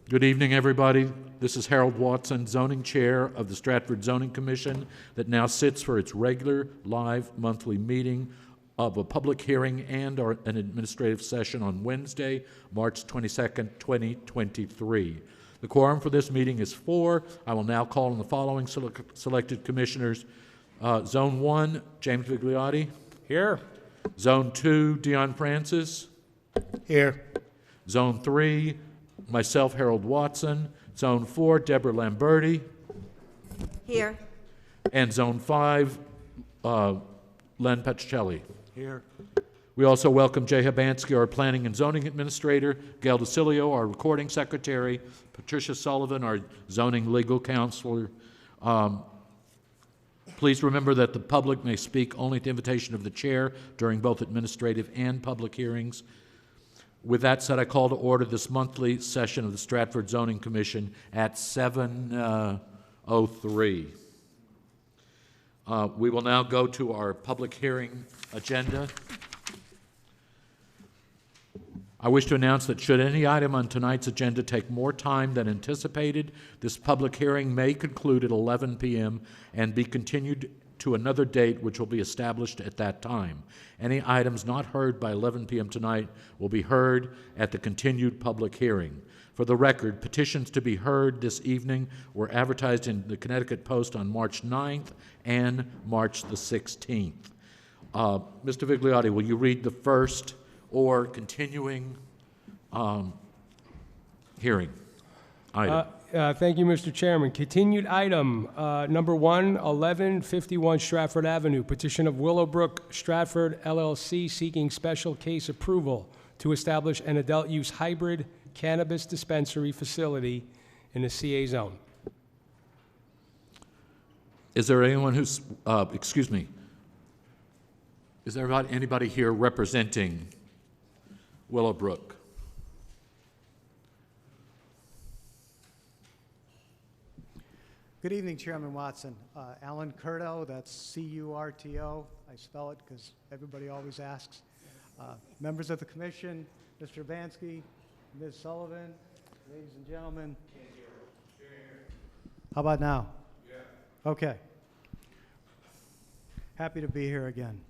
Good evening, everybody. This is Harold Watson, Zoning Chair of the Stratford Zoning Commission that now sits for its regular live monthly meeting of a public hearing and or an administrative session on Wednesday, March 22nd, 2023. The quorum for this meeting is 4. I will now call on the following selected commissioners. Zone 1, James Vigliotti. Here. Zone 2, Dion Francis. Here. Zone 3, myself, Harold Watson. Zone 4, Deborah Lamberti. Here. And Zone 5, Len Pacicelli. Here. We also welcome Jay Habansky, our Planning and Zoning Administrator, Gail DeCilio, our Recording Secretary, Patricia Sullivan, our Zoning Legal Counselor. Please remember that the public may speak only at the invitation of the chair during both administrative and public hearings. With that said, I call to order this monthly session of the Stratford Zoning Commission at 7:03. We will now go to our public hearing agenda. I wish to announce that should any item on tonight's agenda take more time than anticipated, this public hearing may conclude at 11 p.m. and be continued to another date which will be established at that time. Any items not heard by 11 p.m. tonight will be heard at the continued public hearing. For the record, petitions to be heard this evening were advertised in the Connecticut Post on March 9th and March the 16th. Mr. Vigliotti, will you read the first or continuing hearing item? Thank you, Mr. Chairman. Continued item number 1, 1151 Stratford Avenue. Petition of Willowbrook Stratford LLC seeking special case approval to establish an adult use hybrid cannabis dispensary facility in the CA zone. Is there anyone who's, excuse me, is there anybody here representing Willowbrook? Good evening, Chairman Watson. Alan Curto, that's C-U-R-T-O. I spell it because everybody always asks. Members of the commission, Mr. Vansky, Ms. Sullivan, ladies and gentlemen. How about now? Yeah. Okay. Happy to be here again.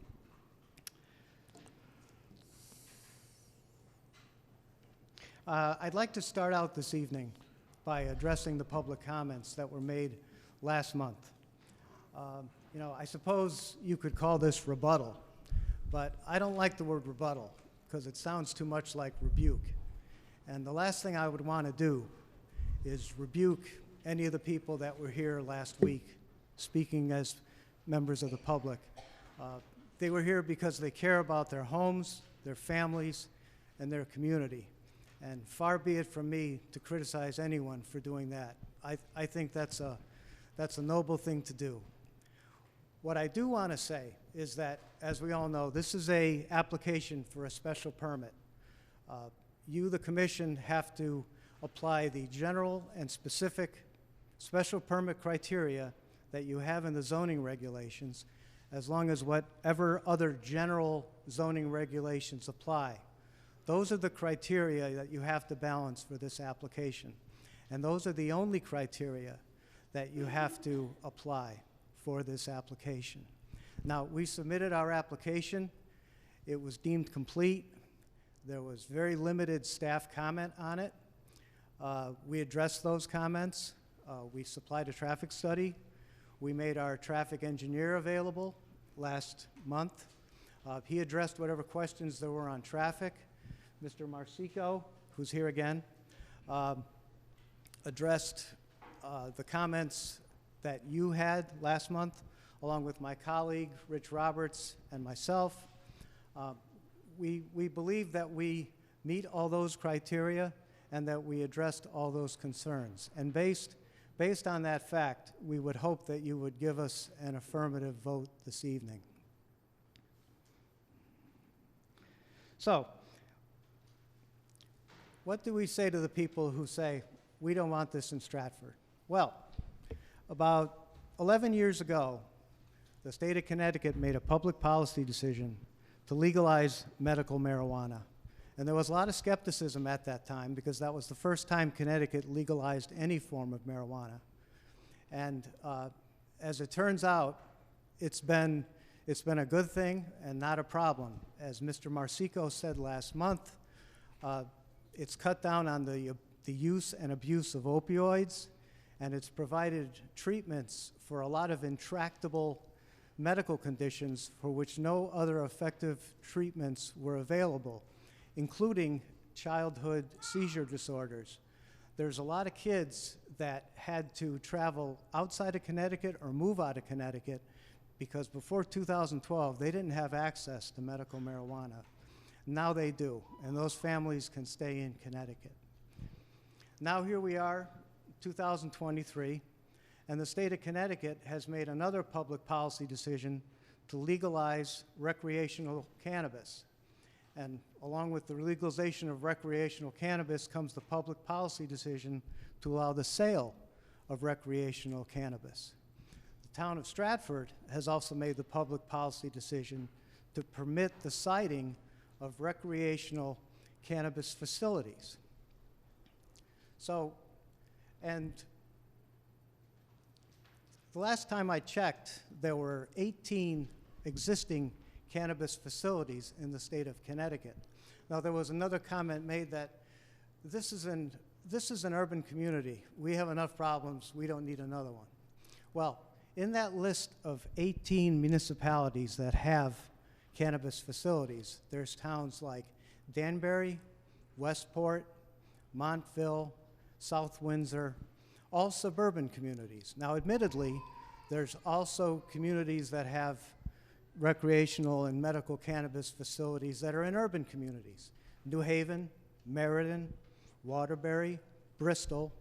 I'd like to start out this evening by addressing the public comments that were made last month. I suppose you could call this rebuttal, but I don't like the word rebuttal because it sounds too much like rebuke. And the last thing I would want to do is rebuke any of the people that were here last week speaking as members of the public. They were here because they care about their homes, their families, and their community. And far be it from me to criticize anyone for doing that. I think that's a noble thing to do. What I do want to say is that, as we all know, this is an application for a special permit. You, the commission, have to apply the general and specific special permit criteria that you have in the zoning regulations, as long as whatever other general zoning regulations apply. Those are the criteria that you have to balance for this application. And those are the only criteria that you have to apply for this application. Now, we submitted our application. It was deemed complete. There was very limited staff comment on it. We addressed those comments. We supplied a traffic study. We made our traffic engineer available last month. He addressed whatever questions there were on traffic. Mr. Marsico, who's here again, addressed the comments that you had last month, along with my colleague, Rich Roberts, and myself. We believe that we meet all those criteria and that we addressed all those concerns. And based on that fact, we would hope that you would give us an affirmative vote this evening. So, what do we say to the people who say, we don't want this in Stratford? Well, about 11 years ago, the state of Connecticut made a public policy decision to legalize medical marijuana. And there was a lot of skepticism at that time because that was the first time Connecticut legalized any form of marijuana. And as it turns out, it's been a good thing and not a problem. As Mr. Marsico said last month, it's cut down on the use and abuse of opioids, and it's provided treatments for a lot of intractable medical conditions for which no other effective treatments were available, including childhood seizure disorders. There's a lot of kids that had to travel outside of Connecticut or move out of Connecticut because before 2012, they didn't have access to medical marijuana. Now they do, and those families can stay in Connecticut. Now here we are, 2023, and the state of Connecticut has made another public policy decision to legalize recreational cannabis. And along with the legalization of recreational cannabis comes the public policy decision to allow the sale of recreational cannabis. The town of Stratford has also made the public policy decision to permit the siting of recreational cannabis facilities. So, and the last time I checked, there were 18 existing cannabis facilities in the state of Connecticut. Now, there was another comment made that this is an urban community. We have enough problems. We don't need another one. Well, in that list of 18 municipalities that have cannabis facilities, there's towns like Danbury, Westport, Montville, South Windsor, all suburban communities. Now, admittedly, there's also communities that have recreational and medical cannabis facilities that are in urban communities. New Haven, Meriden, Waterbury, Bristol,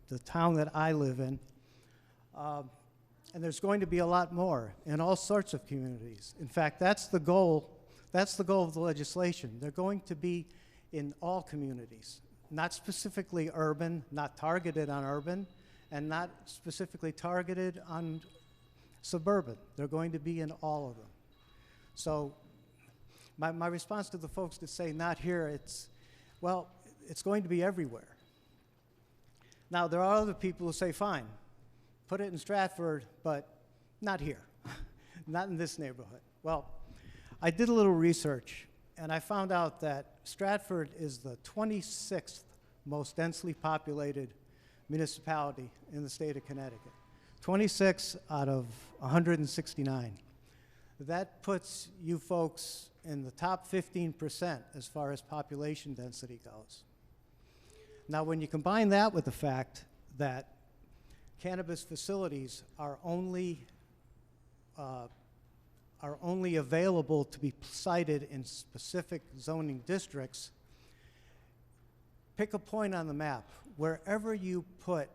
the town that I live in. And there's going to be a lot more in all sorts of communities. In fact, that's the goal of the legislation. They're going to be in all communities, not specifically urban, not targeted on urban, and not specifically targeted on suburban. They're going to be in all of them. So my response to the folks that say not here, it's going to be everywhere. Now, there are other people who say, fine, put it in Stratford, but not here, not in this neighborhood. Well, I did a little research, and I found out that Stratford is the 26th most densely populated municipality in the state of Connecticut. 26 out of 169. That puts you folks in the top 15% as far as population density goes. Now, when you combine that with the fact that cannabis facilities are only available to be sited in specific zoning districts, pick a point on the map. Wherever you put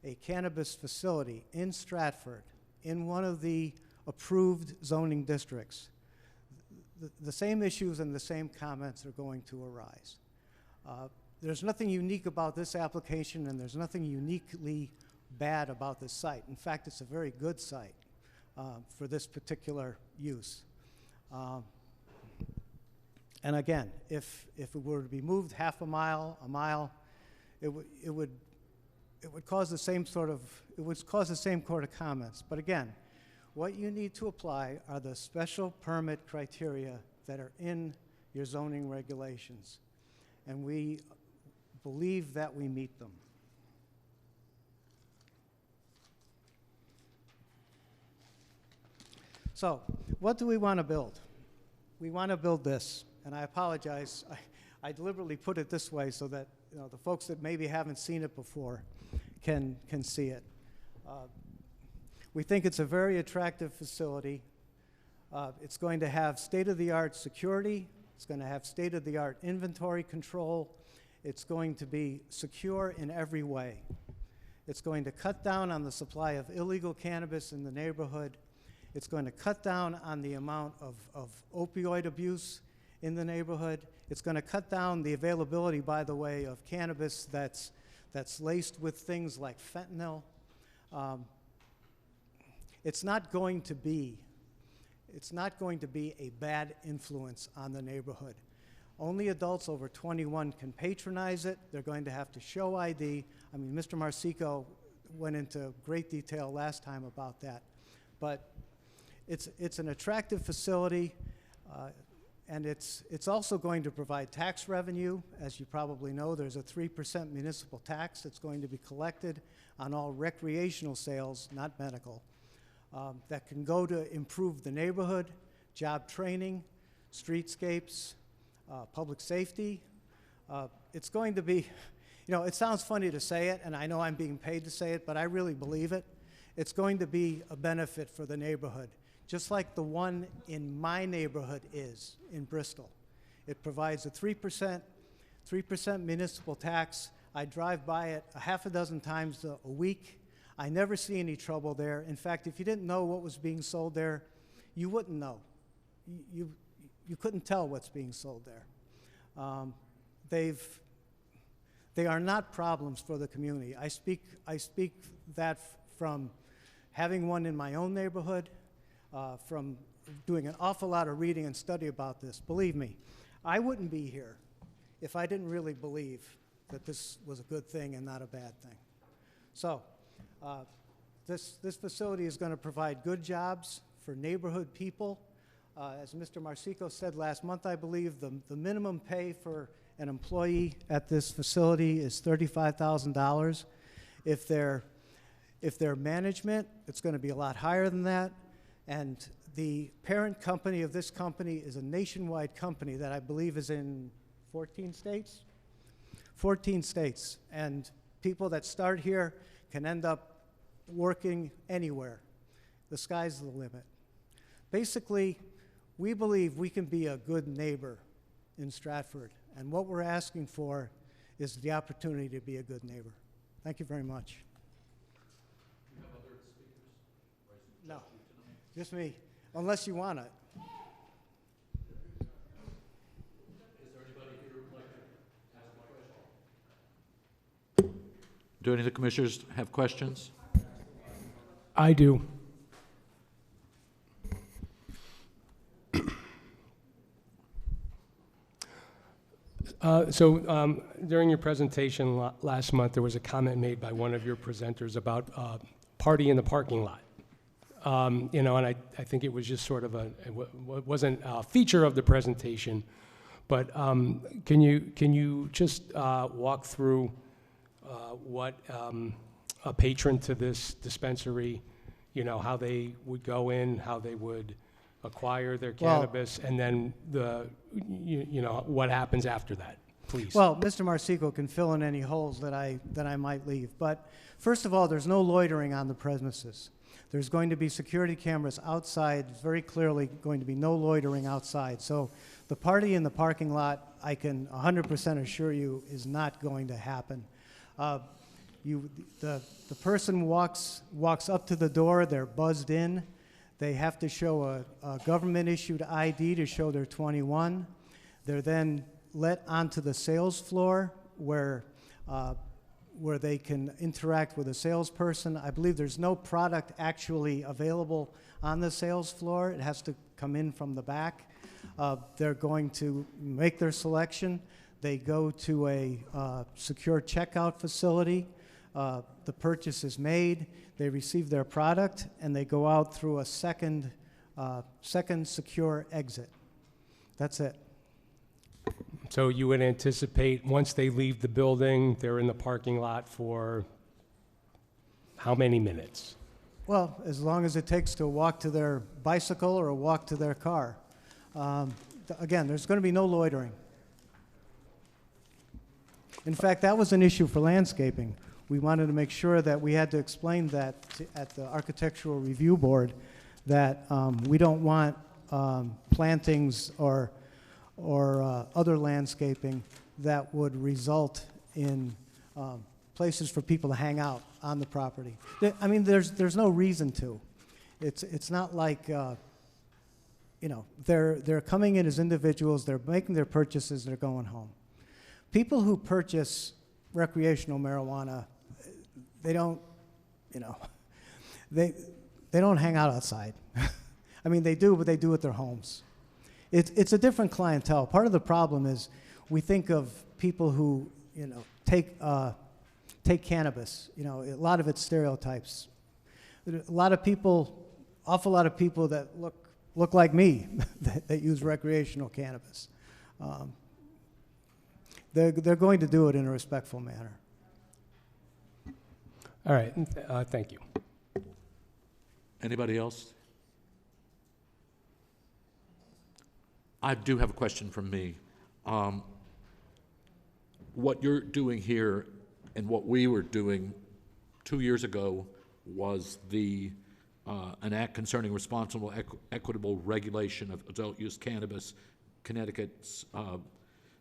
a cannabis facility in Stratford, in one of the approved zoning districts, the same issues and the same comments are going to arise. There's nothing unique about this application, and there's nothing uniquely bad about this site. In fact, it's a very good site for this particular use. And again, if it were to be moved half a mile, it would cause the same sort of comments. But again, what you need to apply are the special permit criteria that are in your zoning regulations, and we believe that we meet them. So, what do we want to build? We want to build this, and I apologize. I deliberately put it this way so that the folks that maybe haven't seen it before can see it. We think it's a very attractive facility. It's going to have state-of-the-art security. It's going to have state-of-the-art inventory control. It's going to be secure in every way. It's going to cut down on the supply of illegal cannabis in the neighborhood. It's going to cut down on the amount of opioid abuse in the neighborhood. It's going to cut down the availability, by the way, of cannabis that's laced with things like fentanyl. It's not going to be a bad influence on the neighborhood. Only adults over 21 can patronize it. They're going to have to show ID. I mean, Mr. Marsico went into great detail last time about that. But it's an attractive facility, and it's also going to provide tax revenue. As you probably know, there's a 3% municipal tax that's going to be collected on all recreational sales, not medical, that can go to improve the neighborhood, job training, streetscapes, public safety. It's going to be, it sounds funny to say it, and I know I'm being paid to say it, but I really believe it. It's going to be a benefit for the neighborhood, just like the one in my neighborhood is in Bristol. It provides a 3% municipal tax. I drive by it a half a dozen times a week. I never see any trouble there. In fact, if you didn't know what was being sold there, you wouldn't know. You couldn't tell what's being sold there. They are not problems for the community. I speak that from having one in my own neighborhood, from doing an awful lot of reading and study about this. Believe me, I wouldn't be here if I didn't really believe that this was a good thing and not a bad thing. So this facility is going to provide good jobs for neighborhood people. As Mr. Marsico said last month, I believe, the minimum pay for an employee at this facility is $35,000. If they're management, it's going to be a lot higher than that. And the parent company of this company is a nationwide company that I believe is in 14 states? 14 states. And people that start here can end up working anywhere. The sky's the limit. Basically, we believe we can be a good neighbor in Stratford, and what we're asking for is the opportunity to be a good neighbor. Thank you very much. Do you have other speakers? Or is it No, just you tonight? just me, unless you want it. Is there anybody here who would like to ask a question? Do any of the commissioners have questions? I do. During your presentation last month, there was a comment made by one of your presenters about party in the parking lot. And I think it was just sort of it wasn't a feature of the presentation, but can you just walk through what a patron to this dispensary, how they would go in, how they would acquire their cannabis, and then what happens after that, please? Well, Mr. Marsico can fill in any holes that I might leave. But first of all, there's no loitering on the premises. There's going to be security cameras outside, very clearly going to be no loitering outside. So the party in the parking lot, I can 100% assure you, is not going to happen. The person walks up to the door, they're buzzed in. They have to show a government-issued ID to show they're 21. They're then let onto the sales floor where they can interact with a salesperson. I believe there's no product actually available on the sales floor. It has to come in from the back. They're going to make their selection. They go to a secure checkout facility. The purchase is made. They receive their product, and they go out through a second secure exit. That's it. So you would anticipate once they leave the building, they're in the parking lot for how many minutes? Well, as long as it takes to walk to their bicycle or walk to their car. Again, there's going to be no loitering. In fact, that was an issue for landscaping. We wanted to make sure that we had to explain that at the Architectural Review Board, that we don't want plantings or other landscaping that would result in places for people to hang out on the property. I mean, there's no reason to. It's not like they're coming in as individuals, they're making their purchases, they're going home. People who purchase recreational marijuana, they don't hang out outside. I mean, they do, but they do at their homes. It's a different clientele. Part of the problem is we think of people who, take cannabis. A lot of it's stereotypes. Awful lot of people that look like me that use recreational cannabis. They're going to do it in a respectful manner. All right, thank you. Anybody else? I do have a question from me. What you're doing here and what we were doing 2 years ago was an act concerning responsible, equitable regulation of adult use cannabis, Connecticut's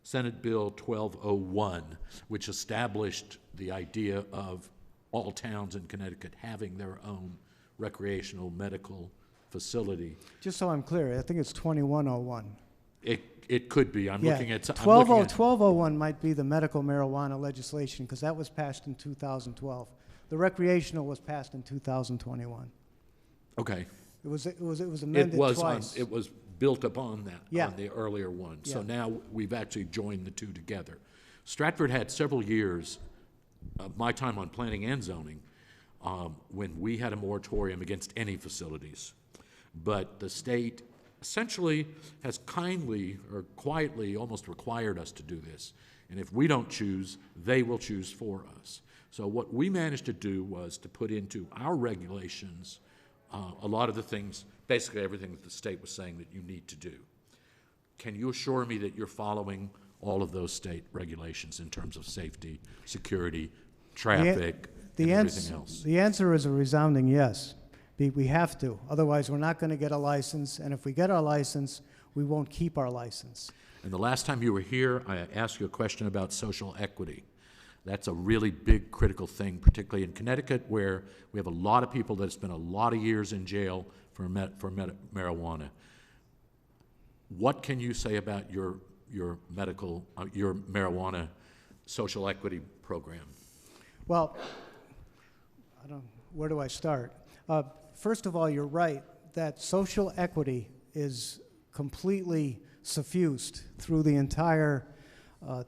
Senate Bill 1201, which established the idea of all towns in Connecticut having their own recreational medical facility. Just so I'm clear, I think it's 2101. It could be. I'm Yeah, looking at. 1201 might be the medical marijuana legislation because that was passed in 2012. The recreational was passed in 2021. Okay. It was amended twice. It was built upon that, Yeah. on the earlier one. So Yeah. now we've actually joined the two together. Stratford had several years of my time on planning and zoning when we had a moratorium against any facilities. But the state essentially has kindly or quietly almost required us to do this. And if we don't choose, they will choose for us. So what we managed to do was to put into our regulations a lot of the things, basically everything that the state was saying that you need to do. Can you assure me that you're following all of those state regulations in terms of safety, security, traffic, and everything else? The answer is a resounding yes. We have to. Otherwise, we're not going to get a license. And if we get our license, we won't keep our license. And the last time you were here, I asked you a question about social equity. That's a really big, critical thing, particularly in Connecticut, where we have a lot of people that have spent a lot of years in jail for marijuana. What can you say about your marijuana social equity program? Well, where do I start? First of all, you're right that social equity is completely suffused through the entire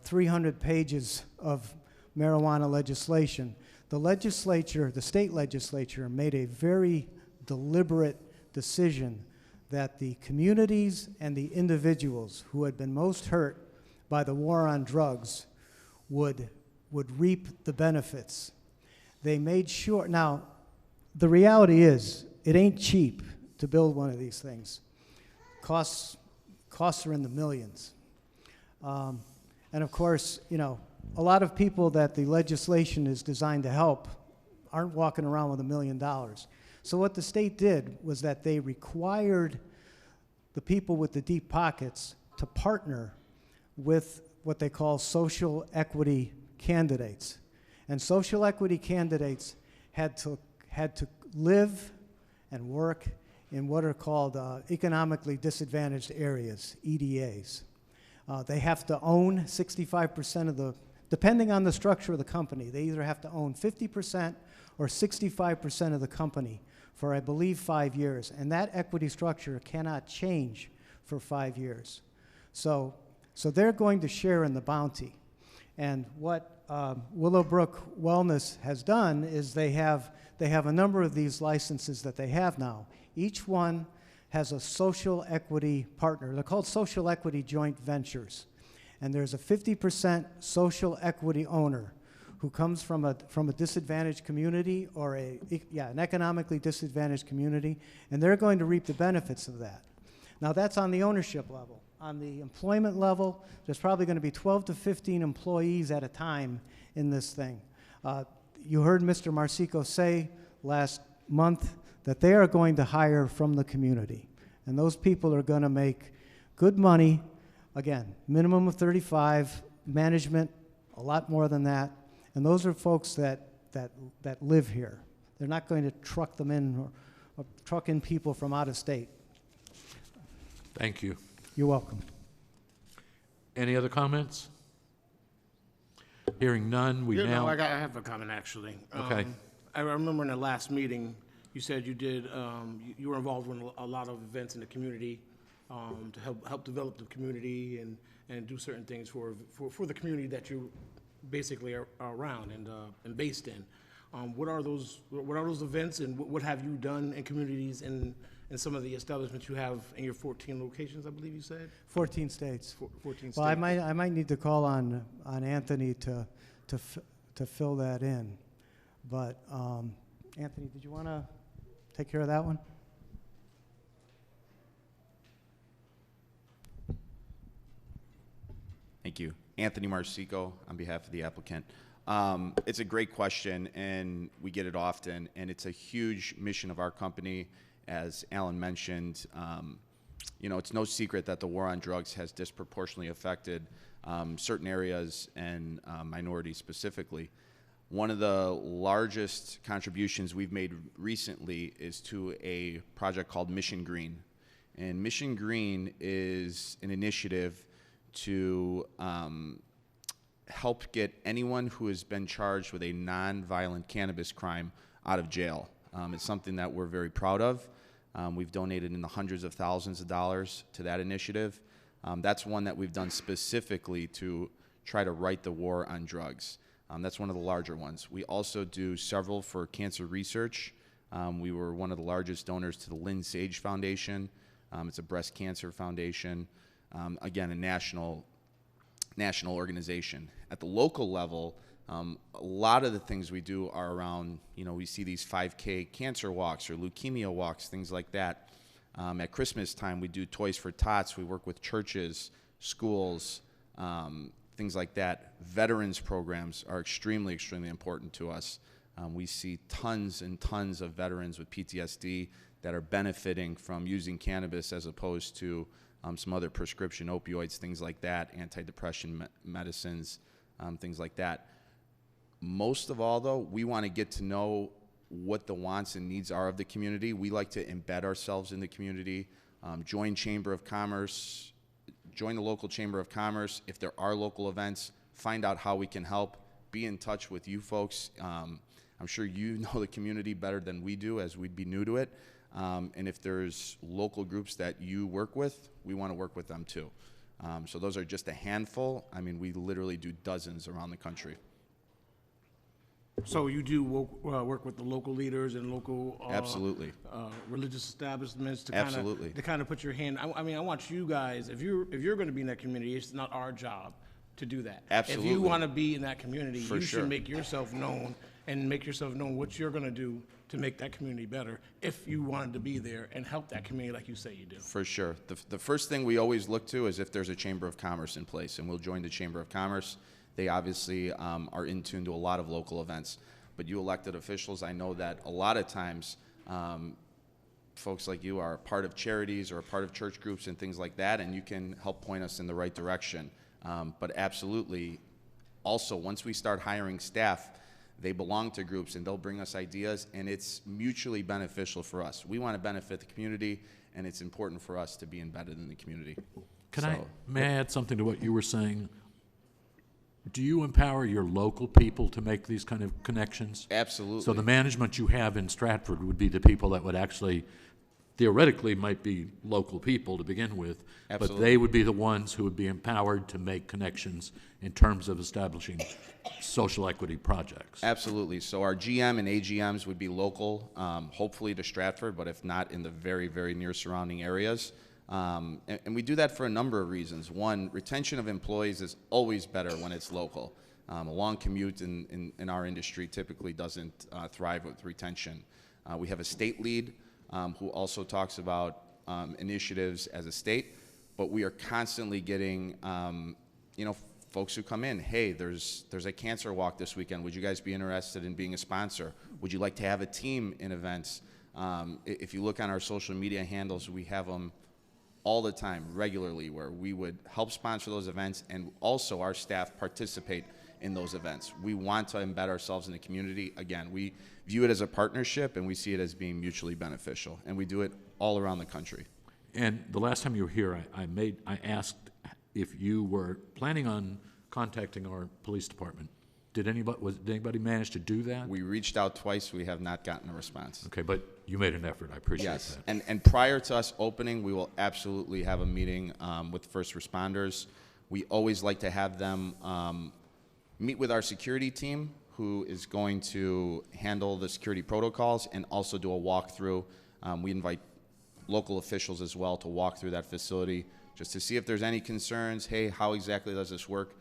300 pages of marijuana legislation. The state legislature made a very deliberate decision that the communities and the individuals who had been most hurt by the war on drugs would reap the benefits. They made sure. Now, the reality is, it ain't cheap to build one of these things. Costs are in the millions. And of course, a lot of people that the legislation is designed to help aren't walking around with $1 million. So what the state did was that they required the people with the deep pockets to partner with what they call social equity candidates. And social equity candidates had to live and work in what are called economically disadvantaged areas, EDAs. They have to own 65% of the, depending on the structure of the company, they either have to own 50% or 65% of the company for, I believe, 5 years. And that equity structure cannot change for 5 years. So they're going to share in the bounty. And what Willowbrook Wellness has done is they have a number of these licenses that they have now. Each one has a social equity partner. They're called social equity joint ventures. And there's a 50% social equity owner who comes from a disadvantaged community or an economically disadvantaged community, and they're going to reap the benefits of that. Now that's on the ownership level. On the employment level, there's probably going to be 12 to 15 employees at a time in this thing. You heard Mr. Marsico say last month that they are going to hire from the community. And those people are going to make good money, again, minimum of 35, management, a lot more than that. And those are folks that live here. They're not going to truck them in or truck in people from out of state. Thank you. You're welcome. Any other comments? Hearing none, we now... I have a comment, actually. Okay. I remember in the last meeting, you said you did, you were involved in a lot of events in the community to help develop the community and do certain things for the community that you basically are around and based in. What are those events, and what have you done in communities in some of the establishments you have in your 14 locations, I believe you said? 14 states. 14 states. Well, I might need to call on Anthony to fill that in. But Anthony, did you want to take care of that one? Thank you. Anthony Marsico on behalf of the applicant. It's a great question, and we get it often, and it's a huge mission of our company. As Alan mentioned, it's no secret that the war on drugs has disproportionately affected certain areas and minorities specifically. One of the largest contributions we've made recently is to a project called Mission Green. And Mission Green is an initiative to help get anyone who has been charged with a non-violent cannabis crime out of jail. It's something that we're very proud of. We've donated in the hundreds of thousands of dollars to that initiative. That's one that we've done specifically to try to right the war on drugs. That's one of the larger ones. We also do several for cancer research. We were one of the largest donors to the Lynn Sage Foundation. It's a breast cancer foundation. Again, a national organization. At the local level, a lot of the things we do are around, we see these 5K cancer walks or leukemia walks, things like that. At Christmas time, we do Toys for Tots. We work with churches, schools, things like that. Veterans programs are extremely, extremely important to us. We see tons and tons of veterans with PTSD that are benefiting from using cannabis as opposed to some other prescription opioids, things like that, antidepressant medicines, things like that. Most of all, though, we want to get to know what the wants and needs are of the community. We like to embed ourselves in the community, join Chamber of Commerce, join the local Chamber of Commerce. If there are local events, find out how we can help, be in touch with you folks. I'm sure you know the community better than we do, as we'd be new to it. And if there's local groups that you work with, we want to work with them too. So those are just a handful. I mean, we literally do dozens around the country. So you do work with the local leaders and local Absolutely. Religious establishments to Absolutely. kind of put your hand. I mean, I want you guys, if you're going to be in that community, it's not our job to do that. Absolutely. If you want to be in that community, For you sure. should make yourself known and make yourself known what you're going to do to make that community better. If you wanted to be there and help that community like you say you do. For sure. The first thing we always look to is if there's a Chamber of Commerce in place, and we'll join the Chamber of Commerce. They obviously are in tune to a lot of local events. But you elected officials, I know that a lot of times folks like you are a part of charities or a part of church groups and things like that, and you can help point us in the right direction. But absolutely, also, once we start hiring staff, they belong to groups and they'll bring us ideas, and it's mutually beneficial for us. We want to benefit the community, and it's important for us to be embedded in the community. May I add something to what you were saying? Do you empower your local people to make these kind of connections? Absolutely. So the management you have in Stratford would be the people that would actually, theoretically, might be local people to begin with, Absolutely. but they would be the ones who would be empowered to make connections in terms of establishing social equity projects. Absolutely. So our GM and AGMs would be local, hopefully to Stratford, but if not, in the very, very near surrounding areas. And we do that for a number of reasons. One, retention of employees is always better when it's local. A long commute in our industry typically doesn't thrive with retention. We have a state lead who also talks about initiatives as a state, but we are constantly getting folks who come in. Hey, there's a cancer walk this weekend. Would you guys be interested in being a sponsor? Would you like to have a team in events? If you look on our social media handles, we have them all the time, regularly, where we would help sponsor those events, and also our staff participate in those events. We want to embed ourselves in the community. Again, we view it as a partnership, and we see it as being mutually beneficial, and we do it all around the country. And the last time you were here, I asked if you were planning on contacting our police department Did anybody manage to do that? We reached out twice. We have not gotten a response. Okay, but you made an effort. I appreciate Yes, that. and prior to us opening, we will absolutely have a meeting with first responders. We always like to have them meet with our security team, who is going to handle the security protocols and also do a walkthrough. We invite local officials as well to walk through that facility just to see if there's any concerns. Hey, how exactly does this work?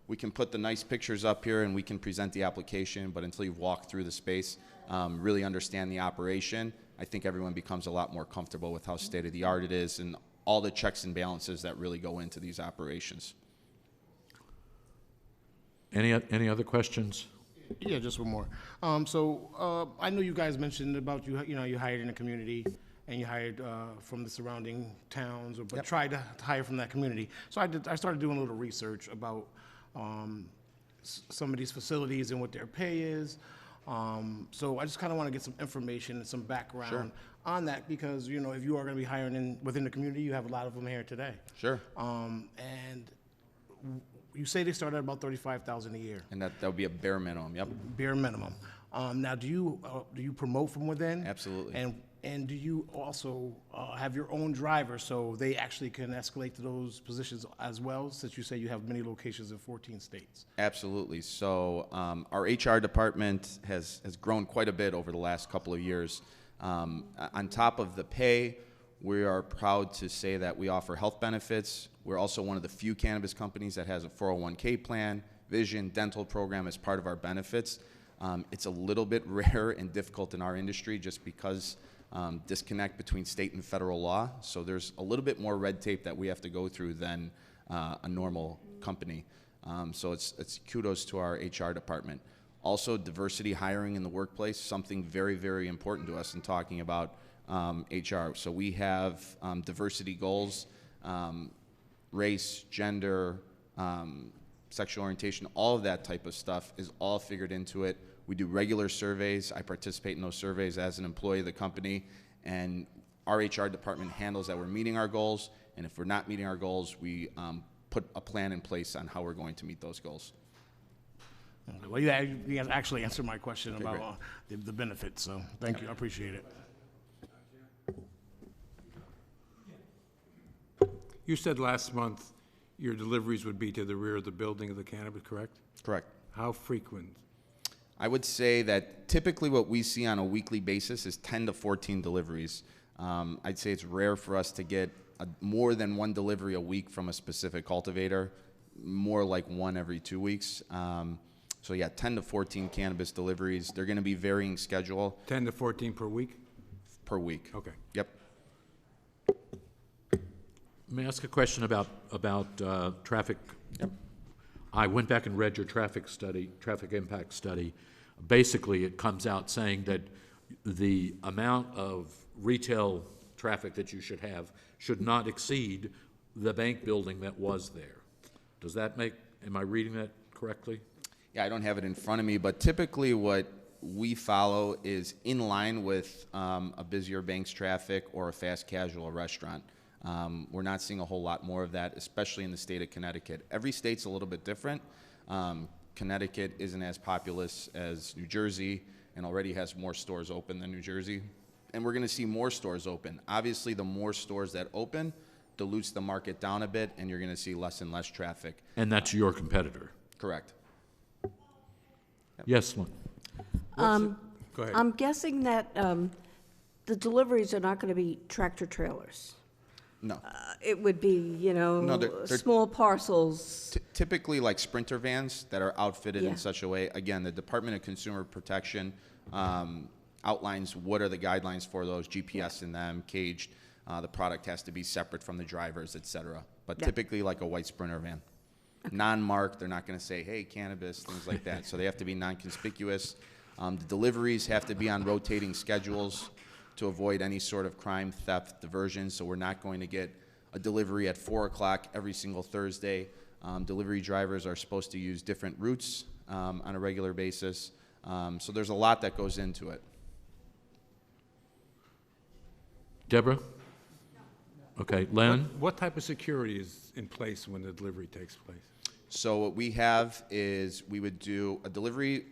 We can put the nice pictures up here and we can present the application, but until you've walked through the space, really understand the operation, I think everyone becomes a lot more comfortable with how state-of-the-art it is and all the checks and balances that really go into these operations. Any other questions? Yeah, just one more. I know you guys mentioned about you hired in the community and you hired from the surrounding towns, but tried to hire from that community. So I started doing a little research about some of these facilities and what their pay is. So I just kind of want to get some information and some background on that because, if you are going to be hiring within the community, you have a lot of them here today. Sure. And you say they start at about $35,000 a year. And that would be a bare minimum, yep. Bare minimum. Now, do you promote from within? Absolutely. And do you also have your own driver so they actually can escalate to those positions as well, since you say you have many locations in 14 states? Absolutely. So our HR department has grown quite a bit over the last couple of years. On top of the pay, we are proud to say that we offer health benefits. We're also one of the few cannabis companies that has a 401k plan, vision, dental program as part of our benefits. It's a little bit rare and difficult in our industry just because disconnect between state and federal law. So there's a little bit more red tape that we have to go through than a normal company. So it's kudos to our HR department. Also, diversity hiring in the workplace, something very, very important to us in talking about HR. So we have diversity goals, race, gender, sexual orientation, all of that type of stuff is all figured into it. We do regular surveys. I participate in those surveys as an employee of the company, and our HR department handles that we're meeting our goals, and if we're not meeting our goals, we put a plan in place on how we're going to meet those goals. Okay, well, you actually answered my question Okay, about the benefits, so thank you. I appreciate it. You said last month your deliveries would be to the rear of the building of the cannabis, correct? Correct. How frequent? I would say that typically what we see on a weekly basis is 10 to 14 deliveries. I'd say it's rare for us to get more than one delivery a week from a specific cultivator, more like one every 2 weeks. So yeah, 10 to 14 cannabis deliveries. They're going to be varying schedule 10 to 14 per week? per week. Okay. Yep. May I ask a question about traffic? Yep. I went back and read your traffic impact study. Basically, it comes out saying that the amount of retail traffic that you should have should not exceed the bank building that was there. Does that am I reading that correctly? Yeah, I don't have it in front of me, but typically what we follow is in line with a busier bank's traffic or a fast casual restaurant. We're not seeing a whole lot more of that, especially in the state of Connecticut. Every state's a little bit different. Connecticut isn't as populous as New Jersey and already has more stores open than New Jersey. And we're going to see more stores open. Obviously, the more stores that open dilutes the market down a bit, and you're going to see less and less traffic. And that's your competitor? Correct. Yes, Lynn. Go ahead. I'm guessing that the deliveries are not going to be tractor trailers. No. It would be, No, they're small parcels. Typically like Sprinter vans that are outfitted Yeah. in such a way. Again, the Department of Consumer Protection outlines what are the guidelines for those, GPS in them, caged. The product has to be separate from the drivers, et cetera. But Yeah. typically like a white Sprinter van. Non-marked, they're not going to say, hey, cannabis, things like that. So they have to be non-conspicuous. The deliveries have to be on rotating schedules to avoid any sort of crime, theft, diversion. So we're not going to get a delivery at 4 o'clock every single Thursday. Delivery drivers are supposed to use different routes on a regular basis. So there's a lot that goes into it. Deborah? Okay, Len? What type of security is in place when the delivery takes place? So what we have is we would do a delivery.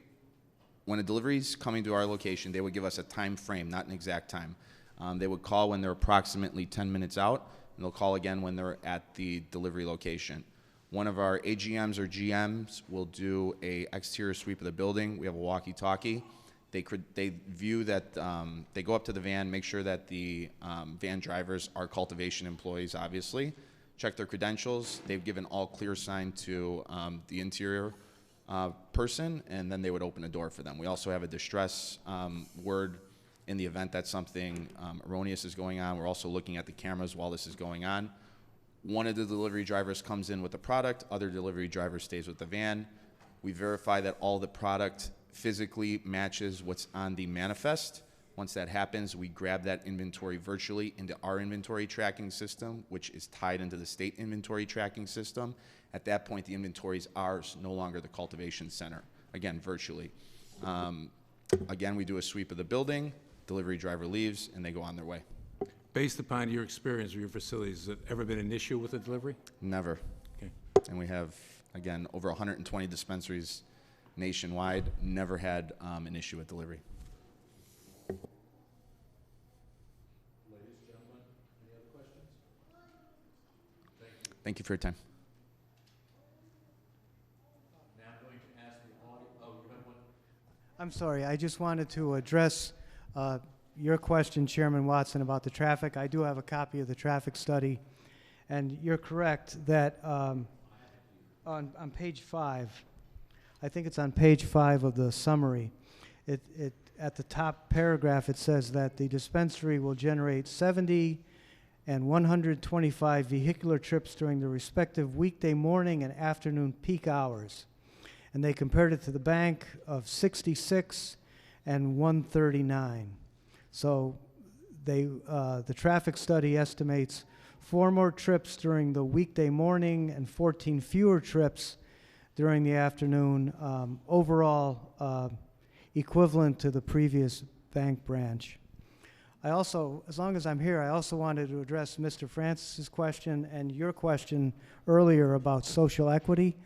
When a delivery is coming to our location, they would give us a time frame, not an exact time. They would call when they're approximately 10 minutes out, and they'll call again when they're at the delivery location. One of our AGMs or GMs will do a exterior sweep of the building. We have a walkie-talkie. They view that, they go up to the van, make sure that the van drivers are cultivation employees, obviously, check their credentials. They've given all clear sign to the interior person, and then they would open a door for them. We also have a distress word in the event that something erroneous is going on. We're also looking at the cameras while this is going on. One of the delivery drivers comes in with the product, other delivery driver stays with the van. We verify that all the product physically matches what's on the manifest. Once that happens, we grab that inventory virtually into our inventory tracking system, which is tied into the state inventory tracking system. At that point, the inventory is ours, no longer the cultivation center, again, virtually. Again, we do a sweep of the building, delivery driver leaves, and they go on their way. Based upon your experience with your facilities, has it ever been an issue with a delivery? Never. Okay. And we have, again, over 120 dispensaries nationwide, never had an issue with delivery. Ladies, gentlemen, any other questions? Thank you for your time. Now I'm going to ask the audience, oh, you have one? I'm sorry, I just wanted to address your question, Chairman Watson, about the traffic. I do have a copy of the traffic study, and you're correct that on page 5, I think it's on page 5 of the summary, at the top paragraph it says that the dispensary will generate 70 and 125 vehicular trips during the respective weekday morning and afternoon peak hours. And they compared it to the bank of 66 and 139. So the traffic study estimates 4 more trips during the weekday morning and 14 fewer trips during the afternoon, overall equivalent to the previous bank branch. I also, as long as I'm here, I also wanted to address Mr. Francis's question and your question earlier about social equity.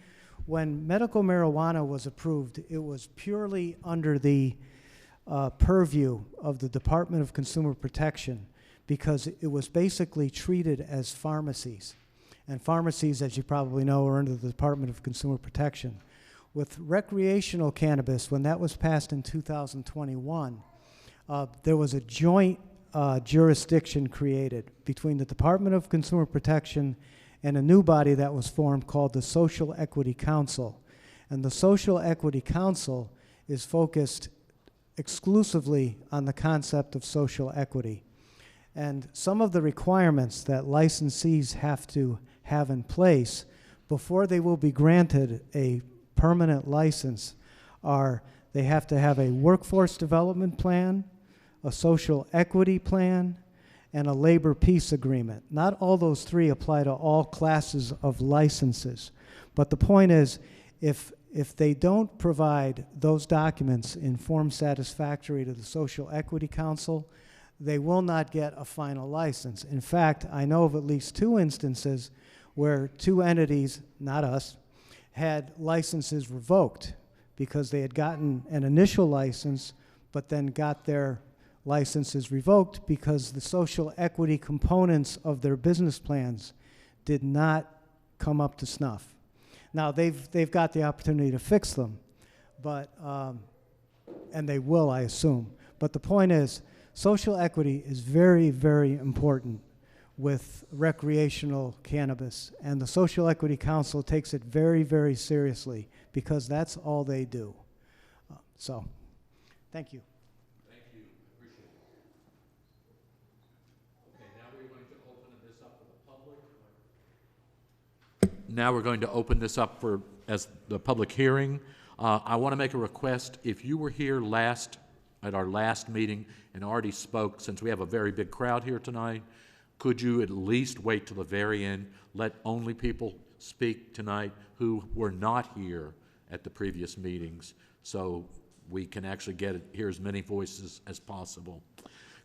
When medical marijuana was approved, it was purely under the purview of the Department of Consumer Protection because it was basically treated as pharmacies. And pharmacies, as you probably know, are under the Department of Consumer Protection. With recreational cannabis, when that was passed in 2021, there was a joint jurisdiction created between the Department of Consumer Protection and a new body that was formed called the Social Equity Council. And the Social Equity Council is focused exclusively on the concept of social equity. And some of the requirements that licensees have to have in place before they will be granted a permanent license are they have to have a workforce development plan, a social equity plan, and a labor peace agreement. Not all those 3 apply to all classes of licenses. But the point is, if they don't provide those documents in form satisfactory to the Social Equity Council, they will not get a final license. In fact, I know of at least 2 instances where 2 entities, not us, had licenses revoked because they had gotten an initial license but then got their licenses revoked because the social equity components of their business plans did not come up to snuff. Now, they've got the opportunity to fix them, but, and they will, I assume. But the point is, social equity is very, very important with recreational cannabis, and the Social Equity Council takes it very, very seriously because that's all they do. So, thank you. Thank you. Appreciate it. Okay, now we're going to open this up for the public. Now we're going to open this up for as the public hearing. I want to make a request. If you were here at our last meeting and already spoke, since we have a very big crowd here tonight, could you at least wait till the very end, let only people speak tonight who were not here at the previous meetings, so we can actually hear as many voices as possible.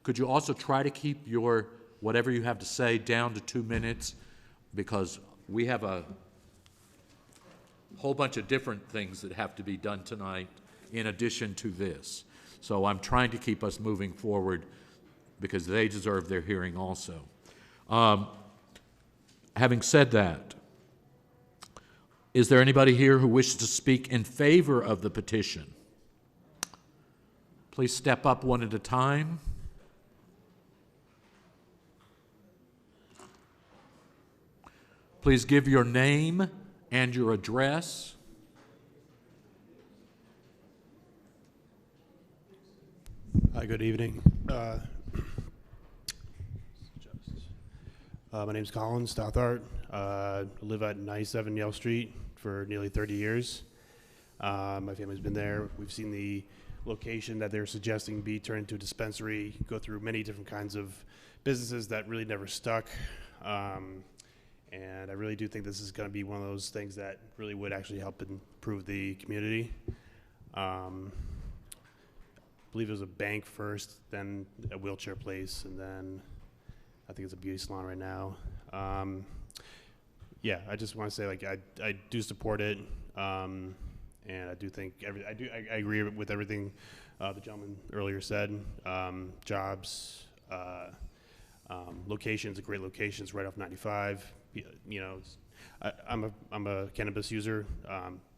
Could you also try to keep your, whatever you have to say, down to 2 minutes, because we have whole bunch of different things that have to be done tonight in addition to this. So I'm trying to keep us moving forward because they deserve their hearing also. Having said that, is there anybody here who wishes to speak in favor of the petition? Please step up one at a time. Please give your name and your address. Hi, good evening. My name's Colin Stouthart. I live at 97 Yale Street for nearly 30 years. My family's been there. We've seen the location that they're suggesting be turned into a dispensary, go through many different kinds of businesses that really never stuck. And I really do think this is going to be one of those things that really would actually help improve the community. I believe it was a bank first, then a wheelchair place, and then I think it's a beauty salon right now. Yeah, I just want to say, like, I do support it, and I do think I agree with everything the gentleman earlier said. Jobs, locations, great locations right off 95. You know, I'm a cannabis user.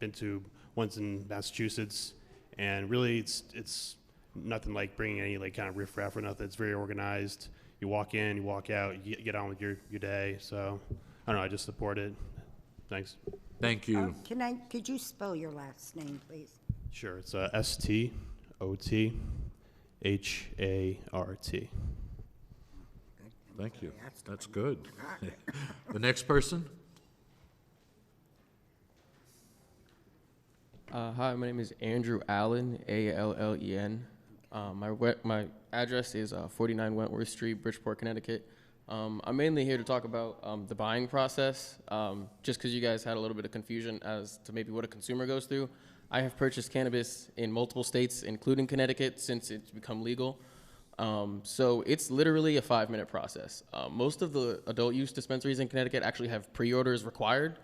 Been to once in Massachusetts, and really it's nothing like bringing any like kind of riffraff or nothing. It's very organized. You walk in, you walk out, you get on with your day. So I don't know. I just support it. Thanks. Thank you. Could you spell your last name, please? Sure. It's STOTHART. Thank you. That's good. The next person? Hi, my name is Andrew Allen, Allen. My address is 49 Wentworth Street, Bridgeport, Connecticut. I'm mainly here to talk about the buying process, just because you guys had a little bit of confusion as to maybe what a consumer goes through. I have purchased cannabis in multiple states, including Connecticut, since it's become legal. So it's literally a 5-minute process. Most of the adult use dispensaries in Connecticut actually have pre-orders required.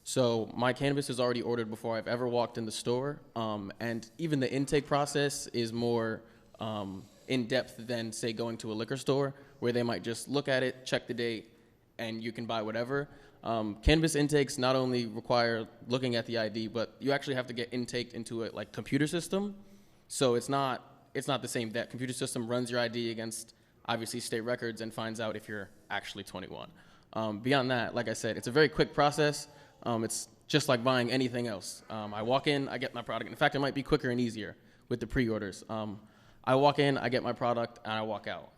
So my cannabis is already ordered before I've ever walked in the store. And even the intake process is more in depth than, say, going to a liquor store, where they might just look at it, check the date, and you can buy whatever. Cannabis intakes not only require looking at the ID, but you actually have to get intaked into a computer system. So it's not the same. That computer system runs your ID against, obviously, state records and finds out if you're actually 21. Beyond that, like I said, it's a very quick process. It's just like buying anything else. I walk in, I get my product. In fact, it might be quicker and easier with the pre-orders. I walk in, I get my product, and I walk out.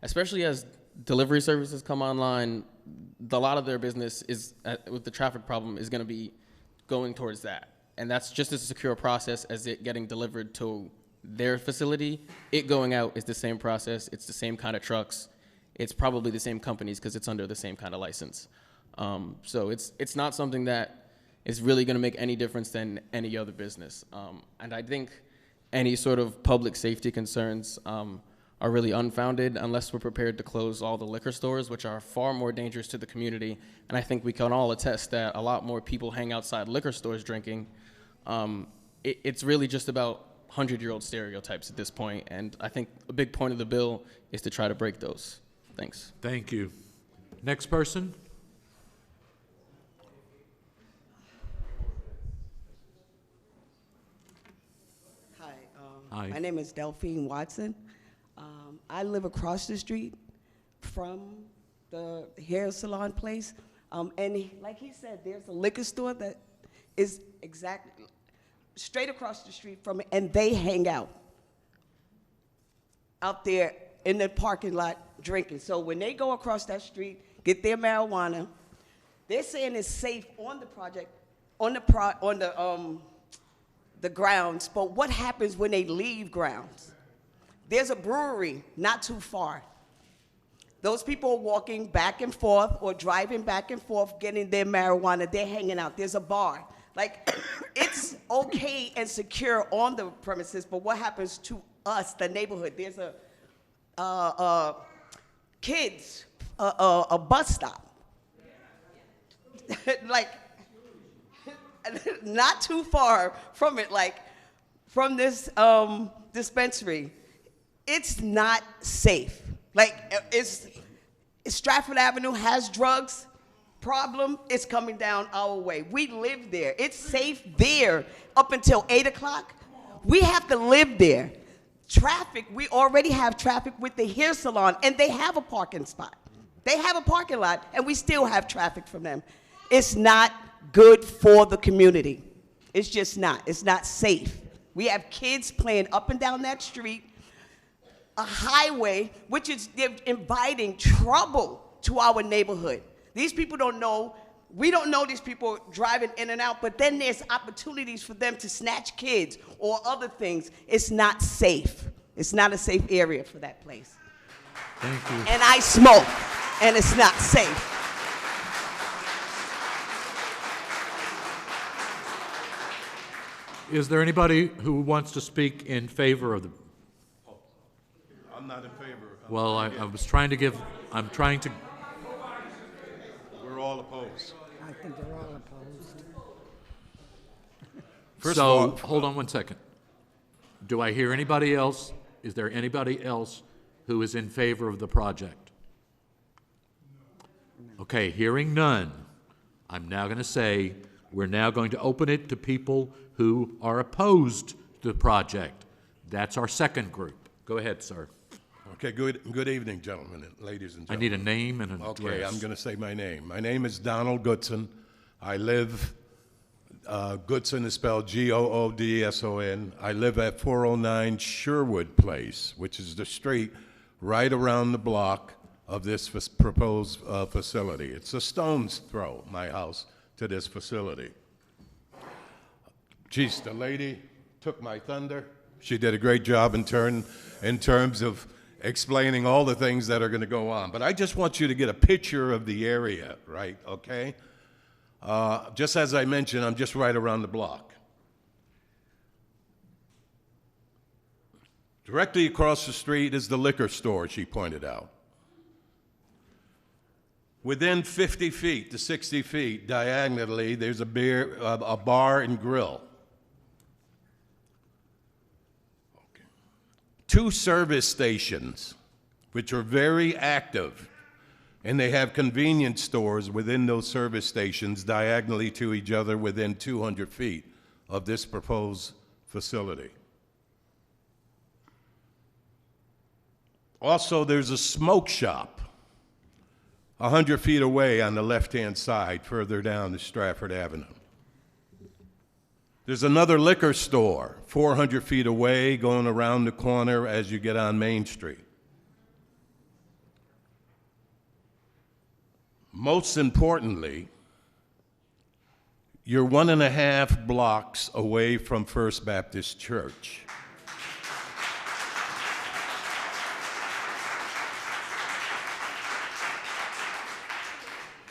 Especially as delivery services come online, a lot of their business is, with the traffic problem, is going to be going towards that. And that's just as secure a process as it getting delivered to their facility. It going out is the same process. It's the same kind of trucks. It's probably the same companies because it's under the same kind of license. So it's not something that is really going to make any difference than any other business. And I think any sort of public safety concerns are really unfounded unless we're prepared to close all the liquor stores, which are far more dangerous to the community. And I think we can all attest that a lot more people hang outside liquor stores drinking. It's really just about 100-year-old stereotypes at this point, and I think a big point of the bill is to try to break those. Thanks. Thank you. Next person? Hi, my name is Delphine Watson. I live across the street from the hair salon place. And like he said, there's a liquor store that is exactly straight across the street from it, and they hang out there in the parking lot drinking. So when they go across that street, get their marijuana, they're saying it's safe on the project, on the grounds, but what happens when they leave grounds? There's a brewery not too far. Those people are walking back and forth or driving back and forth, getting their marijuana. They're hanging out. There's a bar. Like, it's okay and secure on the premises, but what happens to us, the neighborhood? There's a bus stop. Like, not too far from it, like from this dispensary, it's not safe. Like, Stratford Avenue has drugs problem, it's coming down our way. We live there. It's safe there up until 8 o'clock. We have to live there. Traffic, we already have traffic with the hair salon, and they have a parking spot. They have a parking lot, and we still have traffic from them. It's not good for the community. It's just not. It's not safe. We have kids playing up and down that street, a highway, which is, they're inviting trouble to our neighborhood. These people don't know, we don't know these people driving in and out, but then there's opportunities for them to snatch kids or other things. It's not safe. It's not a safe area for that place. Thank you. And I smoke, and it's not safe. Is there anybody who wants to speak in favor of the? I'm not in favor. Well, I was trying to give, I'm trying to. We're all opposed. I think they're all opposed. First So, of all, hold on one second. Do I hear anybody else? Is there anybody else who is in favor of the project? Okay, hearing none, I'm now going to say we're now going to open it to people who are opposed to the project. That's our second group. Go ahead, sir. okay, good evening, gentlemen and ladies and I gentlemen. need a name and an Okay, address. I'm going to say my name. My name is Donald Goodson. I live, Goodson is spelled Goodson. I live at 409 Sherwood Place, which is the street right around the block of this proposed facility. It's a stone's throw, my house, to this facility. Geez, the lady took my thunder. She did a great job in terms of explaining all the things that are going to go on. But I just want you to get a picture of the area, right, okay? Just as I mentioned, I'm just right around the block. Directly across the street is the liquor store, she pointed out. Within 50 feet to 60 feet, diagonally, there's a bar and grill. Okay. 2 service stations, which are very active, and they have convenience stores within those service stations diagonally to each other within 200 feet of this proposed facility. Also, there's a smoke shop 100 feet away on the left-hand side, further down the Stratford Avenue. There's another liquor store 400 feet away, going around the corner as you get on Main Street. Most importantly, you're 1.5 blocks away from First Baptist Church.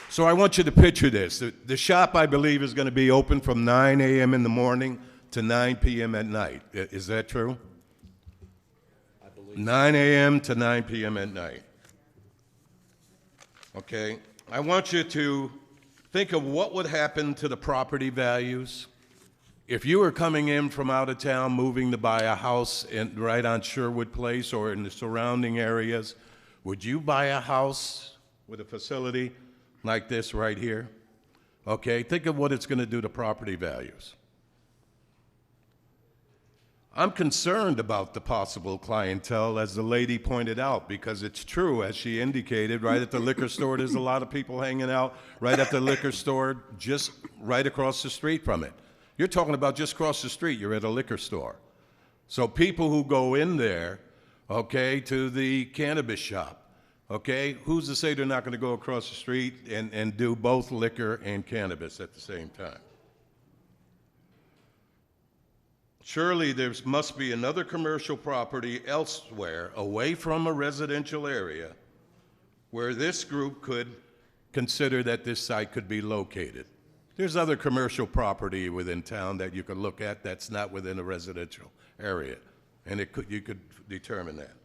So I want you to picture this. The shop, I believe, is going to be open from 9 a.m. in the morning to 9 p.m. at night. Is that true? I believe 9 a.m. to 9 p.m. at night. Okay? I want you to think of what would happen to the property values if you were coming in from out of town, moving to buy a house right on Sherwood Place or in the surrounding areas. Would you buy a house with a facility like this right here? Okay, think of what it's going to do to property values. I'm concerned about the possible clientele, as the lady pointed out, because it's true, as she indicated, right at the liquor store, there's a lot of people hanging out right at the liquor store, just right across the street from it. You're talking about just across the street, you're at a liquor store. So people who go in there, okay, to the cannabis shop, okay, who's to say they're not going to go across the street and do both liquor and cannabis at the same time? Surely there must be another commercial property elsewhere, away from a residential area, where this group could consider that this site could be located. There's other commercial property within town that you could look at that's not within a residential area, and you could determine that.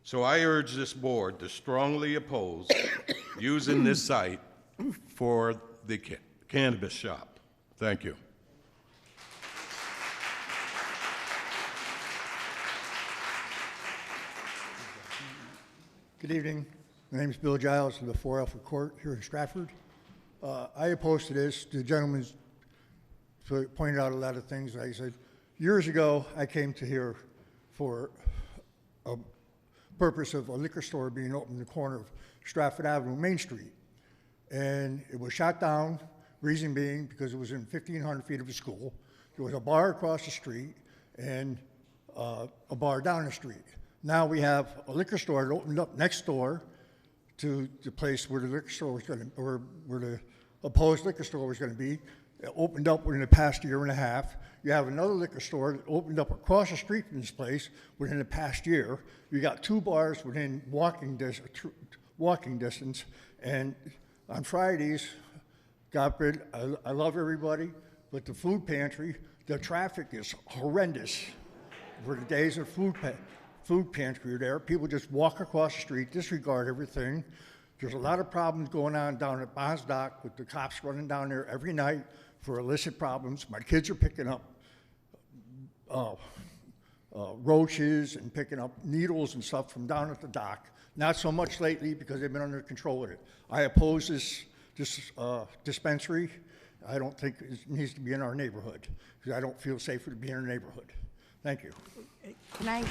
So I urge this board to strongly oppose using this site for the cannabis shop. Thank you. Good evening. My name is Bill Giles of the 4 Alpha Court here in Stratford. I oppose to this. The gentleman pointed out a lot of things. Like I said, years ago, I came to here for a purpose of a liquor store being opened in the corner of Stratford Avenue, Main Street. And it was shot down, reason being because it was in 1,500 feet of a school. There was a bar across the street and a bar down the street. Now we have a liquor store that opened up next door to the place where the liquor store was going to, or where the opposed liquor store was going to be. It opened up within the past year and a half. You have another liquor store that opened up across the street from this place within the past year. You got 2 bars within walking distance. And on Fridays, God forbid, I love everybody, but the food pantry, the traffic is horrendous. For the days of food pantry are there, people just walk across the street, disregard everything. There's a lot of problems going on down at Bonds Dock with the cops running down there every night for illicit problems. My kids are picking up roaches and picking up needles and stuff from down at the dock. Not so much lately because they've been under control of it. I oppose this dispensary. I don't think it needs to be in our neighborhood because I don't feel safer to be in our neighborhood. Thank you. Can I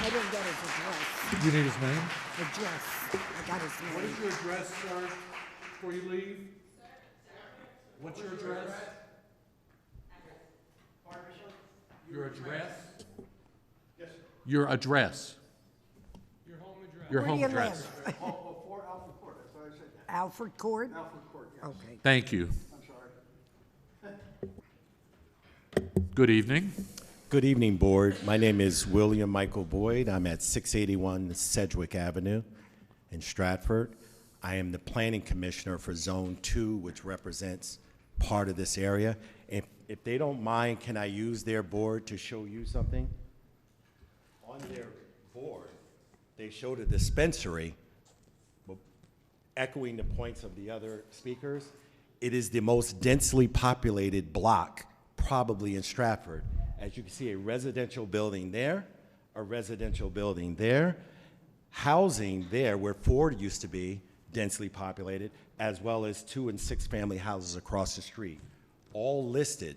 didn't get his address. You need his name? Address. I got his name. What is your address, sir, before you leave? What's your address? Your address? Yes. Your address. Your home address. Your Where home do you address. live? 4 Alpha Court, that's what I said. Alfred Court? Alfred Court, yes. Okay. Thank you. I'm sorry. Good evening. Good evening, Board. My name is William Michael Boyd. I'm at 681 Sedgwick Avenue in Stratford. I am the Planning Commissioner for Zone 2, which represents part of this area. If they don't mind, can I use their board to show you something? On their board, they showed a dispensary, echoing the points of the other speakers. It is the most densely populated block probably in Stratford. As you can see, a residential building there, a residential building there, housing there where Ford used to be, densely populated, as well as 2 and 6 family houses across the street, all listed.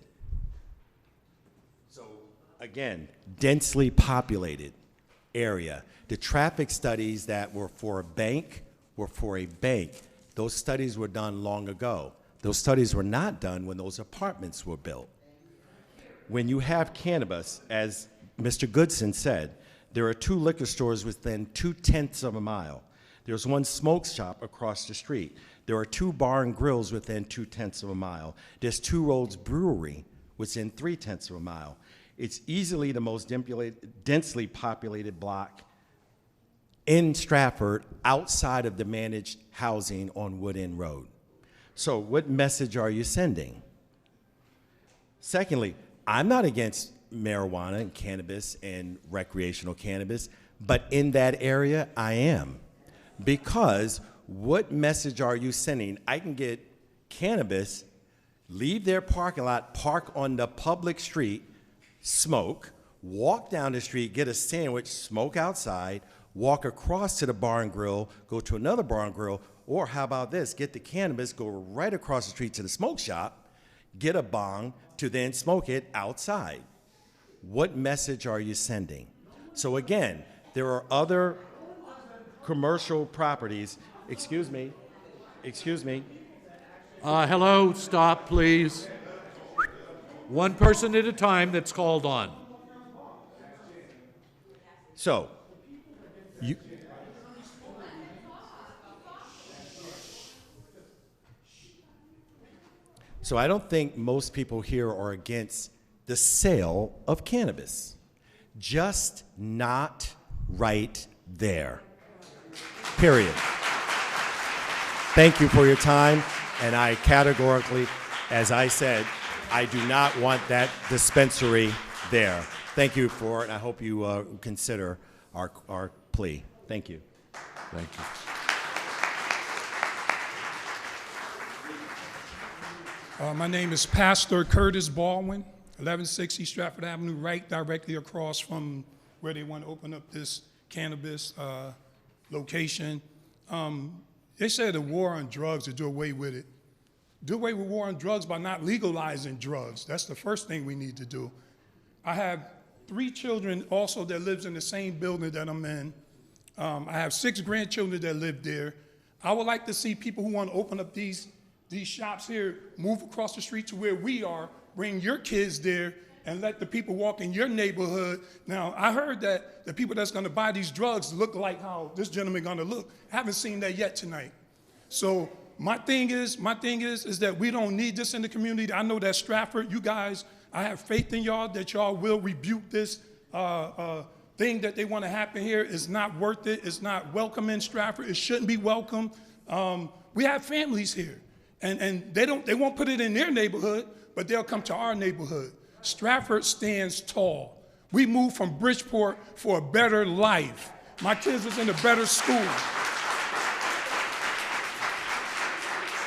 So again, densely populated area. The traffic studies that were for a bank were for a bank. Those studies were done long ago. Those studies were not done when those apartments were built. When you have cannabis, as Mr. Goodson said, there are 2 liquor stores within 2/10 of a mile. There's 1 smoke shop across the street. There are 2 bar and grills within 2/10 of a mile. There's 2 Roads Brewery within 3/10 of a mile. It's easily the most densely populated block in Stratford outside of the managed housing on Wood End Road. So what message are you sending? Secondly, I'm not against marijuana and cannabis and recreational cannabis, but in that area, I am. Because what message are you sending? I can get cannabis, leave their parking lot, park on the public street, smoke, walk down the street, get a sandwich, smoke outside, walk across to the bar and grill, go to another bar and grill, or how about this, get the cannabis, go right across the street to the smoke shop, get a bong to then smoke it outside. What message are you sending? So again, there are other commercial properties. Excuse me. Hello, stop, please. One person at a time that's called on. So, So I don't think most people here are against the sale of cannabis. Just not right there. Period. Thank you for your time, and I categorically, as I said, I do not want that dispensary there. Thank you for it, and I hope you consider our plea. Thank you. Thank you. My name is Pastor Curtis Baldwin, 1160 Stratford Avenue, right directly across from where they want to open up this cannabis location. They said the war on drugs to do away with it. Do away with war on drugs by not legalizing drugs. That's the first thing we need to do. I have 3 children also that lives in the same building that I'm in. I have 6 grandchildren that live there. I would like to see people who want to open up these shops here move across the street to where we are, bring your kids there, and let the people walk in your neighborhood. Now, I heard that the people that's going to buy these drugs look like how this gentleman going to look. I haven't seen that yet tonight. So my thing is that we don't need this in the community. I know that Stratford, you guys, I have faith in y'all that y'all will rebuke this thing that they want to happen here. It's not worth it. It's not welcome in Stratford. It shouldn't be welcome. We have families here, and they won't put it in their neighborhood, but they'll come to our neighborhood. Stratford stands tall. We moved from Bridgeport for a better life. My kids is in a better school.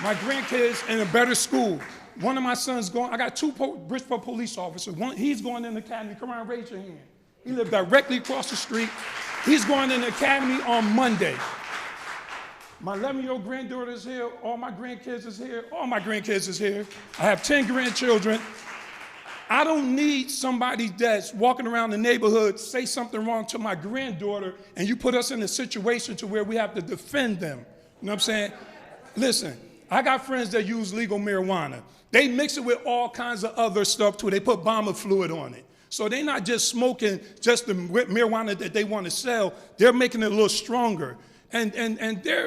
My grandkids in a better school. One of my sons going, I got 2 Bridgeport police officers. One, he's going in the academy. Come on, raise your hand. He lives directly across the street. He's going in the academy on Monday. My 11-year-old granddaughter is here. All my grandkids is here. All my grandkids is here. I have 10 grandchildren. I don't need somebody that's walking around the neighborhood, say something wrong to my granddaughter, and you put us in a situation to where we have to defend them. You know what I'm saying? Listen, I got friends that use legal marijuana. They mix it with all kinds of other stuff too. They put bomber fluid on it. So they're not just smoking just the marijuana that they want to sell. They're making it a little stronger. And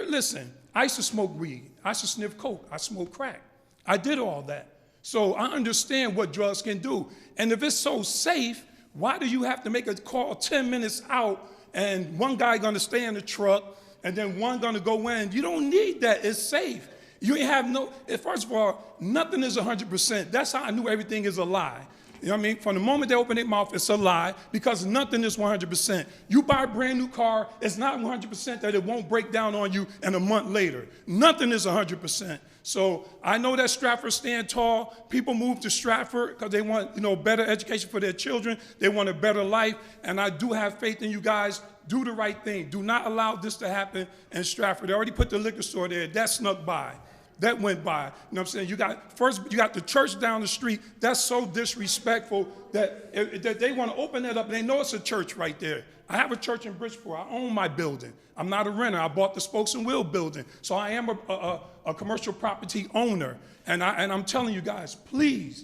listen, I used to smoke weed. I used to sniff coke. I smoked crack. I did all that. So I understand what drugs can do. And if it's so safe, why do you have to make a call 10 minutes out and one guy gonna stay in the truck and then one gonna go in? You don't need that, it's safe. You ain't have no, first of all, nothing is 100%. That's how I knew everything is a lie. You know what I mean? From the moment they open their mouth, it's a lie because nothing is 100%. You buy a brand new car, it's not 100% that it won't break down on you and a month later. Nothing is 100%. So I know that Stratford stand tall. People move to Stratford because they want, better education for their children. They want a better life. And I do have faith in you guys. Do the right thing. Do not allow this to happen in Stratford. They already put the liquor store there. That snuck by. That went by. You know what I'm saying? You got the church down the street. That's so disrespectful that they want to open that up. And they know it's a church right there. I have a church in Bridgeport. I own my building. I'm not a renter. I bought the Spokes and Wheel building. So I am a commercial property owner. And I'm telling you guys, please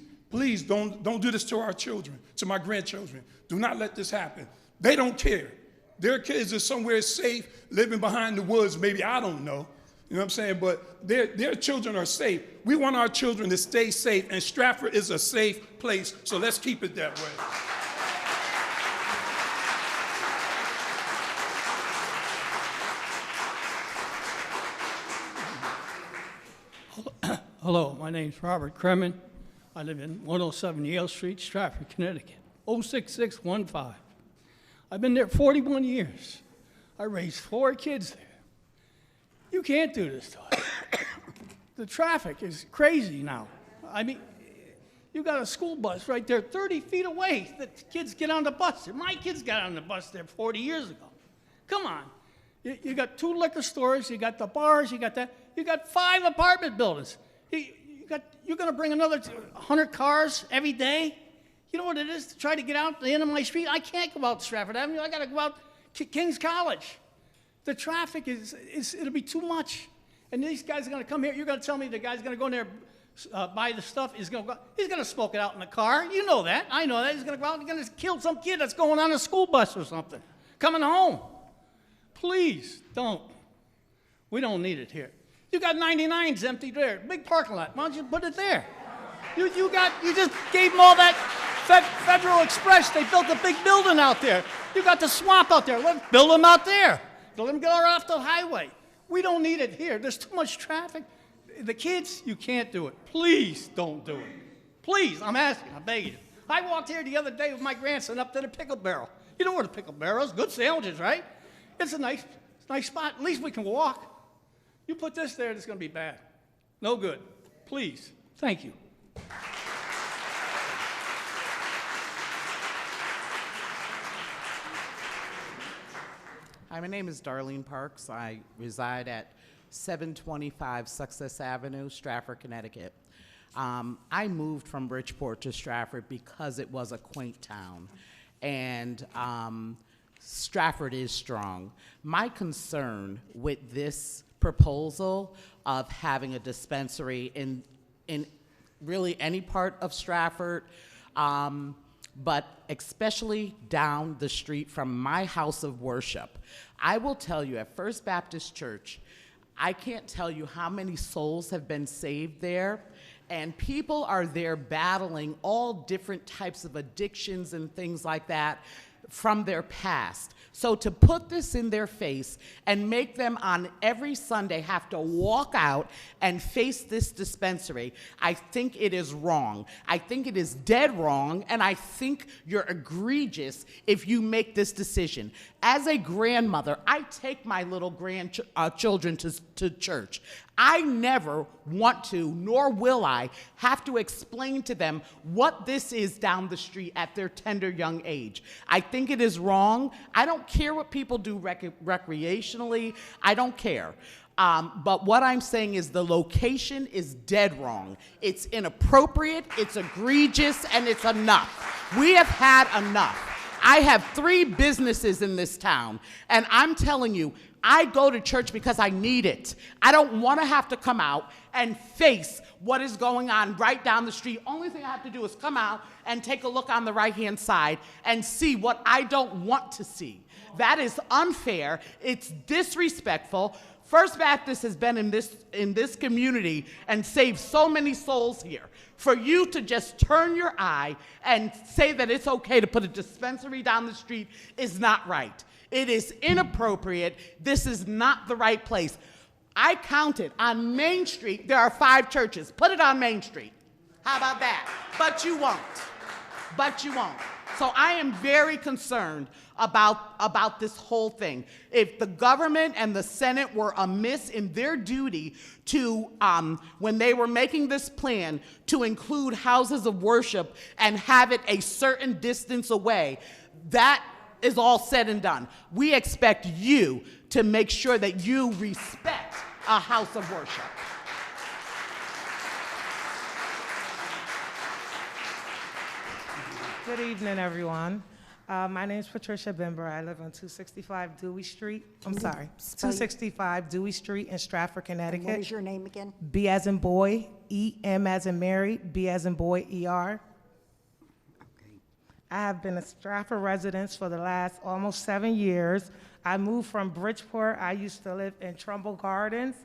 don't do this to our children, to my grandchildren. Do not let this happen. They don't care. Their kids are somewhere safe, living behind the woods, maybe, I don't know. You know what I'm saying? But their children are safe. We want our children to stay safe, and Stratford is a safe place, so let's keep it that way. Hello, my name's Robert Kremen. I live in 107 Yale Street, Stratford, Connecticut, 06615. I've been there 41 years. I raised 4 kids there. You can't do this to us. The traffic is crazy now. I mean, you got a school bus right there 30 feet away. The kids get on the bus. My kids got on the bus there 40 years ago. Come on. You got 2 liquor stores, you got the bars, you got that. You got 5 apartment buildings. You're going to bring another 100 cars every day? You know what it is to try to get out the end of my street? I can't go out Stratford Avenue. I got to go out King's College. The traffic it'll be too much. And these guys are going to come here. You're going to tell me the guy's going to go in there, buy the stuff. He's going to smoke it out in the car. You know that. I know that. He's going to go out and he's going to kill some kid that's going on a school bus or something, coming home. Please don't. We don't need it here. You got 99s empty there, big parking lot. Why don't you put it there? You just gave them all that Federal Express. They built a big building out there. You got the swamp out there. Let's build them out there. Let them go off the highway. We don't need it here. There's too much traffic. The kids, you can't do it. Please don't do it. Please, I'm asking, I'm begging you. I walked here the other day with my grandson up to the Pickle Barrel. You know where the Pickle Barrel is? Good sandwiches, right? It's a nice spot. At least we can walk. You put this there, it's going to be bad. No good. Please. Thank you. Hi, my name is Darlene Parks. I reside at 725 Success Avenue, Stratford, Connecticut. I moved from Bridgeport to Stratford because it was a quaint town, and Stratford is strong. My concern with this proposal of having a dispensary in really any part of Stratford, but especially down the street from my house of worship. I will tell you, at First Baptist Church, I can't tell you how many souls have been saved there, and people are there battling all different types of addictions and things like that from their past. So to put this in their face and make them on every Sunday have to walk out and face this dispensary, I think it is wrong. I think it is dead wrong, and I think you're egregious if you make this decision. As a grandmother, I take my little grandchildren to church. I never want to, nor will I, have to explain to them what this is down the street at their tender young age. I think it is wrong. I don't care what people do recreationally. I don't care. But what I'm saying is the location is dead wrong. It's inappropriate, it's egregious, and it's enough. We have had enough. I have 3 businesses in this town, and I'm telling you, I go to church because I need it. I don't want to have to come out and face what is going on right down the street. Only thing I have to do is come out and take a look on the right-hand side and see what I don't want to see. That is unfair. It's disrespectful. First Baptist has been in this community and saved so many souls here. For you to just turn your eye and say that it's okay to put a dispensary down the street is not right. It is inappropriate. This is not the right place. I counted on Main Street, there are 5 churches. Put it on Main Street. How about that? But you won't. But you won't. So I am very concerned about this whole thing. If the government and the Senate were amiss in their duty to, when they were making this plan, to include houses of worship and have it a certain distance away, that is all said and done. We expect you to make sure that you respect a house of worship. Good evening, everyone. My name is Patricia Bimber. I live on 265 Dewey Street. I'm sorry, 265 Dewey Street in Stratford, Connecticut. What is your name again? B as in boy, E M as in Mary, B as in boy, ER. I have been a Stratford resident for the last almost 7 years. I moved from Bridgeport. I used to live in Trumbull Gardens.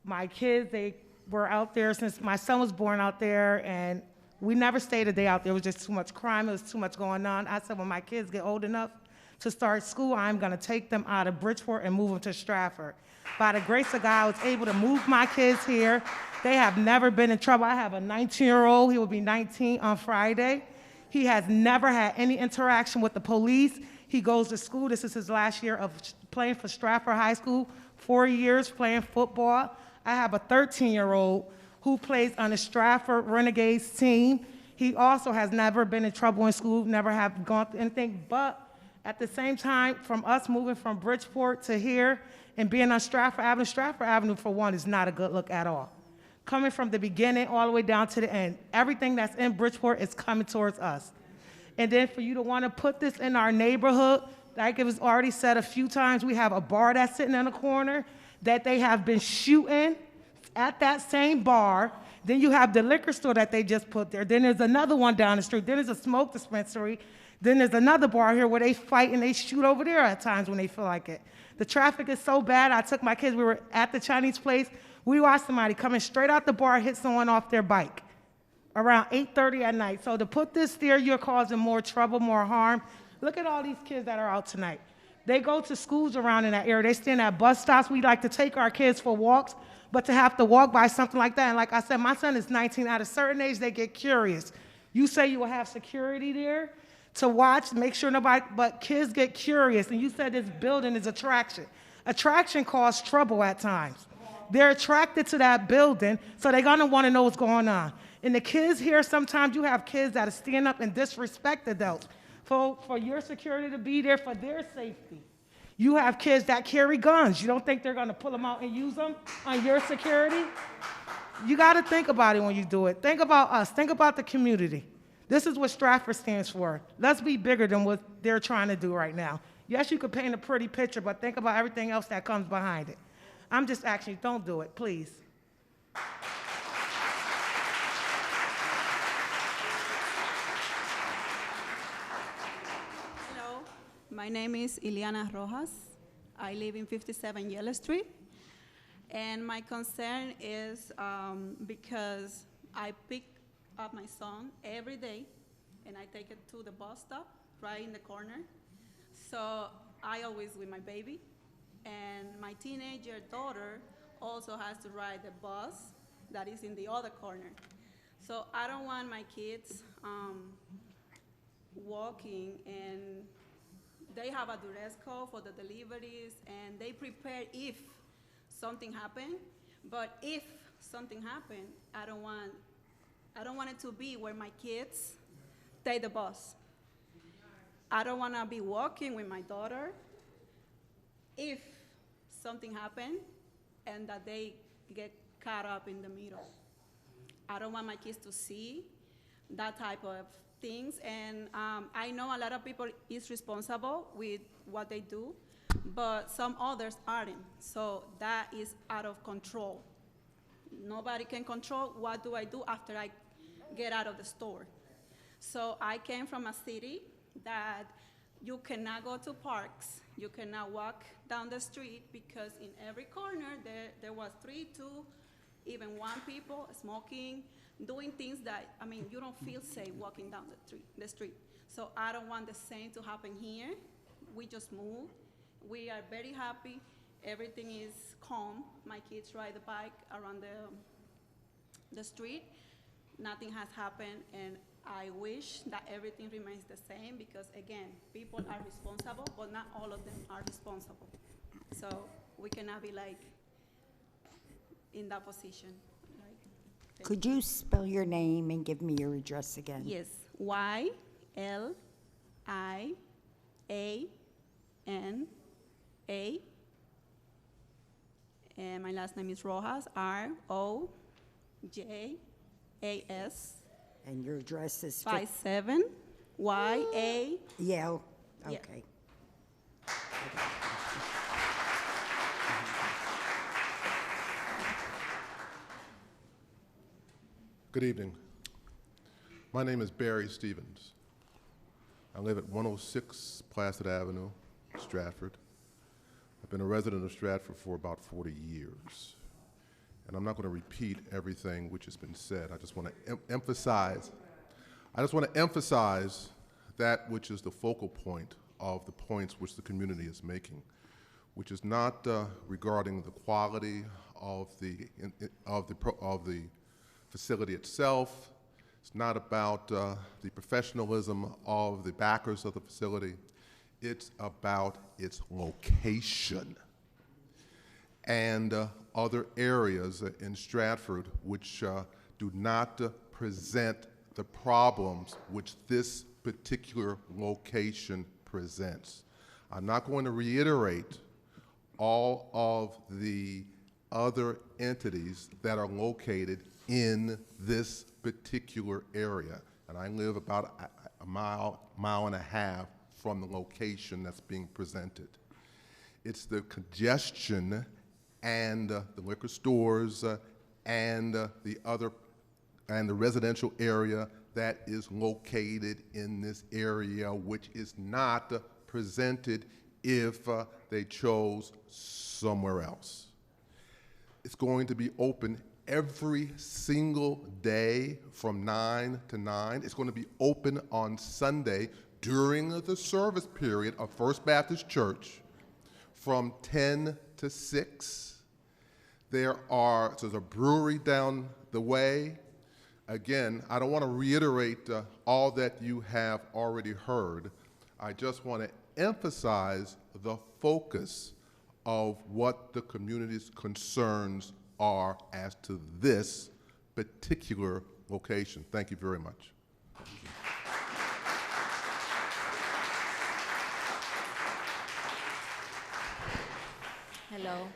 My kids, they were out there since my son was born out there, and we never stayed a day out there. It was just too much crime. It was too much going on. I said, when my kids get old enough to start school, I'm going to take them out of Bridgeport and move them to Stratford. By the grace of God, I was able to move my kids here. They have never been in trouble. I have a 19-year-old. He will be 19 on Friday. He has never had any interaction with the police. He goes to school. This is his last year of playing for Stratford High School, 4 years playing football. I have a 13-year-old who plays on the Stratford Renegades team. He also has never been in trouble in school, never have gone through anything, but at the same time, from us moving from Bridgeport to here and being on Stratford Avenue, for one, is not a good look at all. Coming from the beginning all the way down to the end, everything that's in Bridgeport is coming towards us. And then for you to want to put this in our neighborhood, like it was already said a few times, we have a bar that's sitting in the corner that they have been shooting at that same bar. Then you have the liquor store that they just put there. Then there's another one down the street. Then there's a smoke dispensary. Then there's another bar here where they fight and they shoot over there at times when they feel like it. The traffic is so bad. I took my kids, we were at the Chinese place. We watched somebody coming straight out the bar, hit someone off their bike around 8:30 at night. So to put this there, you're causing more trouble, more harm. Look at all these kids that are out tonight. They go to schools around in that area. They stand at bus stops. We like to take our kids for walks, but to have to walk by something like that, and like I said, my son is 19. At a certain age, they get curious. You say you will have security there to watch, make sure nobody, but kids get curious, and you said this building is attraction. Attraction causes trouble at times. They're attracted to that building, so they're gonna wanna know what's going on. And the kids here, sometimes you have kids that stand up and disrespect adults for your security to be there for their safety. You have kids that carry guns. You don't think they're gonna pull them out and use them on your security? You gotta think about it when you do it. Think about us, think about the community. This is what Stratford stands for. Let's be bigger than what they're trying to do right now. Yes, you could paint a pretty picture, but think about everything else that comes behind it. I'm just asking you, don't do it, please. Hello, my name is Ileana Rojas. I live in 57 Yellow Street. And my concern is because I pick up my son every day and I take it to the bus stop right in the corner. So I always with my baby. And my teenager daughter also has to ride the bus that is in the other corner. So I don't want my kids walking, and they have a duress code for the deliveries, and they prepare if something happened. But if something happened, I don't want it to be where my kids take the bus. I don't want to be walking with my daughter if something happened and that they get caught up in the middle. I don't want my kids to see that type of things. And I know a lot of people is responsible with what they do, but some others aren't. So that is out of control. Nobody can control what do I do after I get out of the store. So I came from a city that you cannot go to parks, you cannot walk down the street, because in every corner there was 3, 2, even 1 people smoking, doing things that, I mean, you don't feel safe walking down the street. So I don't want the same to happen here. We just moved. We are very happy. Everything is calm. My kids ride the bike around the street. Nothing has happened, and I wish that everything remains the same, because again, people are responsible, but not all of them are responsible. So we cannot be like in that position. Could you spell your name and give me your address again? Yes, Y-L-I-A-N-A, and my last name is Rojas, R-O-J-A-S. And your address is 57 Y-A. Yeah, okay. Good evening. My name is Barry Stevens. I live at 106 Placid Avenue, Stratford. I've been a resident of Stratford for about 40 years. And I'm not going to repeat everything which has been said. I just want to emphasize that which is the focal point of the points which the community is making, which is not regarding the quality of the facility itself. It's not about the professionalism of the backers of the facility. It's about its location and other areas in Stratford which do not present the problems which this particular location presents. I'm not going to reiterate all of the other entities that are located in this particular area. And I live about a mile and a half from the location that's being presented. It's the congestion and the liquor stores and the residential area that is located in this area, which is not presented if they chose somewhere else. It's going to be open every single day from 9 to 9. It's going to be open on Sunday during the service period of First Baptist Church from 10 to 6. There's a brewery down the way. Again, I don't want to reiterate all that you have already heard. I just want to emphasize the focus of what the community's concerns are as to this particular location. Thank you very much. Hello,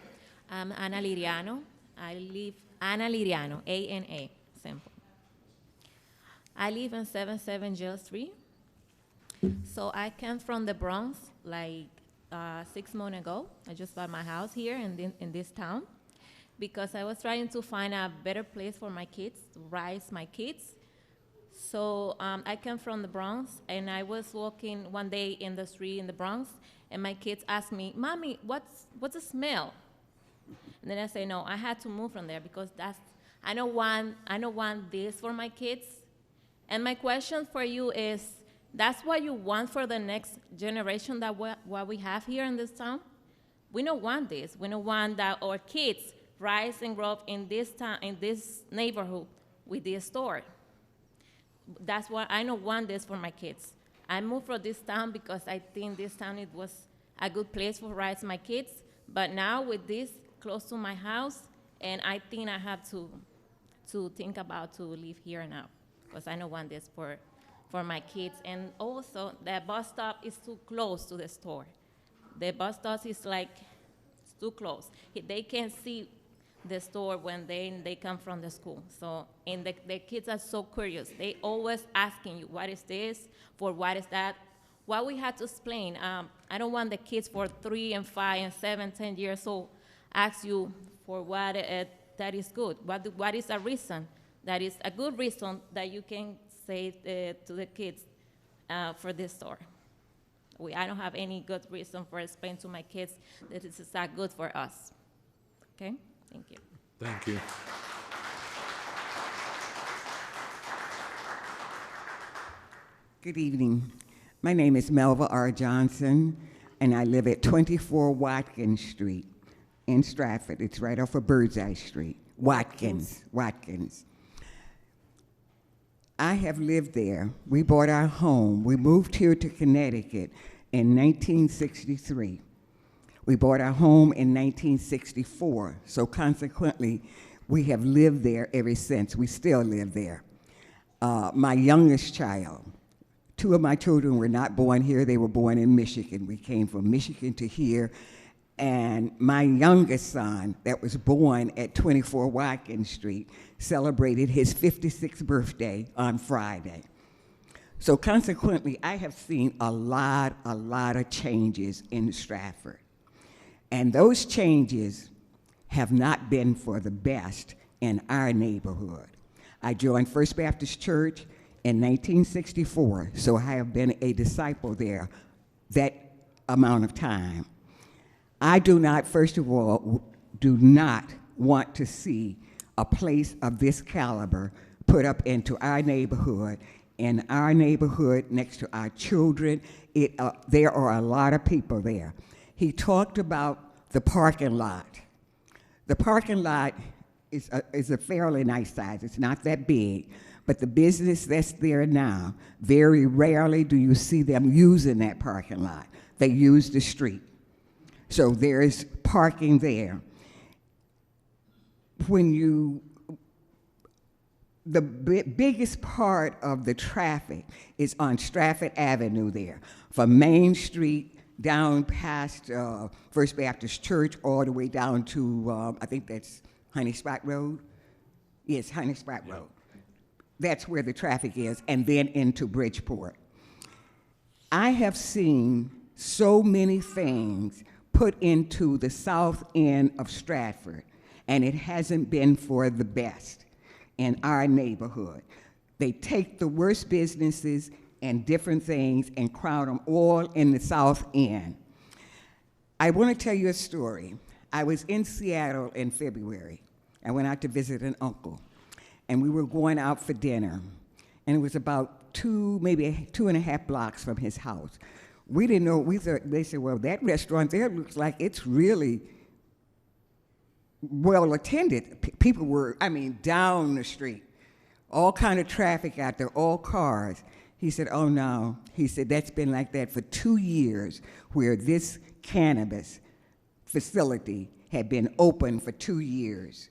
I'm Ana Liriano. I live, Ana Liriano, A-N-A, simple. I live in 77 Jail Street. So I came from the Bronx like 6 months ago. I just bought my house here in this town because I was trying to find a better place for my kids, to raise my kids. So I came from the Bronx, and I was walking one day in the street in the Bronx, and my kids asked me, "Mommy, what's the smell?" And then I say, "No, I had to move from there because I don't want this for my kids." And my question for you is, that's what you want for the next generation, that what we have here in this town? We don't want this. We don't want that our kids rise and grow up in this town, in this neighborhood with this store. That's why I don't want this for my kids. I moved from this town because I think this town, it was a good place for raise my kids. But now with this close to my house, and I think I have to think about to live here now, because I don't want this for my kids. And also, the bus stop is too close to the store. The bus stop is like, it's too close. They can't see the store when they come from the school. So, and the kids are so curious. They always asking you, what is this? For what is that? What we have to explain, I don't want the kids for 3 and 5 and 7, 10 years old ask you for what that is good. What is a reason? That is a good reason that you can say to the kids for this store. I don't have any good reason for explaining to my kids that this is not good for us. Okay? Thank you. Thank you. Good evening. My name is Melva R. Johnson, and I live at 24 Watkins Street in Stratford. It's right off of Birdseye Street. Watkins. I have lived there. We bought our home. We moved here to Connecticut in 1963. We bought our home in 1964, so consequently, we have lived there ever since. We still live there. My youngest child, 2 of my children were not born here. They were born in Michigan. We came from Michigan to here, and my youngest son, that was born at 24 Watkins Street, celebrated his 56th birthday on Friday. So consequently, I have seen a lot of changes in Stratford. And those changes have not been for the best in our neighborhood. I joined First Baptist Church in 1964, so I have been a disciple there that amount of time. I do not, first of all, do not want to see a place of this caliber put up into our neighborhood, in our neighborhood next to our children. There are a lot of people there. He talked about the parking lot. The parking lot is a fairly nice size. It's not that big, but the business that's there now, very rarely do you see them using that parking lot. They use the street. So there is parking there. The biggest part of the traffic is on Stratford Avenue there, from Main Street down past First Baptist Church all the way down to, I think that's Honey Spot Road. Yes, Honey Spot Road. That's where the traffic is, and then into Bridgeport. I have seen so many things put into the south end of Stratford, and it hasn't been for the best in our neighborhood. They take the worst businesses and different things and crowd them all in the south end. I want to tell you a story. I was in Seattle in February. I went out to visit an uncle, and we were going out for dinner, and it was about maybe 2.5 blocks from his house. We didn't know, they said, well, that restaurant there looks like it's really well attended. People were, down the street, all kind of traffic out there, all cars. He said, oh no. He said, that's been like that for 2 years, where this cannabis facility had been open for 2 years.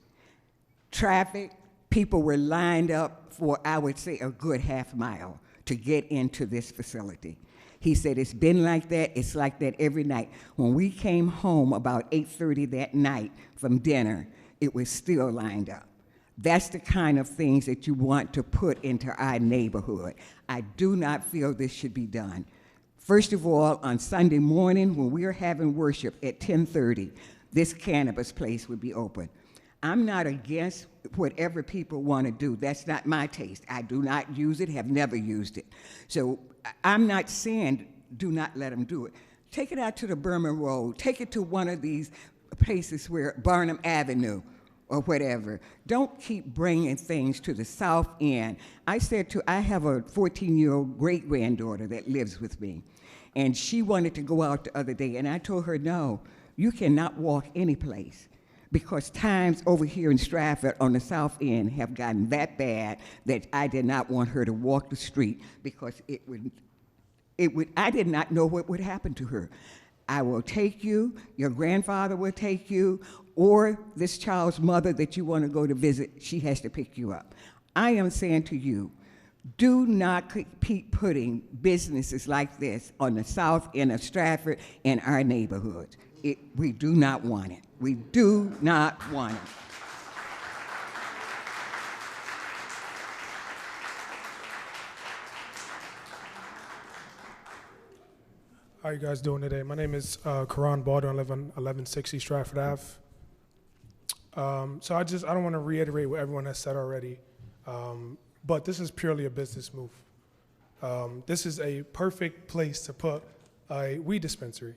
Traffic, people were lined up for, I would say, a good half mile to get into this facility. He said, it's been like that, it's like that every night. When we came home about 8:30 that night from dinner, it was still lined up. That's the kind of things that you want to put into our neighborhood. I do not feel this should be done. First of all, on Sunday morning, when we are having worship at 10:30, this cannabis place would be open. I'm not against whatever people want to do. That's not my taste. I do not use it, have never used it. So I'm not saying do not let them do it. Take it out to the Burma Road. Take it to one of these places where Barnum Avenue or whatever. Don't keep bringing things to the South End. I have a 14-year-old great-granddaughter that lives with me, and she wanted to go out the other day, and I told her, no, you cannot walk any place, because times over here in Stratford on the South End have gotten that bad that I did not want her to walk the street, because I did not know what would happen to her. I will take you, your grandfather will take you, or this child's mother that you want to go to visit, she has to pick you up. I am saying to you, do not keep putting businesses like this on the South End of Stratford in our neighborhoods. We do not want it. We do not want it. How are you guys doing today? My name is Karan Baldwin. I live on 1160 Stratford Ave. So I don't want to reiterate what everyone has said already, but this is purely a business move. This is a perfect place to put a weed dispensary.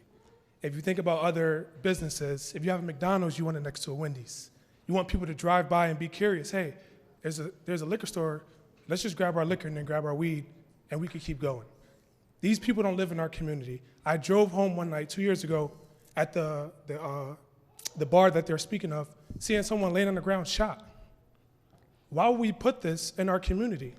If you think about other businesses, if you have a McDonald's, you want it next to a Wendy's. You want people to drive by and be curious. Hey, there's a liquor store. Let's just grab our liquor and then grab our weed, and we could keep going. These people don't live in our community. I drove home one night 2 years ago at the bar that they're speaking of, seeing someone laying on the ground shot. Why would we put this in our community?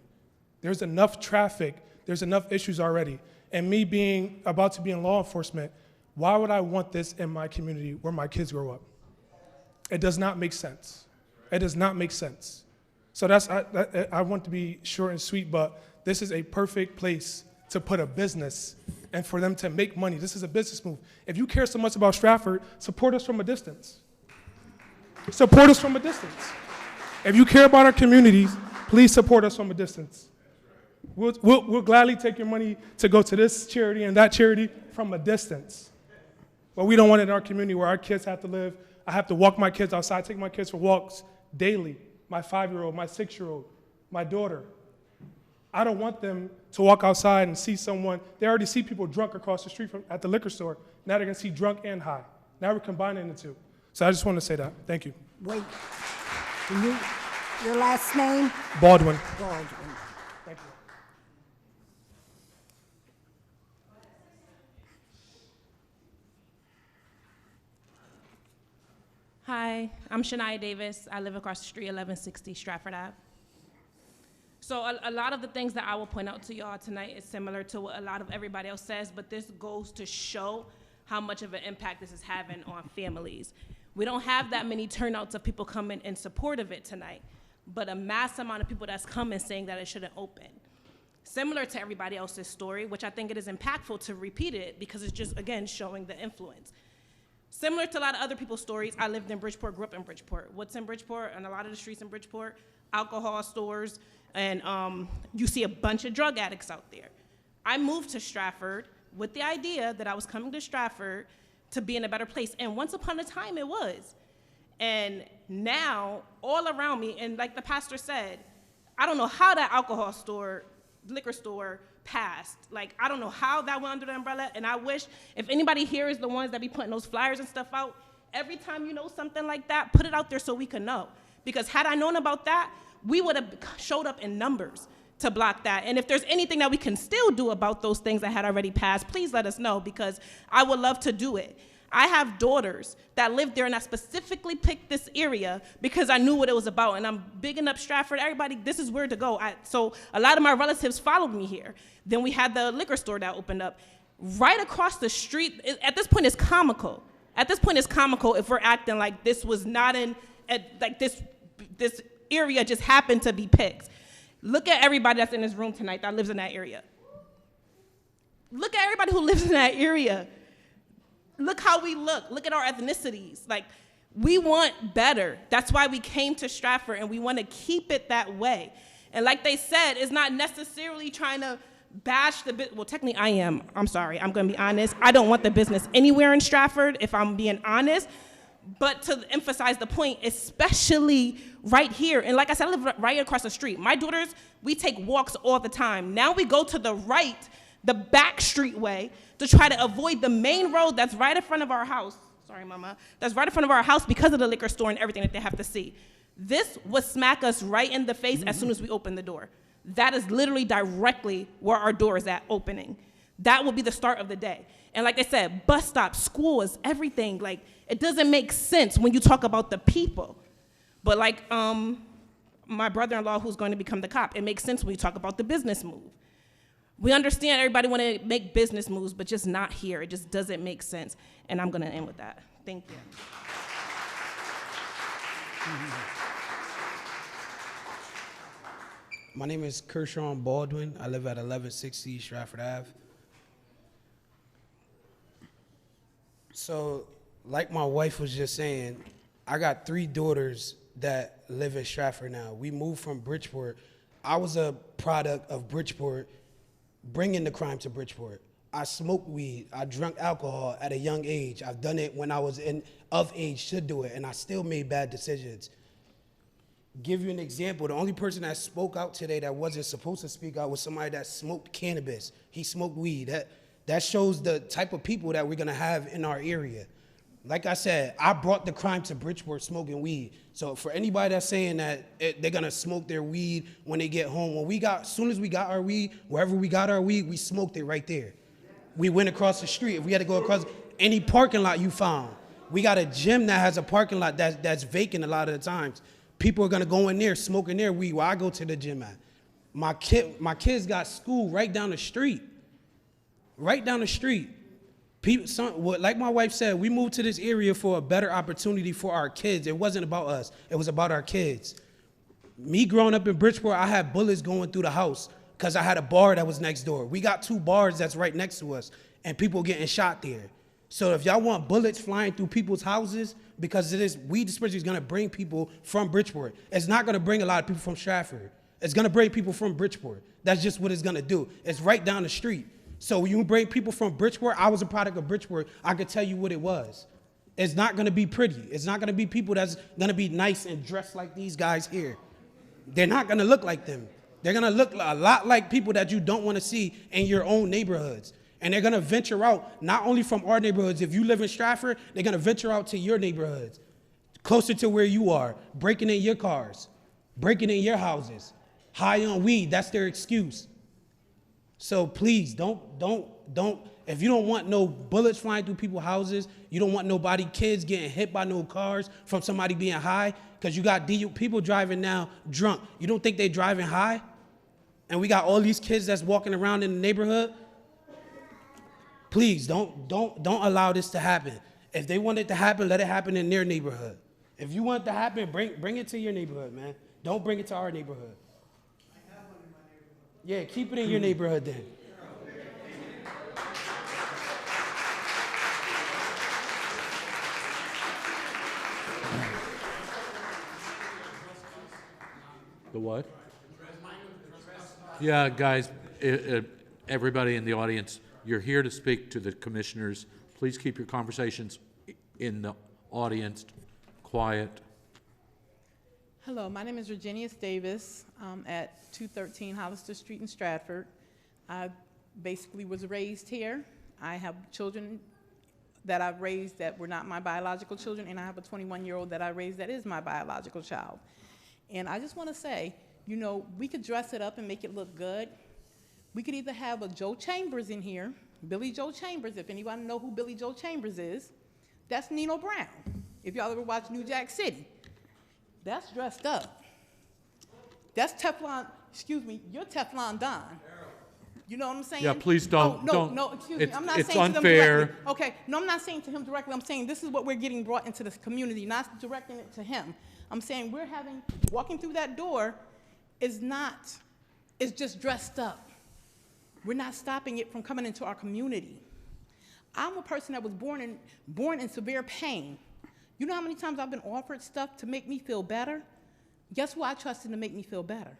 There's enough traffic, there's enough issues already. And me being about to be in law enforcement, why would I want this in my community where my kids grow up? It does not make sense. It does not make sense. So I want to be short and sweet, but this is a perfect place to put a business and for them to make money. This is a business move. If you care so much about Stratford, support us from a distance. Support us from a distance. If you care about our communities, please support us from a distance. We'll gladly take your money to go to this charity and that charity from a distance. But we don't want it in our community where our kids have to live. I have to walk my kids outside, take my kids for walks daily. My 5-year-old, my 6-year-old, my daughter. I don't want them to walk outside and see someone. They already see people drunk across the street at the liquor store. Now they're going to see drunk and high. Now we're combining the two. So I just want to say that. Thank you. Wait. Your last name? Baldwin. Baldwin. Thank you. Hi, I'm Shania Davis. I live across the street, 1160 Stratford Ave. So a lot of the things that I will point out to y'all tonight is similar to what a lot of everybody else says, but this goes to show how much of an impact this is having on families. We don't have that many turnouts of people coming in support of it tonight, but a mass amount of people that's coming saying that it shouldn't open. Similar to everybody else's story, which I think it is impactful to repeat it because it's just, again, showing the influence. Similar to a lot of other people's stories, I lived in Bridgeport, grew up in Bridgeport. What's in Bridgeport and a lot of the streets in Bridgeport? Alcohol stores, and you see a bunch of drug addicts out there. I moved to Stratford with the idea that I was coming to Stratford to be in a better place, and once upon a time it was. And now, all around me, and like the pastor said, I don't know how that alcohol store, liquor store passed. Like, I don't know how that went under the umbrella, and I wish, if anybody here is the ones that be putting those flyers and stuff out, every time you know something like that, put it out there so we can know. Because had I known about that, we would have showed up in numbers to block that. And if there's anything that we can still do about those things that had already passed, please let us know, because I would love to do it. I have daughters that live there, and I specifically picked this area because I knew what it was about, and I'm bigging up Stratford. Everybody, this is where to go. So a lot of my relatives followed me here. Then we had the liquor store that opened up. Right across the street, at this point it's comical. At this point it's comical if we're acting like this was not in, like this area just happened to be picked. Look at everybody that's in this room tonight that lives in that area. Look at everybody who lives in that area. Look how we look. Look at our ethnicities. Like, we want better. That's why we came to Stratford, and we want to keep it that way. And like they said, it's not necessarily trying to bash the business. Well, technically I am. I'm sorry. I'm going to be honest. I don't want the business anywhere in Stratford, if I'm being honest. But to emphasize the point, especially right here. And like I said, I live right across the street. My daughters, we take walks all the time. Now we go to the right, the back street way, to try to avoid the main road that's right in front of our house. Sorry, Mama. That's right in front of our house because of the liquor store and everything that they have to see. This would smack us right in the face as soon as we open the door. That is literally directly where our door is at opening. That will be the start of the day. And like I said, bus stops, schools, everything. Like, it doesn't make sense when you talk about the people. But like my brother-in-law who's going to become the cop, it makes sense when you talk about the business move. We understand everybody want to make business moves, but just not here. It just doesn't make sense. And I'm going to end with that. Thank you. My name is Kershaw Baldwin. I live at 1160 Stratford Ave. So, like my wife was just saying, I got 3 daughters that live in Stratford now. We moved from Bridgeport. I was a product of Bridgeport, bringing the crime to Bridgeport. I smoked weed. I drank alcohol at a young age. I've done it when I was of age to do it, and I still made bad decisions. Give you an example, the only person that spoke out today that wasn't supposed to speak out was somebody that smoked cannabis. He smoked weed. That shows the type of people that we're gonna have in our area. Like I said, I brought the crime to Bridgeport smoking weed. So for anybody that's saying that they're gonna smoke their weed when they get home, as soon as we got our weed, wherever we got our weed, we smoked it right there. We went across the street. If we had to go across any parking lot you found, we got a gym that has a parking lot that's vacant a lot of the times. People are gonna go in there smoking their weed where I go to the gym at. My kids got school right down the street. Right down the street. Like my wife said, we moved to this area for a better opportunity for our kids. It wasn't about us, it was about our kids. Me growing up in Bridgeport, I had bullets going through the house because I had a bar that was next door. We got 2 bars that's right next to us and people getting shot there. So if y'all want bullets flying through people's houses, because of this weed dispensary is gonna bring people from Bridgeport. It's not gonna bring a lot of people from Stratford. It's gonna bring people from Bridgeport. That's just what it's gonna do. It's right down the street. So when you bring people from Bridgeport, I was a product of Bridgeport, I could tell you what it was. It's not gonna be pretty. It's not gonna be people that's gonna be nice and dressed like these guys here. They're not gonna look like them. They're gonna look a lot like people that you don't wanna see in your own neighborhoods. And they're gonna venture out, not only from our neighborhoods, if you live in Stratford, they're gonna venture out to your neighborhoods, closer to where you are, breaking in your cars, breaking in your houses, high on weed, that's their excuse. So please, don't, if you don't want no bullets flying through people's houses, you don't want kids getting hit by no cars from somebody being high, because you got people driving now drunk. You don't think they driving high? And we got all these kids that's walking around in the neighborhood. Please, don't allow this to happen. If they want it to happen, let it happen in their neighborhood. If you want it to happen, bring it to your neighborhood, man. Don't bring it to our neighborhood. Yeah, keep it in your neighborhood then. The what? Yeah, guys, everybody in the audience, you're here to speak to the commissioners. Please keep your conversations in the audience quiet. Hello, my name is Virginia Davis. I'm at 213 Hollister Street in Stratford. I basically was raised here. I have children that I've raised that were not my biological children, and I have a 21-year-old that I raised that is my biological child. And I just want to say, you know, we could dress it up and make it look good. We could either have a Joe Chambers in here, Billy Joe Chambers, if anybody know who Billy Joe Chambers is. That's Nino Brown, if y'all ever watch New Jack City. That's dressed up. That's Teflon, excuse me, you're Teflon Don. You know what I'm saying? Yeah, please don't. No, excuse me. I'm not it's saying to them unfair. directly. Okay, no, I'm not saying to him directly. I'm saying this is what we're getting brought into this community, not directing it to him. I'm saying walking through that door is not is just dressed up. We're not stopping it from coming into our community. I'm a person that was born in severe pain. You know how many times I've been offered stuff to make me feel better? Guess who I trust in to make me feel better?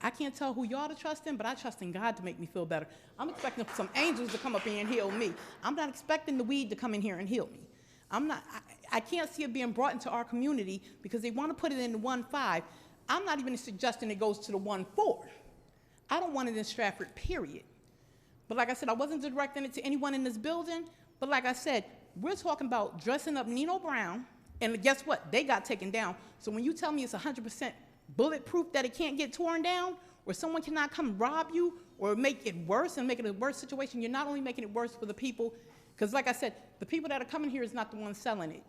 I can't tell who y'all to trust in, but I trust in God to make me feel better. I'm expecting some angels to come up here and heal me. I'm not expecting the weed to come in here and heal me. I can't see it being brought into our community because they want to put it in the 1.5. I'm not even suggesting it goes to the 1.4. I don't want it in Stratford, period. But like I said, I wasn't directing it to anyone in this building, but like I said, we're talking about dressing up Nino Brown, and guess what? They got taken down. So when you tell me it's 100% bulletproof that it can't get torn down, or someone cannot come rob you or make it worse and make it a worse situation, you're not only making it worse for the people, because like I said, the people that are coming here is not the ones selling it.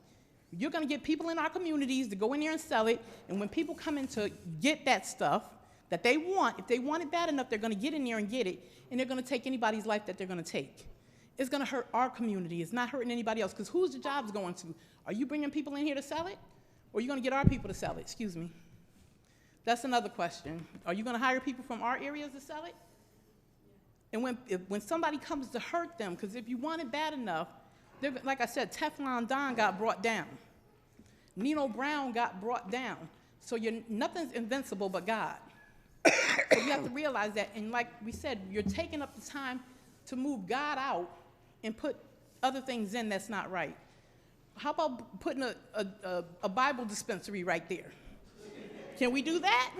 You're going to get people in our communities to go in there and sell it, and when people come in to get that stuff that they want, if they want it bad enough, they're going to get in there and get it, and they're going to take anybody's life that they're going to take. It's going to hurt our community. It's not hurting anybody else, because who's the jobs going to? Are you bringing people in here to sell it, or are you going to get our people to sell it? Excuse me. That's another question. Are you going to hire people from our areas to sell it? And when somebody comes to hurt them, because if you want it bad enough, like I said, Teflon Don got brought down. Nino Brown got brought down. So nothing's invincible but God. So you have to realize that, and like we said, you're taking up the time to move God out and put other things in that's not right. How about putting a Bible dispensary right there? Can we do that?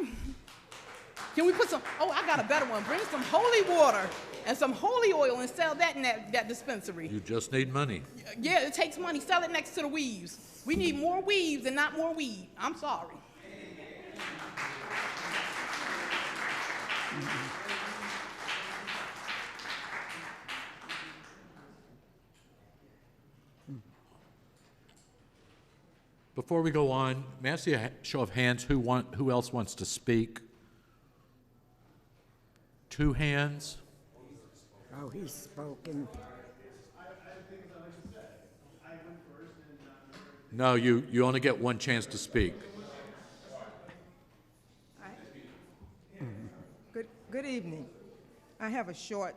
Can we put some, oh, I got a better one. Bring some holy water and some holy oil and sell that in that dispensary. You just need money. Yeah, it takes money. Sell it next to the weaves. We need more weaves and not more weed. I'm sorry. Before we go on, may I see a show of hands who else wants to speak? 2 hands. Oh, he's spoken. No, you only get 1 chance to speak. Good evening. I have a short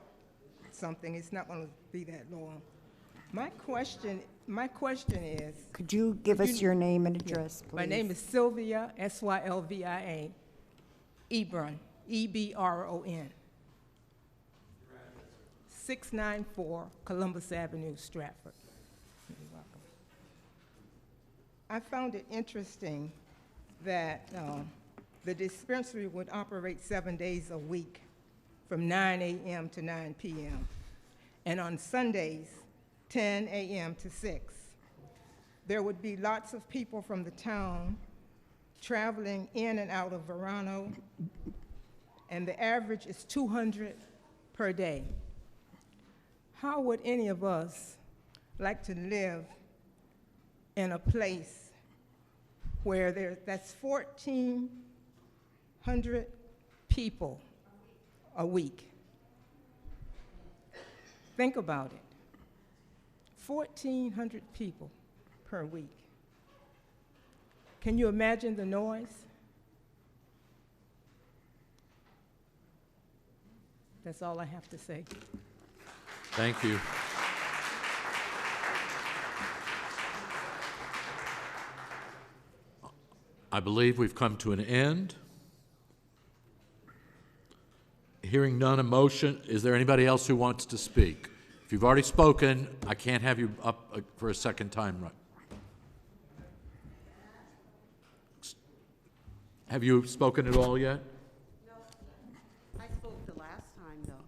something. It's not going to be that long. My question is... Could you give us your name and address, please? My name is Sylvia, Sylvia, Ebron, Ebron. 694 Columbus Avenue, Stratford. You're welcome. I found it interesting that the dispensary would operate 7 days a week from 9 a.m. to 9 p.m. and on Sundays, 10 a.m. to 6. There would be lots of people from the town traveling in and out of Verano, and the average is 200 per day. How would any of us like to live in a place where that's 1,400 people a week? Think about it. 1,400 people per week. Can you imagine the noise? That's all I have to say. Thank you. I believe we've come to an end. Hearing none, a motion. Is there anybody else who wants to speak? If you've already spoken, I can't have you up for a second time. Right? Have you spoken at all yet? No. I spoke the last time, though.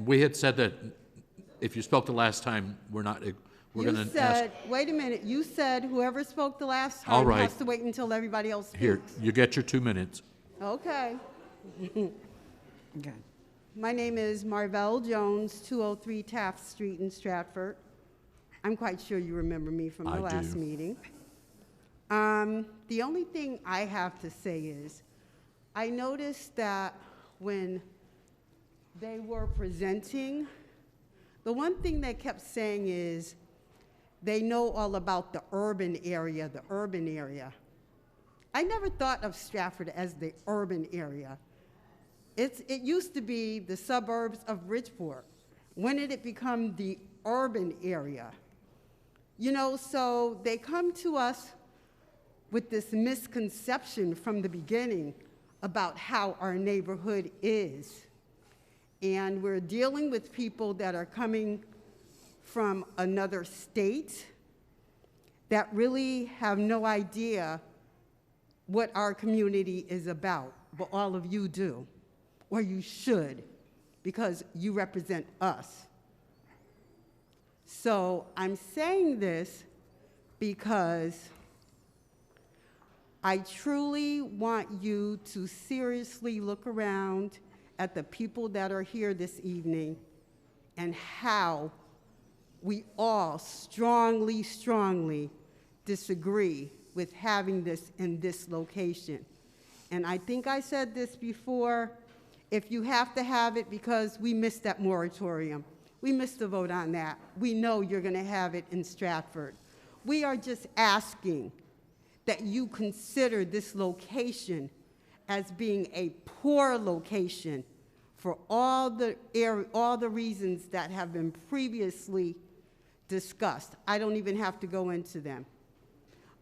We had said that if you spoke the last time, we're going to ask. Wait a minute. You said whoever spoke the last All time right. has to wait until everybody else speaks. Here, you get your 2 minutes. Okay. Okay. My name is Marvell Jones, 203 Taft Street in Stratford. I'm quite sure you remember me from the last meeting. The only thing I have to say is, I noticed that when they were presenting, the one thing they kept saying is they know all about the urban area, I never thought of Stratford as the urban area. It used to be the suburbs of Bridgeport. When did it become the urban area? You know, so they come to us with this misconception from the beginning about how our neighborhood is. And we're dealing with people that are coming from another state that really have no idea what our community is about, but all of you do, or you should, because you represent us. So I'm saying this because I truly want you to seriously look around at the people that are here this evening and how we all strongly, strongly disagree with having this in this location. And I think I said this before, if you have to have it because we missed that moratorium, we missed the vote on that, we know you're gonna have it in Stratford. We are just asking that you consider this location as being a poor location for all the reasons that have been previously discussed. I don't even have to go into them.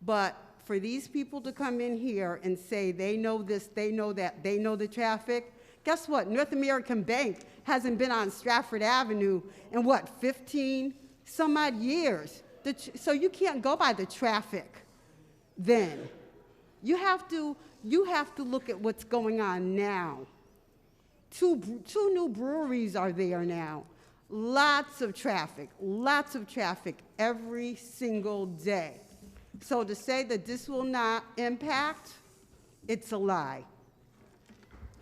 But for these people to come in here and say they know this, they know that, they know the traffic, guess what? North American Bank hasn't been on Stratford Avenue in what, 15 some odd years? So you can't go by the traffic then. You have to look at what's going on now. Two new breweries are there now. Lots of traffic every single day. So to say that this will not impact, it's a lie.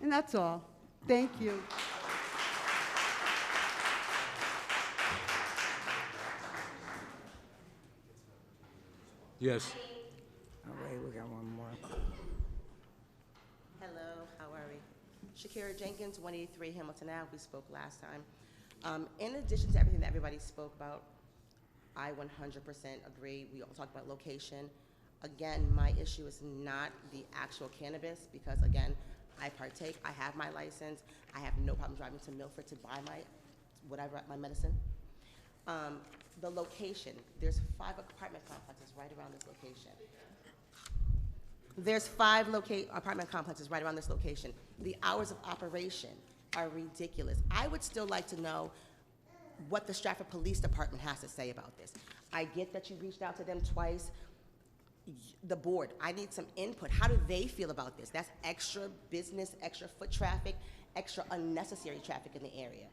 And that's all. Thank you. Yes. All right, we got one more. Hello, how are we? Shakira Jenkins, 183 Hamilton Ave. We spoke last time. In addition to everything that everybody spoke about, I 100% agree. We all talked about location. Again, my issue is not the actual cannabis because, again, I partake. I have my license. I have no problem driving to Milford to buy my medicine. The location, there's 5 apartment complexes right around this location. There's 5 apartment complexes right around this location. The hours of operation are ridiculous. I would still like to know what the Stratford Police Department has to say about this. I get that you reached out to them twice. The board, I need some input. How do they feel about this? That's extra business, extra foot traffic, extra unnecessary traffic in the area.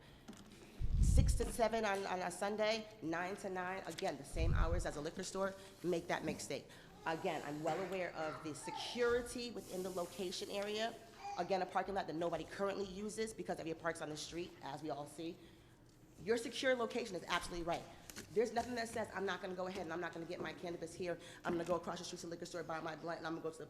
6 to 7 on a Sunday, 9 to 9, again, the same hours as a liquor store, make that mistake. Again, I'm well aware of the security within the location area. Again, a parking lot that nobody currently uses because everybody parks on the street, as we all see. Your secure location is absolutely right. There's nothing that says I'm not gonna go ahead and I'm not gonna get my cannabis here. I'm gonna go across the street to the liquor store, buy my blunt, and I'm gonna go to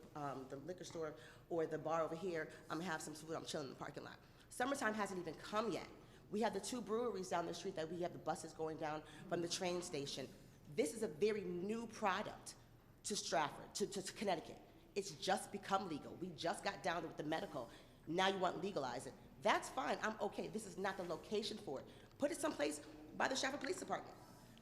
the liquor store or the bar over here. I'm gonna have some food, I'm chilling in the parking lot. Summertime hasn't even come yet. We have the 2 breweries down the street that we have the buses going down from the train station. This is a very new product to Stratford, to Connecticut. It's just become legal. We just got down with the medical. Now you want to legalize it. That's fine, I'm okay. This is not the location for it. Put it someplace by the Stratford Police Department.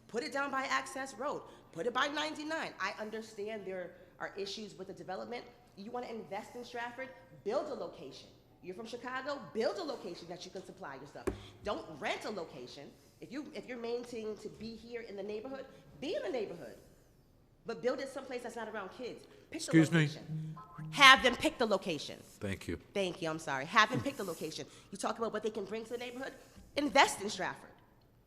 Put it down by Access Road. Put it by 99. I understand there are issues with the development. You want to invest in Stratford? Build a location. You're from Chicago? Build a location that you can supply your stuff. Don't rent a location. If you're maintaining to be here in the neighborhood, be in the neighborhood. But build it someplace that's not around kids. Pick Excuse the location. Have them pick the location. Thank you. Thank you, I'm sorry. Have them pick the location. You talk about what they can bring to the neighborhood. Invest in Stratford.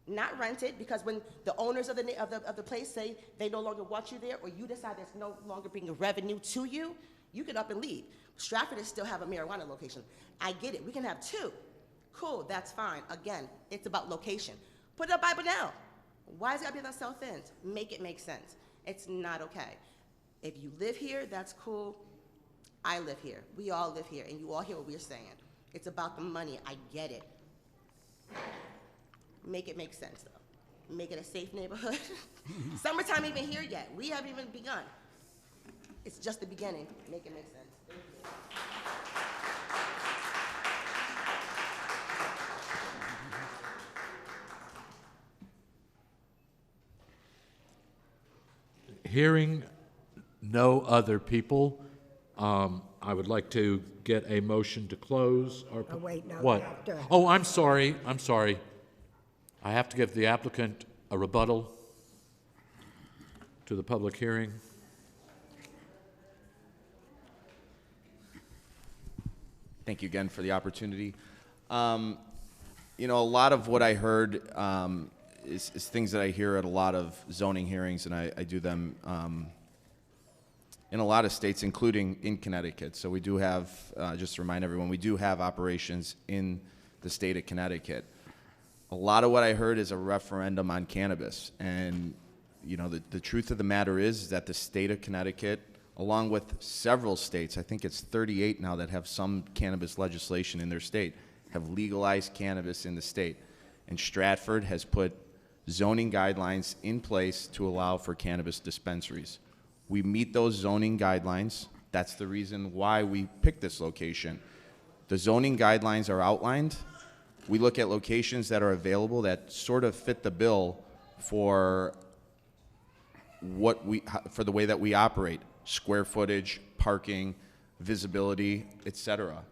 Not rent it, because when the owners of the place say they no longer want you there, or you decide there's no longer bringing revenue to you, you get up and leave. Stratford is still have a marijuana location. I get it, we can have 2. Cool, that's fine. Again, it's about location. Put it up by Bunnell. Why is it gotta be on the south end? Make it make sense. It's not okay. If you live here, that's cool. I live here, we all live here, and you all hear what we're saying. It's about the money, I get it. Make it make sense, though. Make it a safe neighborhood. Summertime ain't even here yet. We haven't even begun. It's just the beginning. Make it make sense. Thank you. Hearing no other people, I would like to get a motion to close. Oh, wait, no. What? Oh, I'm sorry. I have to give the applicant a rebuttal to the public hearing. Thank you again for the opportunity. You know, a lot of what I heard is things that I hear at a lot of zoning hearings, and I do them in a lot of states, including in Connecticut. So we do have, just to remind everyone, we do have operations in the state of Connecticut. A lot of what I heard is a referendum on cannabis. And, you know, the truth of the matter is that the state of Connecticut, along with several states, I think it's 38 now that have some cannabis legislation in their state, have legalized cannabis in the state. And Stratford has put zoning guidelines in place to allow for cannabis dispensaries. We meet those zoning guidelines. That's the reason why we picked this location. The zoning guidelines are outlined. We look at locations that are available that sort of fit the bill for for the way that we operate: square footage, parking, visibility, etc.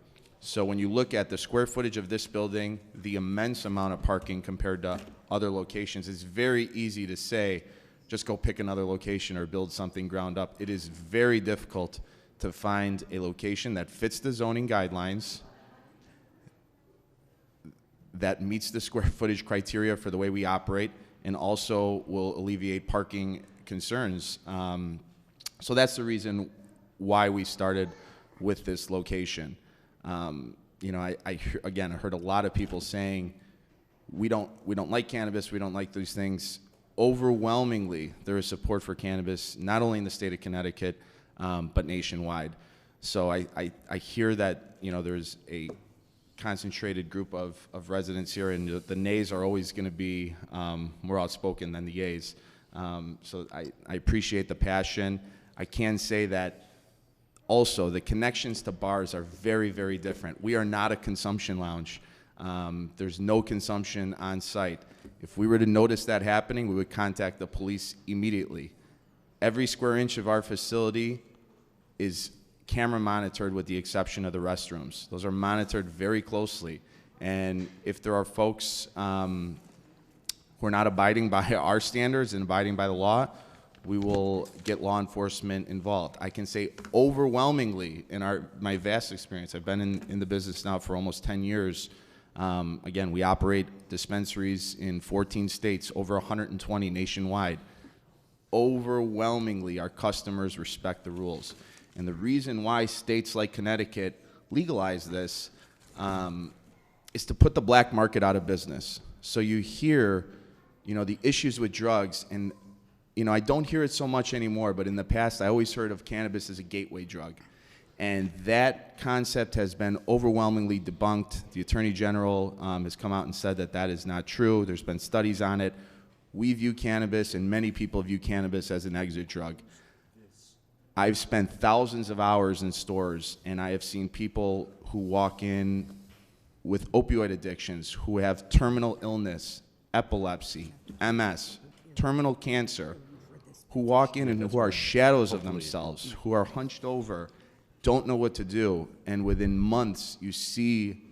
So when you look at the square footage of this building, the immense amount of parking compared to other locations, it's very easy to say, just go pick another location or build something ground up. It is very difficult to find a location that fits the zoning guidelines, that meets the square footage criteria for the way we operate, and also will alleviate parking concerns. So that's the reason why we started with this location. You know, again, I heard a lot of people saying, we don't like cannabis, we don't like these things. Overwhelmingly, there is support for cannabis, not only in the state of Connecticut, but nationwide. So I hear that, you know, there's a concentrated group of residents here, and the nays are always going to be more outspoken than the yays. So I appreciate the passion. I can say that also the connections to bars are very, very different. We are not a consumption lounge. There's no consumption on site. If we were to notice that happening, we would contact the police immediately. Every square inch of our facility is camera monitored with the exception of the restrooms. Those are monitored very closely. And if there are folks who are not abiding by our standards and abiding by the law, we will get law enforcement involved. I can say overwhelmingly in my vast experience, I've been in the business now for almost 10 years. Again, we operate dispensaries in 14 states, over 120 nationwide. Overwhelmingly, our customers respect the rules. And the reason why states like Connecticut legalize this is to put the black market out of business. So you hear, you know, the issues with drugs, and, you know, I don't hear it so much anymore, but in the past I always heard of cannabis as a gateway drug. And that concept has been overwhelmingly debunked. The Attorney General has come out and said that that is not true. There's been studies on it. We view cannabis, and many people view cannabis, as an exit drug. I've spent thousands of hours in stores, and I have seen people who walk in with opioid addictions, who have terminal illness, epilepsy, MS, terminal cancer, who walk in and who are shadows of themselves, who are hunched over, don't know what to do, and within months you see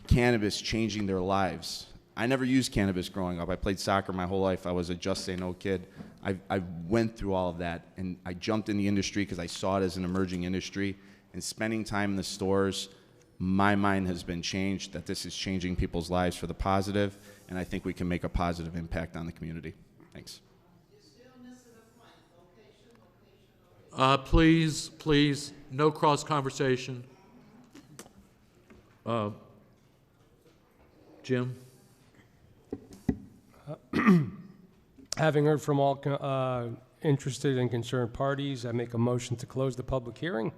cannabis changing their lives. I never used cannabis growing up. I played soccer my whole life. I was a just say no kid. I went through all of that, and I jumped in the industry because I saw it as an emerging industry. And spending time in the stores, my mind has been changed that this is changing people's lives for the positive, and I think we can make a positive impact on the community. Thanks. Please, no cross conversation. Jim? Having heard from all interested and concerned parties, I make a motion to close the public hearing.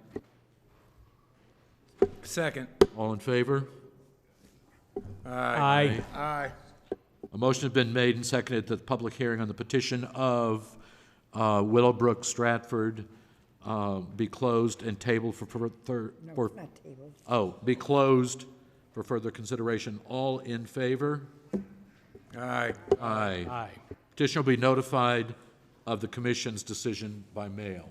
Second. All in favor? Aye. Aye. A motion has been made and seconded that the public hearing on the petition of Willowbrook Stratford be closed and tabled for further. No, it's not tabled. Oh, be closed for further consideration. All in favor? Aye. Aye. Aye. Petitioner will be notified of the commission's decision by mail.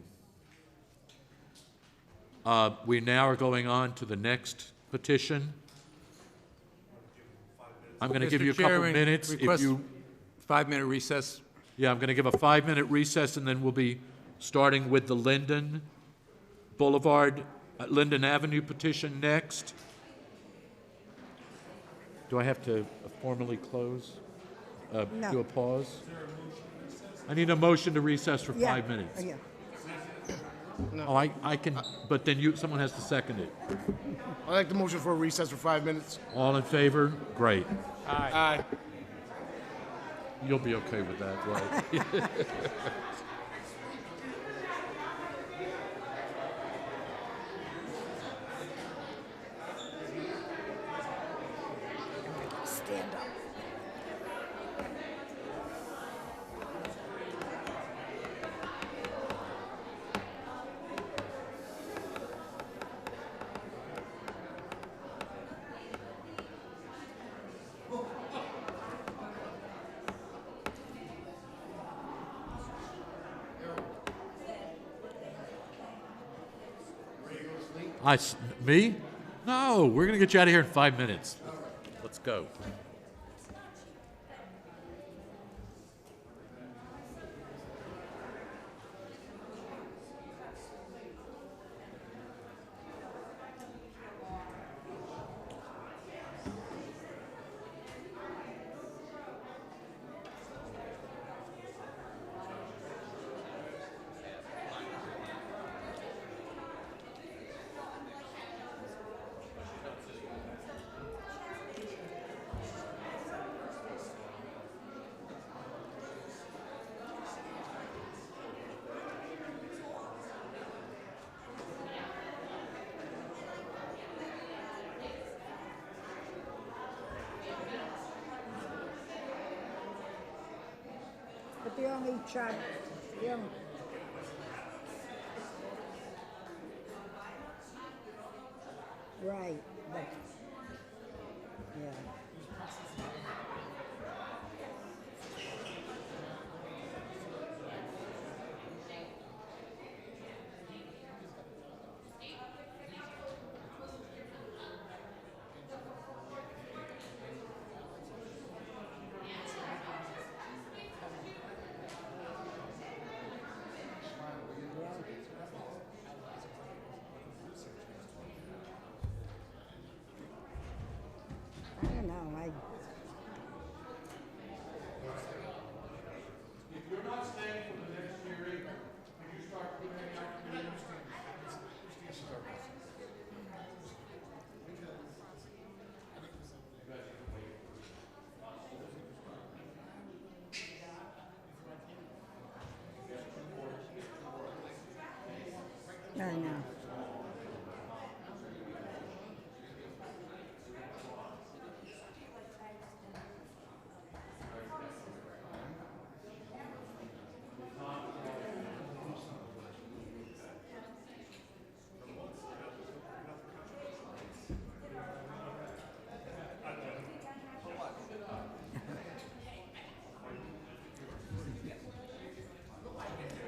We now are going on to the next petition. I'm going to give you a couple minutes. If Request you, 5-minute recess. yeah, I'm going to give a 5-minute recess, and then we'll be starting with the Linden Boulevard, Linden Avenue petition next. Do I have to formally close? No. Do a pause? I need a motion to recess for 5 minutes. Yeah. Oh, I can, but then someone has to second it. I'd like the motion for a recess for 5 minutes. All in favor? Great. Aye. You'll be okay with that, right? Stand up. Me? No, we're going to get you out of here in 5 minutes. Let's go. But they only charge, they only, right, but, yeah. I don't know, If you're not staying for the next hearing, can you start putting out I know.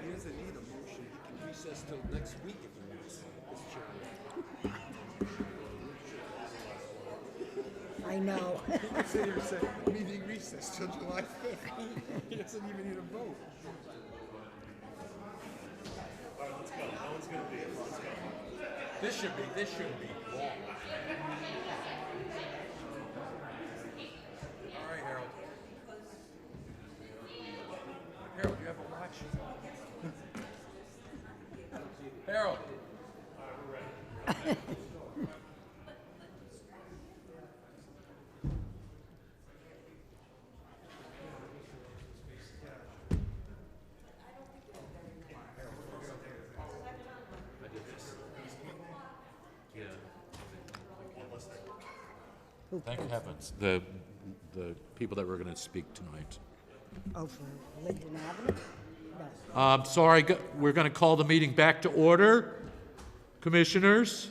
He doesn't need a motion, he can recess till next week if he wants, Mr. Chairman. I know. Sit here and say, meeting recess till July 5th. He doesn't even need a vote. All right, let's go. That one's gonna be it. Let's go. This shouldn't be long. All right, Harold. Harold, you have a watch? Harold. Thank heavens. The people that were going to speak tonight. Oh, for Linden Avenue? No. Sorry, we're going to call the meeting back to order. Commissioners,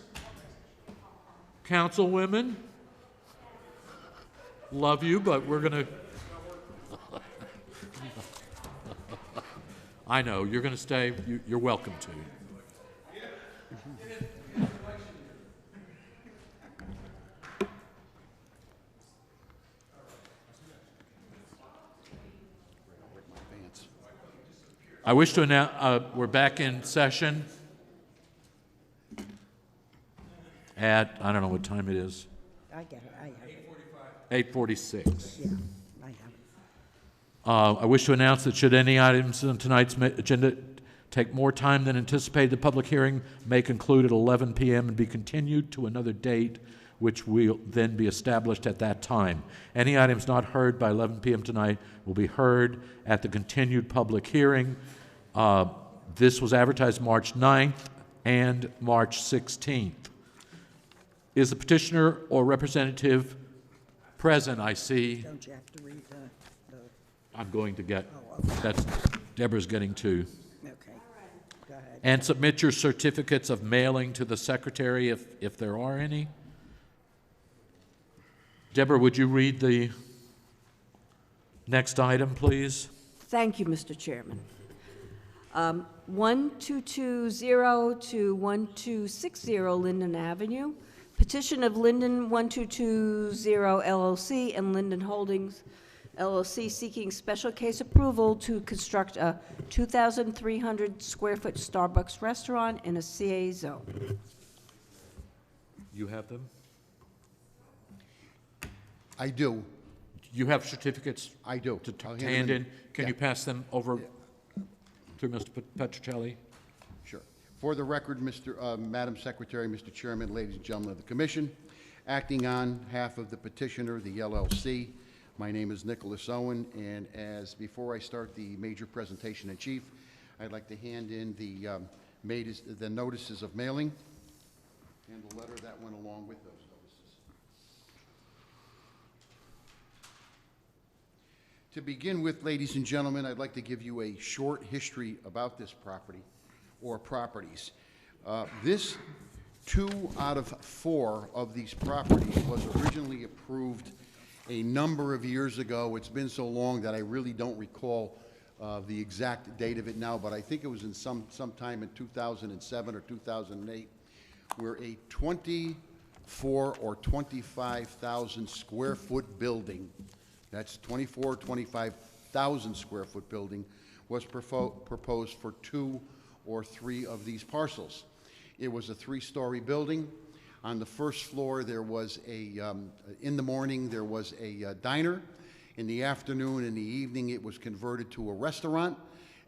councilwomen, love you, but we're going to... I know, you're going to stay, you're welcome to. I wish to announce, we're back in session at, I don't know what time it is. I get it, I have it. 8:46. Yeah, I have it. I wish to announce that should any items on tonight's agenda take more time than anticipated, the public hearing may conclude at 11 p.m. and be continued to another date, which will then be established at that time. Any items not heard by 11 p.m. tonight will be heard at the continued public hearing. This was advertised March 9th and March 16th. Is the petitioner or representative present? I see. Don't you have to read the I'm going to get, Oh, okay. that's, Deborah's getting to. okay, go ahead. And submit your certificates of mailing to the secretary if there are any. Deborah, would you read the next item, please? Thank you, Mr. Chairman. 1220 to 1260 Linden Avenue. Petition of Linden 1220 LLC and Linden Holdings LLC seeking special case approval to construct a 2,300 square foot Starbucks restaurant in a CA zone. You have them? I do. You have certificates? I do. To I'll hand them in? Can you pass them over to Mr. Petrocelli? Sure. For the record, Madam Secretary, Mr. Chairman, ladies and gentlemen of the Commission, acting on behalf of the petitioner, the LLC, my name is Nicholas Owen, and before I start the major presentation in chief, I'd like to hand in the notices of mailing and the letter that went along with those notices. To begin with, ladies and gentlemen, I'd like to give you a short history about this property or properties. This 2 out of 4 of these properties was originally approved a number of years ago. It's been so long that I really don't recall the exact date of it now, but I think it was in sometime in 2007 or 2008, where a 24 or 25,000 square foot building, that's 24, 25,000 square foot building, was proposed for 2 or 3 of these parcels. It was a 3-story building. On the first floor, there was in the morning, there was a diner. In the afternoon and the evening, it was converted to a restaurant.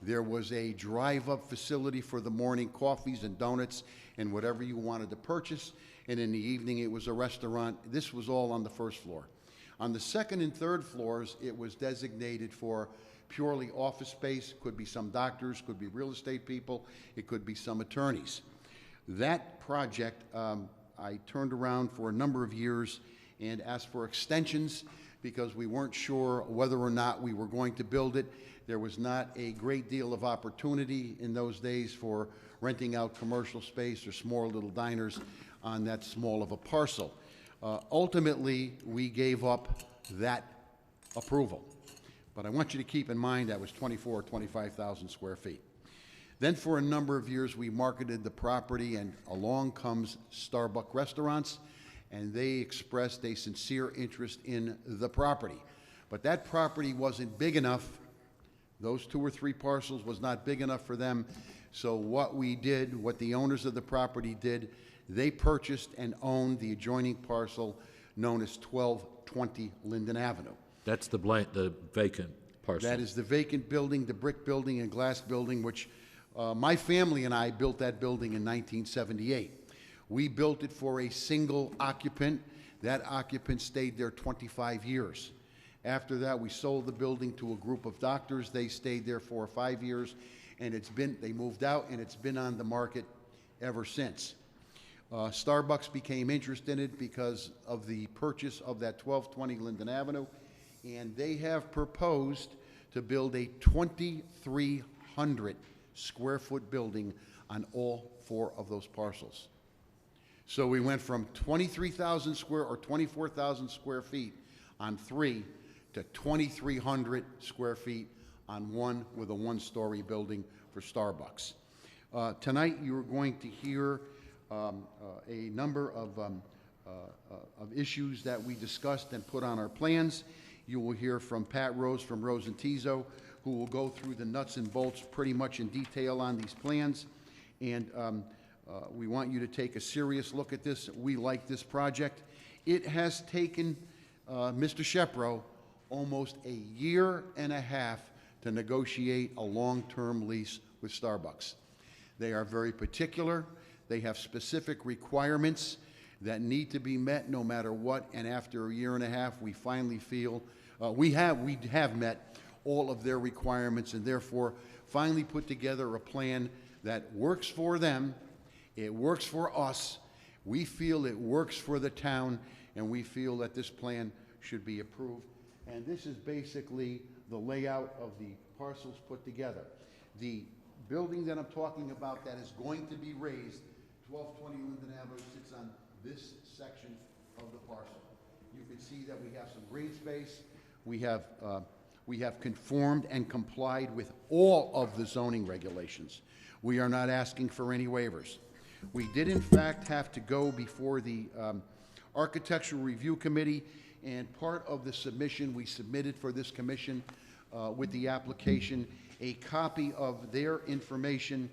There was a drive-up facility for the morning coffees and donuts and whatever you wanted to purchase. And in the evening, it was a restaurant. This was all on the first floor. On the second and third floors, it was designated for purely office space. Could be some doctors, could be real estate people, it could be some attorneys. That project, I turned around for a number of years and asked for extensions because we weren't sure whether or not we were going to build it. There was not a great deal of opportunity in those days for renting out commercial space or small little diners on that small of a parcel. Ultimately, we gave up that approval. But I want you to keep in mind that was 24 or 25,000 square feet. Then for a number of years, we marketed the property, and along comes Starbucks Restaurants, and they expressed a sincere interest in the property. But that property wasn't big enough. Those 2 or 3 parcels was not big enough for them. So what we did, what the owners of the property did, they purchased and owned the adjoining parcel known as 1220 Linden Avenue. That's the vacant parcel. That is the vacant building, the brick building and glass building, which my family and I built that building in 1978. We built it for a single occupant. That occupant stayed there 25 years. After that, we sold the building to a group of doctors. They stayed there 4 or 5 years, and they moved out, and it's been on the market ever since. Starbucks became interested in it because of the purchase of that 1220 Linden Avenue, and they have proposed to build a 2,300 square foot building on all 4 of those parcels. So we went from 23,000 square or 24,000 square feet on 3 to 2,300 square feet on one with a one-story building for Starbucks. Tonight, you are going to hear a number of issues that we discussed and put on our plans. You will hear from Pat Rose from Rose and Tizo, who will go through the nuts and bolts pretty much in detail on these plans. And we want you to take a serious look at this. We like this project. It has taken Mr. Shepro almost a year and a half to negotiate a long-term lease with Starbucks. They are very particular. They have specific requirements that need to be met no matter what, and after a year and a half, we finally feel we have met all of their requirements, and therefore finally put together a plan that works for them, it works for us, we feel it works for the town, and we feel that this plan should be approved. And this is basically the layout of the parcels put together. The building that I'm talking about that is going to be raised, 1220 Linden Avenue, sits on this section of the parcel. You can see that we have some green space. We have conformed and complied with all of the zoning regulations. We are not asking for any waivers. We did, in fact, have to go before the Architectural Review Committee, and part of the submission we submitted for this commission with the application, a copy of their information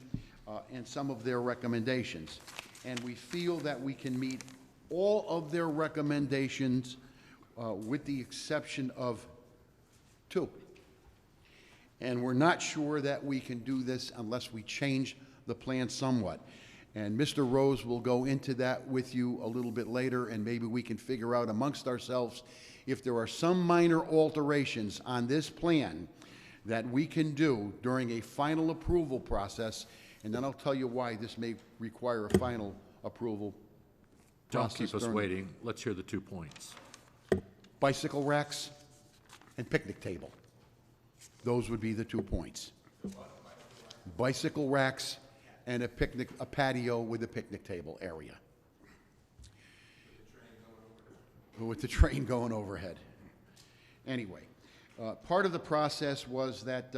and some of their recommendations. And we feel that we can meet all of their recommendations with the exception of two. And we're not sure that we can do this unless we change the plan somewhat. And Mr. Rose will go into that with you a little bit later, and maybe we can figure out amongst ourselves if there are some minor alterations on this plan that we can do during a final approval process, and then I'll tell you why this may require a final approval process. Don't keep us waiting. Let's hear the 2 points. Bicycle racks and picnic table. Those would be the 2 points. Bicycle racks and a patio with a picnic table area. With the train going overhead. Anyway, part of the process was that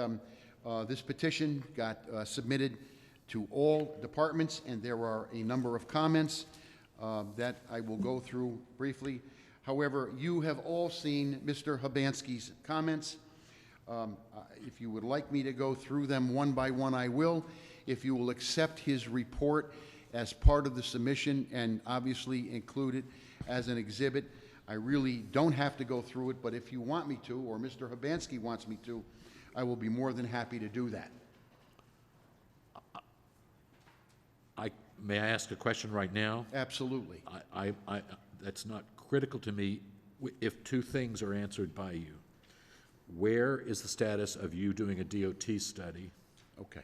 this petition got submitted to all departments, and there are a number of comments that I will go through briefly. However, you have all seen Mr. Habansky's comments. If you would like me to go through them one by one, I will. If you will accept his report as part of the submission and obviously include it as an exhibit, I really don't have to go through it, but if you want me to, or Mr. Habansky wants me to, I will be more than happy to do that. May I ask a question right now? Absolutely. That's not critical to me if 2 things are answered by you. Where is the status of you doing a DOT study? Okay.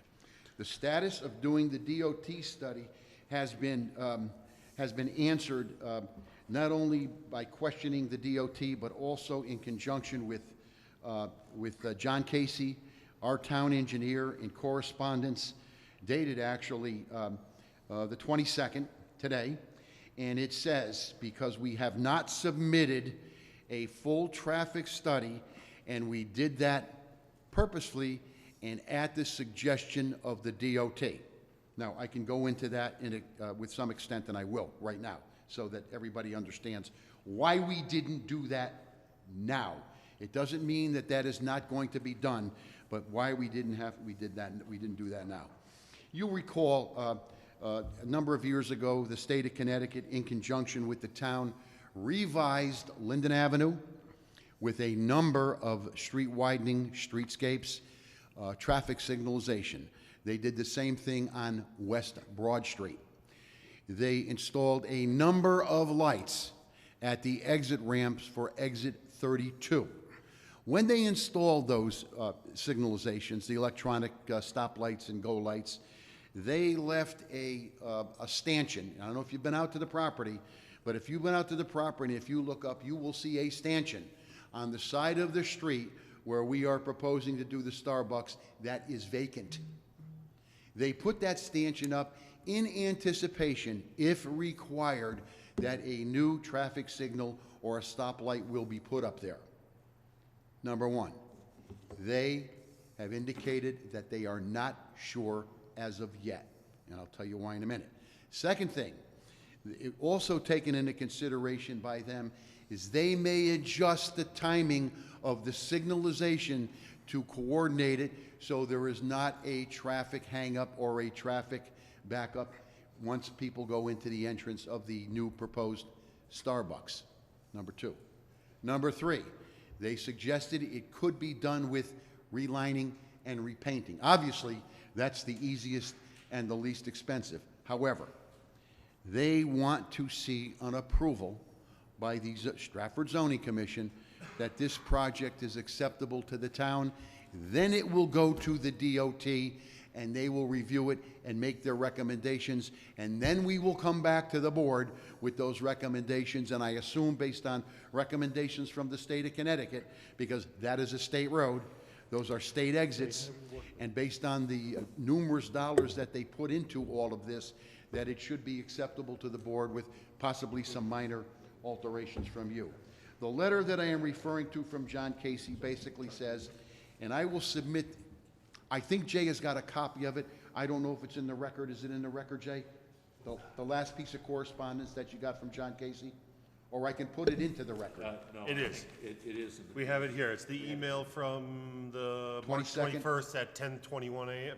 The status of doing the DOT study has been answered not only by questioning the DOT, but also in conjunction with John Casey, our town engineer, in correspondence dated actually the 22nd, today. And it says, because we have not submitted a full traffic study, and we did that purposefully and at the suggestion of the DOT. Now, I can go into that with some extent, and I will right now, so that everybody understands why we didn't do that now. It doesn't mean that that is not going to be done, but why we didn't do that now. You'll recall a number of years ago, the state of Connecticut, in conjunction with the town, revised Linden Avenue with a number of street widening, streetscapes, traffic signalization. They did the same thing on West Broad Street. They installed a number of lights at the exit ramps for exit 32. When they installed those signalizations, the electronic stoplights and go lights, they left a stanchion. I don't know if you've been out to the property, but if you've been out to the property, if you look up, you will see a stanchion on the side of the street where we are proposing to do the Starbucks that is vacant. They put that stanchion up in anticipation, if required, that a new traffic signal or a stoplight will be put up there. Number one, they have indicated that they are not sure as of yet, and I'll tell you why in a minute. Second thing, also taken into consideration by them is they may adjust the timing of the signalization to coordinate it so there is not a traffic hangup or a traffic backup once people go into the entrance of the new proposed Starbucks, number 2. Number 3, they suggested it could be done with relining and repainting. Obviously, that's the easiest and the least expensive. However, they want to see an approval by the Stratford Zoning Commission that this project is acceptable to the town. Then it will go to the DOT, and they will review it and make their recommendations, and then we will come back to the board with those recommendations, and I assume based on recommendations from the state of Connecticut, because that is a state road, those are state exits, and based on the numerous dollars that they put into all of this, that it should be acceptable to the board with possibly some minor alterations from you. The letter that I am referring to from John Casey basically says, and I will submit, I think Jay has got a copy of it. I don't know if it's in the record. Is it in the record, Jay? The last piece of correspondence that you got from John Casey? Or I can put it into the record. No, it is. It is. In the We have it here. It's the email from the March 22nd? 21st at 10:21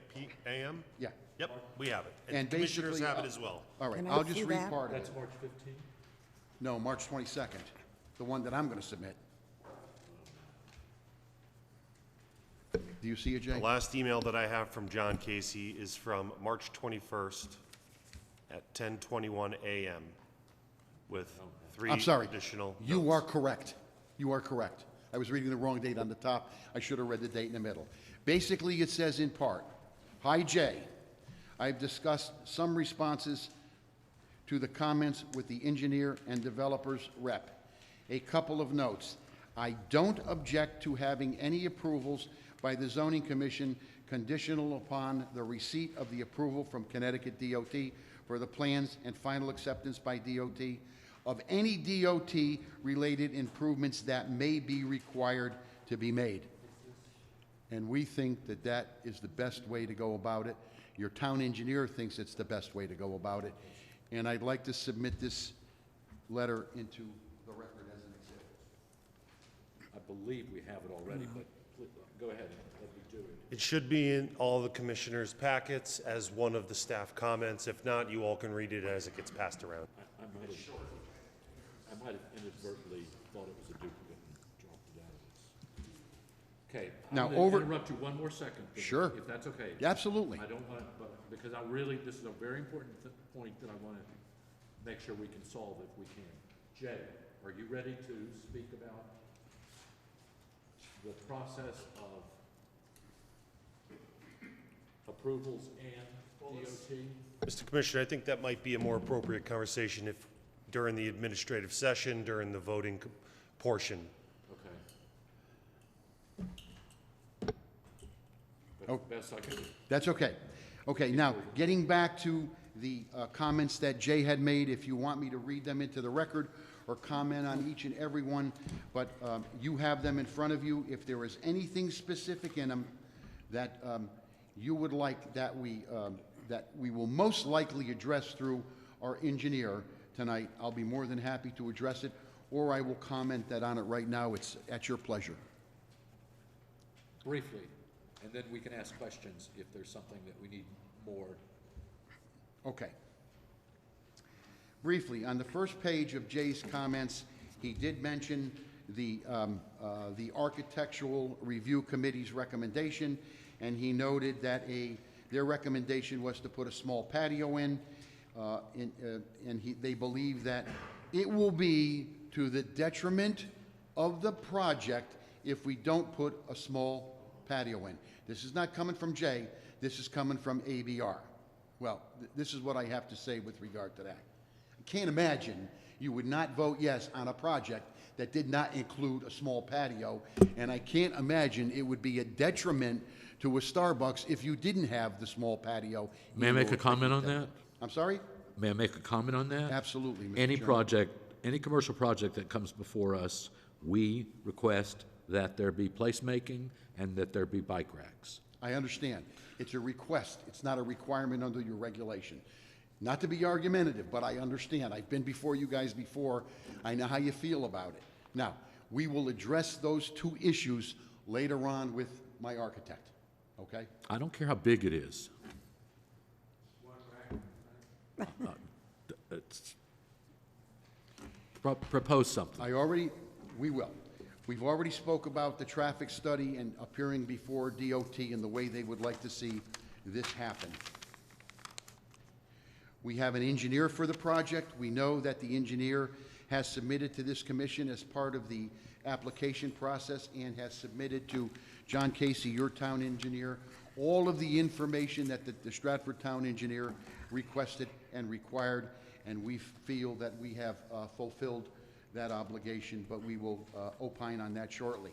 a.m. Yeah. Yep, we have it. And commissioners basically, have it as well. All right, Can I I'll just see read that? part of it. That's March 15th? No, March 22nd, the one that I'm going to submit. Do you see it, Jay? The last email that I have from John Casey is from March 21st at 10:21 a.m. with 3 I'm sorry. additional You notes. are correct. You are correct. I was reading the wrong date on the top. I should have read the date in the middle. Basically, it says in part, "Hi, Jay. I've discussed some responses to the comments with the engineer and developers rep. A couple of notes. I don't object to having any approvals by the zoning commission conditional upon the receipt of the approval from Connecticut DOT for the plans and final acceptance by DOT of any DOT-related improvements that may be required to be made." And we think that that is the best way to go about it. Your town engineer thinks it's the best way to go about it. And I'd like to submit this letter into the record as an exhibit. I believe we have it already, but go ahead and let me do it. It should be in all the commissioners' packets as one of the staff comments. If not, you all can read it as it gets passed around. I might have inadvertently thought it was a duplicate and dropped it out of this. Okay. Now, I'm going to interrupt you one more second. Sure. If that's okay. Absolutely. I don't want, but because this is a very important point that I want to make sure we can solve if we can. Jay, are you ready to speak about the process of approvals and DOT? Mr. Commissioner, I think that might be a more appropriate conversation if during the administrative session, during the voting portion. Okay. That's the best I can do. That's okay. Okay, now, getting back to the comments that Jay had made, if you want me to read them into the record or comment on each and every one, but you have them in front of you. If there is anything specific in them that you would like that we will most likely address through our engineer tonight, I'll be more than happy to address it, or I will comment that on it right now. It's at your pleasure. Briefly, and then we can ask questions if there's something that we need more. Okay. Briefly, on the first page of Jay's comments, he did mention the Architectural Review Committee's recommendation, and he noted that their recommendation was to put a small patio in, and they believe that it will be to the detriment of the project if we don't put a small patio in. This is not coming from Jay, this is coming from ABR. Well, this is what I have to say with regard to that. I can't imagine you would not vote yes on a project that did not include a small patio, and I can't imagine it would be a detriment to a Starbucks if you didn't have the small patio. May I make a comment on that? I'm sorry? May I make a comment on that? Absolutely, Mr. Any Chairman. project, any commercial project that comes before us, we request that there be placemaking and that there be bike racks. I understand. It's a request. It's not a requirement under your regulation. Not to be argumentative, but I understand. I've been before you guys before. I know how you feel about it. Now, we will address those two issues later on with my architect, okay? I don't care how big it is. It's- propose something. We will. We've already spoke about the traffic study and appearing before DOT and the way they would like to see this happen. We have an engineer for the project. We know that the engineer has submitted to this commission as part of the application process and has submitted to John Casey, your town engineer, all of the information that the Stratford town engineer requested and required, and we feel that we have fulfilled that obligation, but we will opine on that shortly.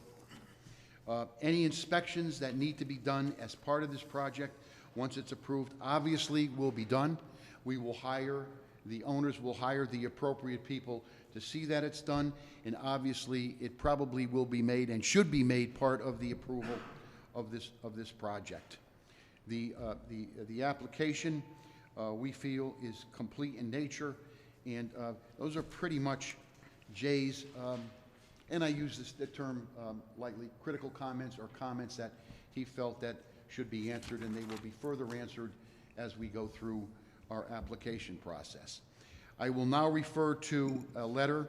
Any inspections that need to be done as part of this project, once it's approved, obviously will be done. We will hire, the owners will hire the appropriate people to see that it's done, and obviously it probably will be made and should be made part of the approval of this project. The application we feel is complete in nature, and those are pretty much Jay's, and I use the term lightly, critical comments or comments that he felt that should be answered, and they will be further answered as we go through our application process. I will now refer to a letter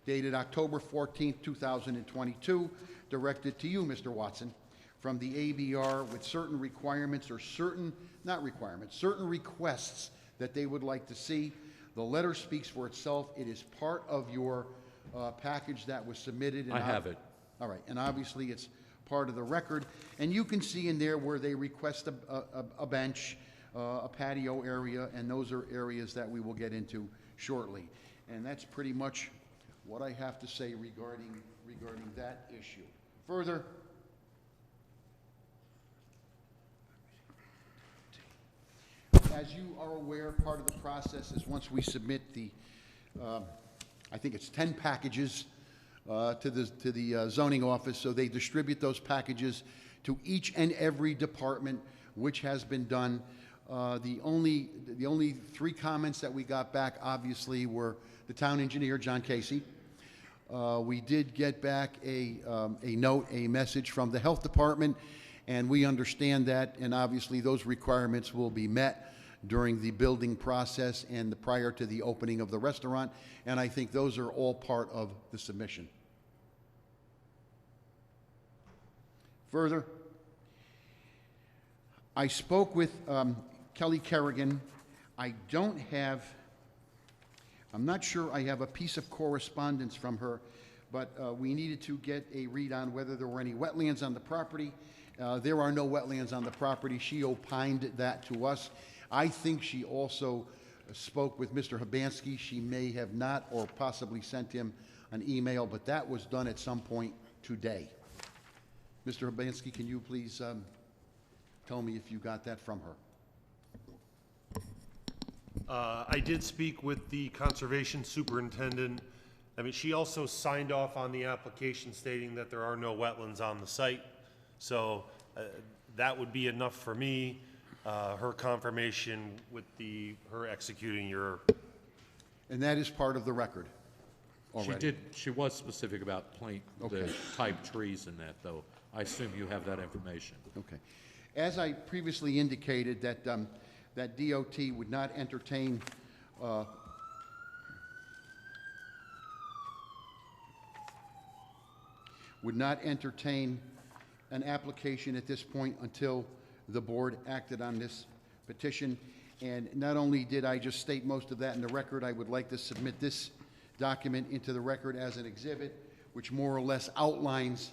dated October 14th, 2022, directed to you, Mr. Watson, from the ABR with certain requirements or certain requests that they would like to see. The letter speaks for itself. It is part of your package that was submitted. I have it. All right, and obviously it's part of the record. And you can see in there where they request a bench, a patio area, and those are areas that we will get into shortly. And that's pretty much what I have to say regarding that issue. Further, as you are aware, part of the process is once we submit the, I think it's 10 packages to the zoning office, so they distribute those packages to each and every department, which has been done. The only 3 comments that we got back, obviously, were the town engineer, John Casey. We did get back a note, a message from the health department, and we understand that, and obviously those requirements will be met during the building process and prior to the opening of the restaurant, and I think those are all part of the submission. Further, I spoke with Kelly Kerrigan. I'm not sure I have a piece of correspondence from her, but we needed to get a read on whether there were any wetlands on the property. There are no wetlands on the property. She opined that to us. I think she also spoke with Mr. Habansky. She may have not or possibly sent him an email, but that was done at some point today. Mr. Habansky, can you please tell me if you got that from her? I did speak with the conservation superintendent. I mean, she also signed off on the application stating that there are no wetlands on the site. So that would be enough for me. Her confirmation with her executing your... And that is part of the record already? She was specific about the type trees in that, though. I assume you have that information. Okay. As I previously indicated, that DOT would not entertain an application at this point until the board acted on this petition. And not only did I just state most of that in the record, I would like to submit this document into the record as an exhibit, which more or less outlines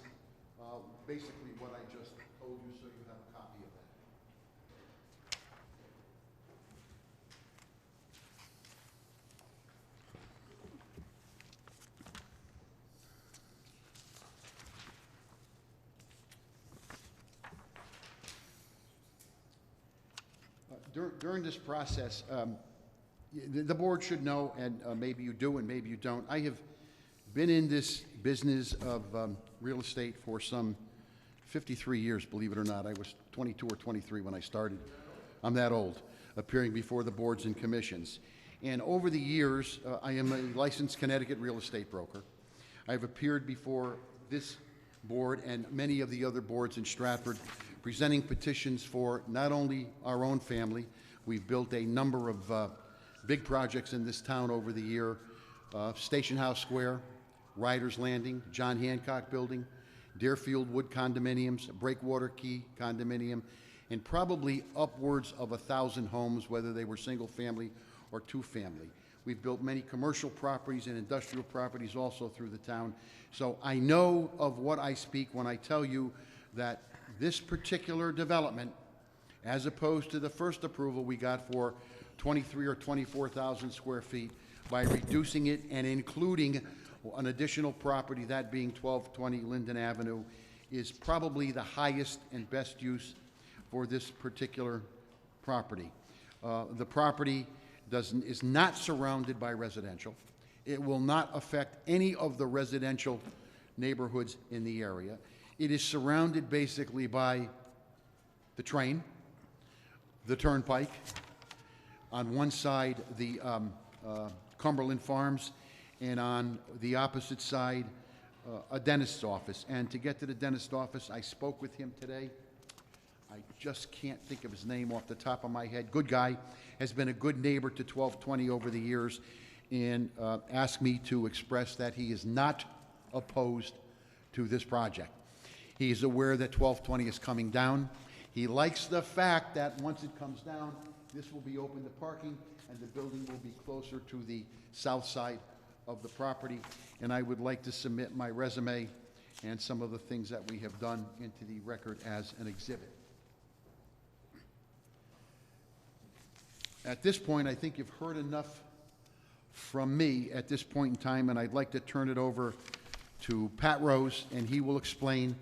basically what I just told you, so you have a copy of that. During this process, the board should know, and maybe you do and maybe you don't, I have been in this business of real estate for some 53 years, believe it or not. I was 22 or 23 when I started. I'm that old, appearing before the boards and commissions. And over the years, I am a licensed Connecticut real estate broker. I've appeared before this board and many of the other boards in Stratford, presenting petitions for not only our own family. We've built a number of big projects in this town over the year. Station House Square, Riders Landing, John Hancock Building, Deerfield Wood Condominiums, Breakwater Key Condominium, and probably upwards of 1,000 homes, whether they were single family or two family. We've built many commercial properties and industrial properties also through the town. So I know of what I speak when I tell you that this particular development, as opposed to the first approval we got for 23 or 24,000 square feet, by reducing it and including an additional property, that being 1220 Linden Avenue, is probably the highest and best use for this particular property. The property is not surrounded by residential. It will not affect any of the residential neighborhoods in the area. It is surrounded basically by the train, the turnpike, on one side the Cumberland Farms, and on the opposite side a dentist's office. And to get to the dentist's office, I spoke with him today. I just can't think of his name off the top of my head. Good guy, has been a good neighbor to 1220 over the years, and asked me to express that he is not opposed to this project. He is aware that 1220 is coming down. He likes the fact that once it comes down, this will be open to parking, and the building will be closer to the south side of the property. And I would like to submit my resume and some of the things that we have done into the record as an exhibit. At this point, I think you've heard enough from me at this point in time, and I'd like to turn it over to Pat Rose, and he will explain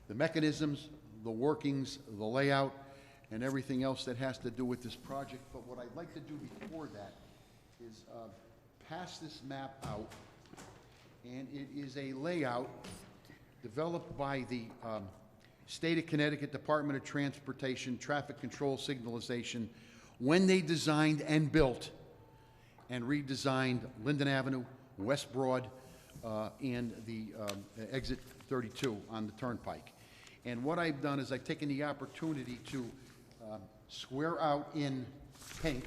the mechanisms, the workings, the layout, and everything else that has to do with this project. But what I'd like to do before that is pass this map out, and it is a layout developed by the State of Connecticut Department of Transportation Traffic Control Signalization when they designed and built and redesigned Linden Avenue, West Broad, and the exit 32 on the Turnpike. And what I've done is I've taken the opportunity to square out in pink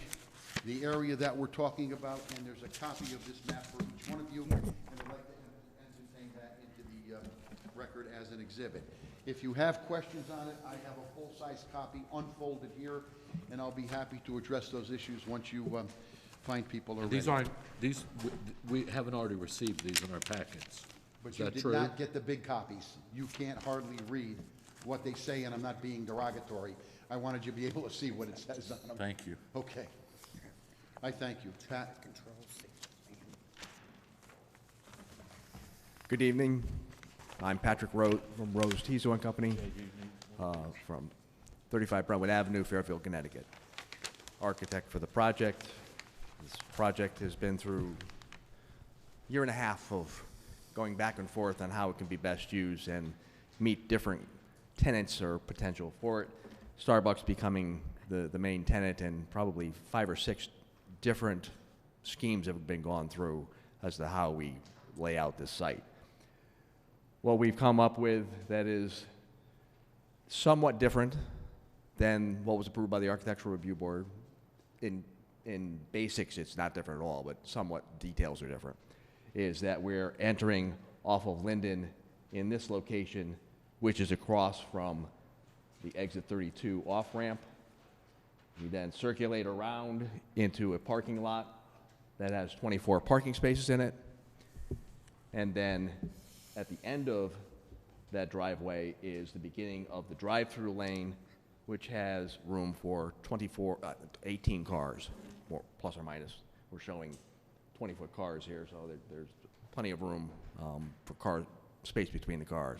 the area that we're talking about, and there's a copy of this map for each one of you, and I'd like to entertain that into the record as an exhibit. If you have questions on it, I have a full-size copy unfolded here, and I'll be happy to address those issues once you find people are ready. These aren't, we haven't already received these in our packets. But Is you that did true? not get the big copies. You can't hardly read what they say, and I'm not being derogatory. I wanted you to be able to see what it says on them. Thank you. Okay. I thank you. Pat? Good evening. I'm Patrick Rote from Rose Tiso and Company, from 35 Brentwood Avenue, Fairfield, Connecticut. Architect for the project. This project has been through a year and a half of going back and forth on how it can be best used and meet different tenants or potential for it. Starbucks becoming the main tenant, and probably 5 or 6 different schemes have been gone through as to how we lay out this site. What we've come up with that is somewhat different than what was approved by the Architectural Review Board. In basics, it's not different at all, but somewhat details are different, is that we're entering off of Linden in this location, which is across from the exit 32 off-ramp. We then circulate around into a parking lot that has 24 parking spaces in it. And then at the end of that driveway is the beginning of the drive-through lane, which has room for 18 cars, more, plus or minus. We're showing 20-foot cars here, so there's plenty of room for car space between the cars.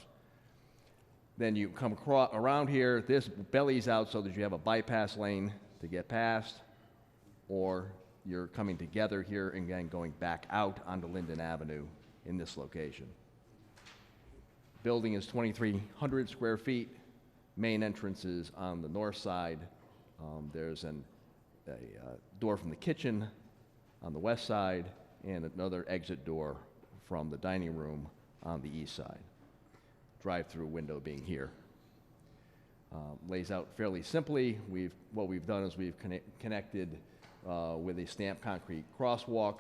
Then you come around here, this bellies out so that you have a bypass lane to get past, or you're coming together here and then going back out onto Linden Avenue in this location. Building is 2,300 square feet. Main entrance is on the north side. There's a door from the kitchen on the west side and another exit door from the dining room on the east side. Drive-through window being here. Lays out fairly simply. What we've done is we've connected with a stamped concrete crosswalk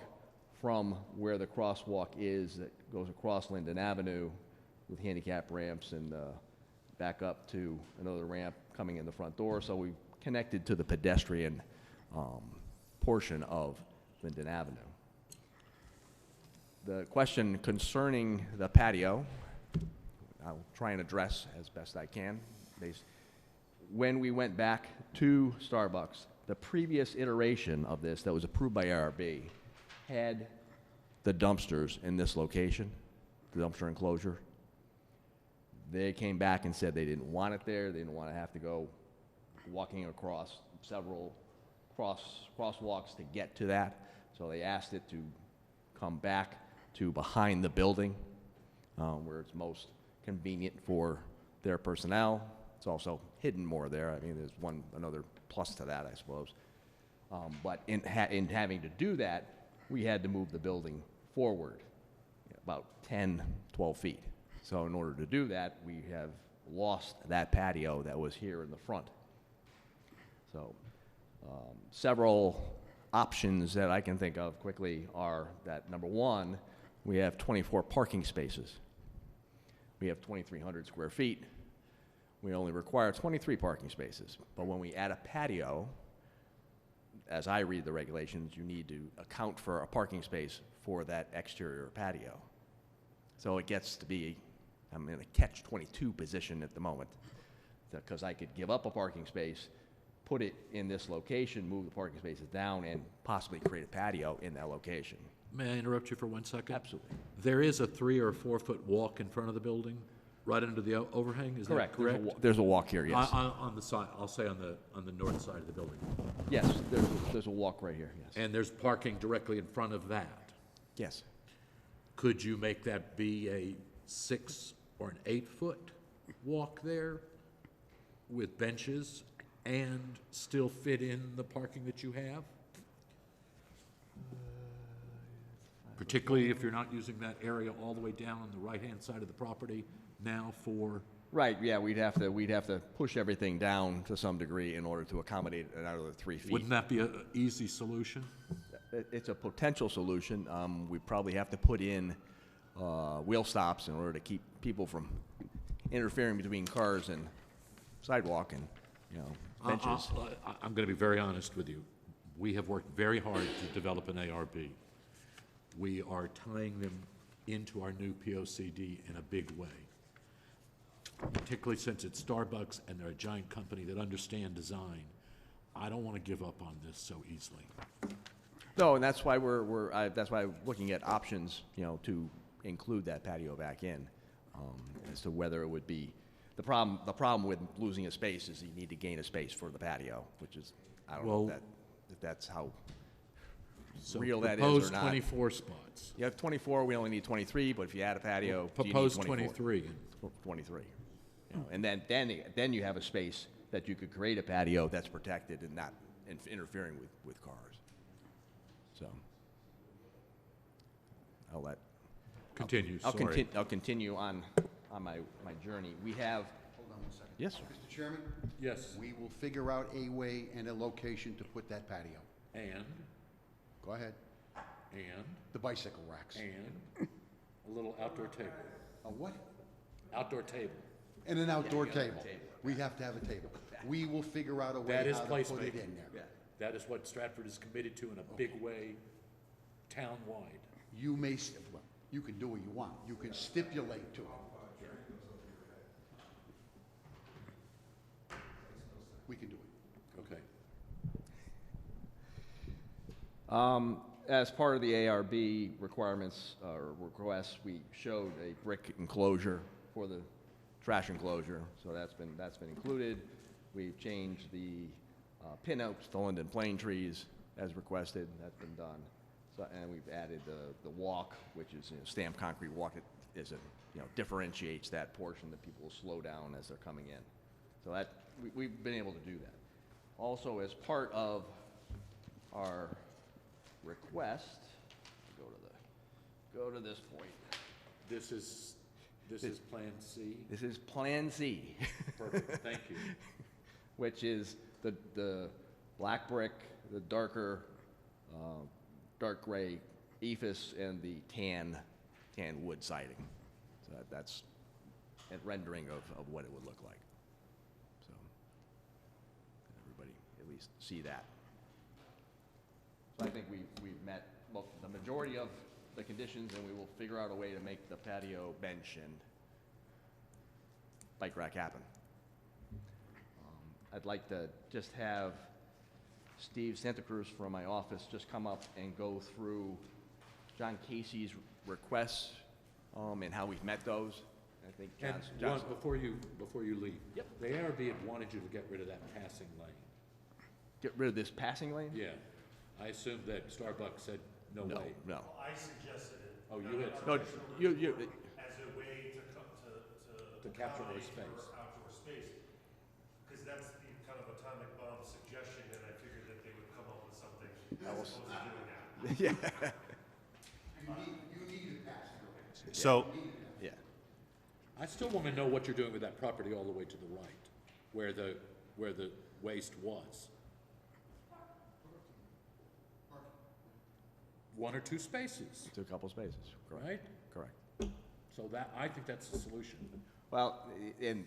from where the crosswalk is that goes across Linden Avenue with handicap ramps and back up to another ramp coming in the front door. So we've connected to the pedestrian portion of Linden Avenue. The question concerning the patio, I'll try and address as best I can. When we went back to Starbucks, the previous iteration of this that was approved by ARB had the dumpsters in this location, the dumpster enclosure. They came back and said they didn't want it there. They didn't want to have to go walking across several crosswalks to get to that. So they asked it to come back to behind the building where it's most convenient for their personnel. It's also hidden more there. I mean, there's another plus to that, I suppose. But in having to do that, we had to move the building forward about 10, 12 feet. So in order to do that, we have lost that patio that was here in the front. So several options that I can think of quickly are that, number one, we have 24 parking spaces. We have 2,300 square feet. We only require 23 parking spaces. But when we add a patio, as I read the regulations, you need to account for a parking space for that exterior patio. So it gets to be, I'm in a catch-22 position at the moment, because I could give up a parking space, put it in this location, move the parking spaces down, and possibly create a patio in that location. May I interrupt you for 1 second? Absolutely. There is a 3 or 4 foot walk in front of the building, right under the overhang, is Correct. that correct? There's a walk here, yes. On the side, I'll say on the north side of the building. Yes, there's a walk right here, yes. And there's parking directly in front of that. Yes. Could you make that be a 6 or an 8 foot walk there with benches and still fit in the parking that you have? Particularly if you're not using that area all the way down on the right-hand side of the property now for... Right, yeah, we'd have to push everything down to some degree in order to accommodate another 3 feet. Wouldn't that be an easy solution? It's a potential solution. We'd probably have to put in wheel stops in order to keep people from interfering between cars and sidewalk and, benches. I'm going to be very honest with you. We have worked very hard to develop an ARB. We are tying them into our new POCD in a big way, particularly since it's Starbucks and they're a giant company that understand design. I don't want to give up on this so easily. No, and that's why that's why I'm looking at options, to include that patio back in, as to whether it would be the problem with losing a space is you need to gain a space for the patio, which is I don't know if that's how real that is or Proposed not. 24 spots. You have 24. We only need 23. But if you add a patio, Proposed you need 23. 23. And then you have a space that you could create a patio that's protected and not interfering with cars. So I'll let continue. I'll continue on my journey. We have. Hold on 1 second. Yes, sir. Mr. Chairman? Yes. We will figure out a way and a location to put that patio. And? Go ahead. And? The bicycle racks. And? A little outdoor table. A what? Outdoor table. And an outdoor table. We have to have a table. We will figure out a way That is how to put it placemaking. in there. That is what Stratford is committed to in a big way, town-wide. You may, well, you can do what you want. You can stipulate to it. We can do it. Okay. As part of the ARB requirements or requests, we showed a brick enclosure for the trash enclosure, so that's been included. We've changed the pinouts to Linden plane trees as requested. That's been done. So, and we've added the walk, which is, you know, stamped concrete walk. It is a, you know, differentiates that portion that people will slow down as they're coming in. So that, we've been able to do that. Also, as part of our request, go to this point. This is Plan C? This is Plan C. Perfect, thank you. Which is the black brick, the darker, dark gray ephes, and the tan wood siding. So that's a rendering of what it would look like. So everybody at least see that. So I think we've met the majority of the conditions, and we will figure out a way to make the patio, bench, and bike rack happen. I'd like to just have Steve Santa Cruz from my office just come up and go through John Casey's requests and how we've met those. I think John's before you leave. Yep. The ARB had wanted you to get rid of that passing lane. Get rid of this passing lane? Yeah. I assumed that Starbucks said no way. No. Well, I suggested it. Oh, you had. No, you as a way to capture more accommodate space. for outdoor space, because that's the kind of atomic bomb suggestion, and I figured that they would come up with something as opposed to doing that. Yeah. You need a passing lane. So, yeah. I still want to know what you're doing with that property all the way to the right, where the waste was. One or two spaces. To a couple spaces, correct. Right? Correct. So that, I think that's the solution. Well, and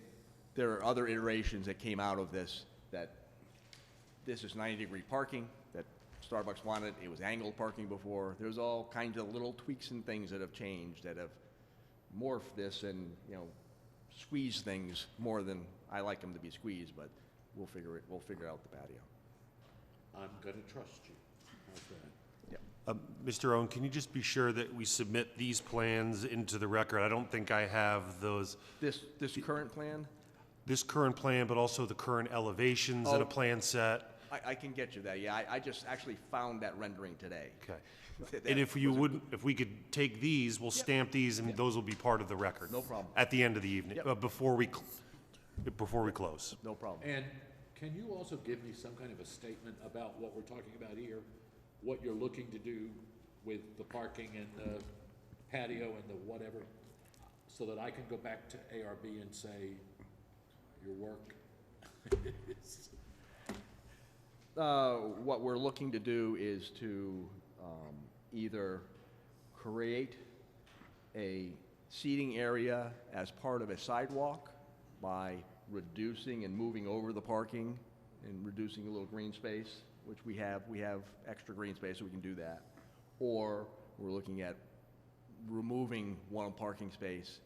there are other iterations that came out of this, that this is 90-degree parking, that Starbucks wanted. It was angled parking before. There's all kinds of little tweaks and things that have changed, that have morphed this and, you know, squeezed things more than I like them to be squeezed, but we'll figure out the patio. I'm gonna trust you. How's that? Mr. Owen, can you just be sure that we submit these plans into the record? I don't think I have those. This current plan? This current plan, but also the current elevations and a plan set. I can get you that, yeah. I just actually found that rendering today. Okay. And if we could take these, we'll stamp these, and those will be part of the record. No problem. At the end of the evening, before we close. No problem. And can you also give me some kind of a statement about what we're talking about here? What you're looking to do with the parking and the patio and the whatever, so that I can go back to ARB and say, your work is... What we're looking to do is to either create a seating area as part of a sidewalk by reducing and moving over the parking and reducing a little green space, which we have extra green space, so we can do that. Or we're looking at removing one parking space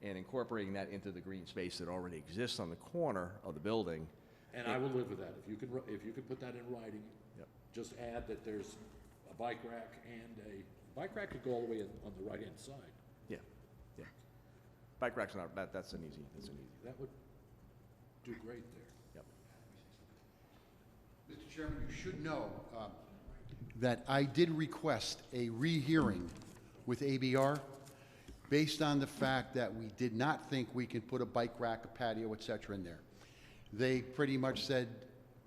and incorporating that into the green space that already exists on the corner of the building. And I will live with that. If you could put that in writing, just add that there's a bike rack, and a bike rack could go all the way on the right-hand side. Yeah, yeah. Bike rack's not, that's an easy. That would do great there. Mr. Chairman, you should know that I did request a rehearing with ABR based on the fact that we did not think we could put a bike rack, a patio, et cetera, in there. They pretty much said,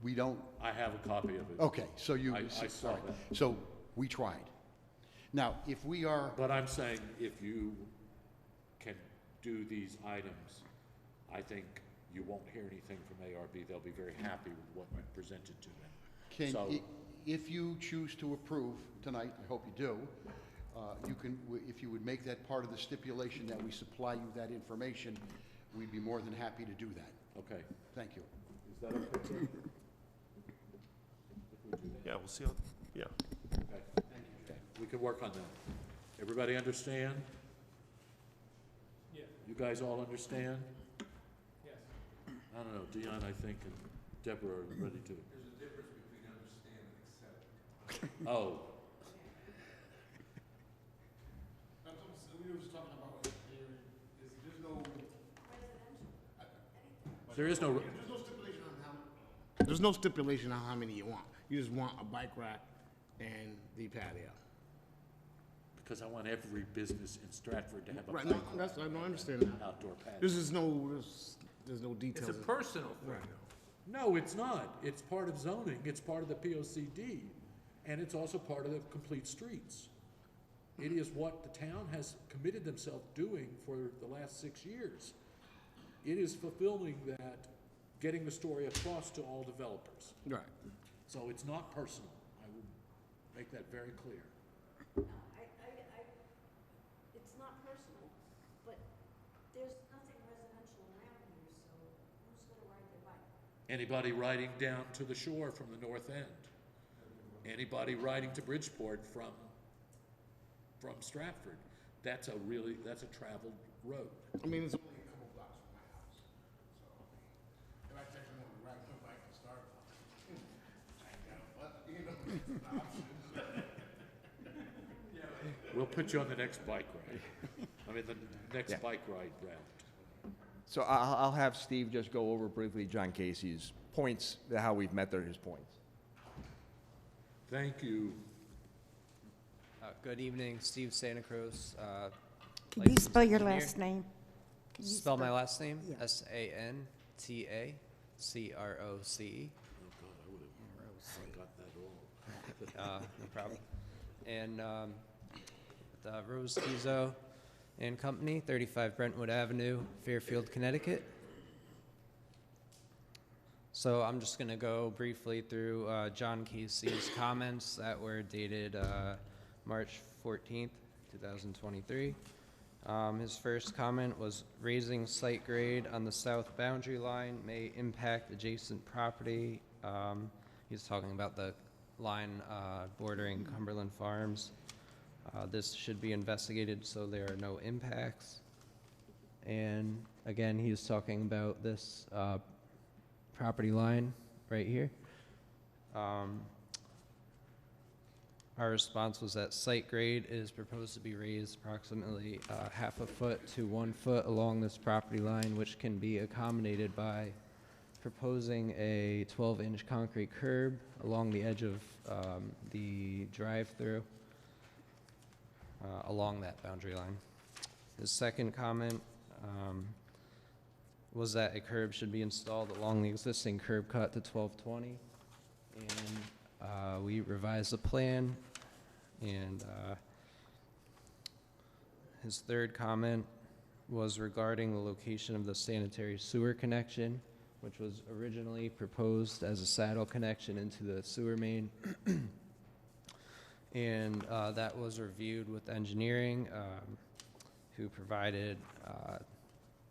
we don't. I have a copy of it. Okay, so you. I saw all right. that. So we tried. Now, if we are. But I'm saying if you can do these items, I think you won't hear anything from ARB. They'll be very happy with what you presented to them. If you choose to approve tonight, I hope you do, you can, if you would make that part of the stipulation that we supply you that information, we'd be more than happy to do that. Okay. Thank you. Is that okay, sir? Yeah, we'll see. Yeah. Okay. Thank you. Okay. We can work on that. Everybody understand? Yeah. You guys all understand? Yes. I don't know, Dion, I think, and Deborah are ready to. There's a difference between understand and accept. Oh. We were just talking about here, there's no. There is no. There's no stipulation on how. There's no stipulation on how many you want. You just want a bike rack and the patio. because I want every business in Stratford to have a Right, bike no, that's, I ride don't and understand an that. outdoor patio. There's no details. It's a personal thing. Right. No, it's not. It's part of zoning, it's part of the POCD, and it's also part of the complete streets. It is what the town has committed themselves doing for the last 6 years. It is fulfilling that, getting the story across to all developers. Right. So it's not personal. I will make that very clear. It's not personal, but there's nothing residential around here, so who's gonna ride their bike? Anybody riding down to the shore from the north end? Anybody riding to Bridgeport from Stratford? That's a traveled road. I mean, it's only a couple blocks from my house, so if I take someone to ride my bike to Starbucks, I know, but you know, it's an option. We'll put you on the next bike ride. I mean, the next bike ride route. So I'll have Steve just go over briefly John Casey's points, how we've met his points. Thank you. Good evening, Steve Santa Cruz. Can you licensed spell your engineer. last name? Can you Spell my last name? Yeah. SANTACROCE. Oh, God, I would have got that all. No problem. And Rose Tizo and Company, 35 Brentwood Avenue, Fairfield, Connecticut. So I'm just going to go briefly through John Casey's comments that were dated March 14th, 2023. His first comment was raising site grade on the south boundary line may impact adjacent property. He's talking about the line bordering Cumberland Farms. This should be investigated so there are no impacts. And again, he's talking about this property line right here. Our response was that site grade is proposed to be raised approximately half a foot to 1 foot along this property line, which can be accommodated by proposing a 12-inch concrete curb along the edge of the drive-through along that boundary line. His second comment was that a curb should be installed along the existing curb cut to 1220. And we revised the plan. And his third comment was regarding the location of the sanitary sewer connection, which was originally proposed as a saddle connection into the sewer main. And that was reviewed with engineering, who provided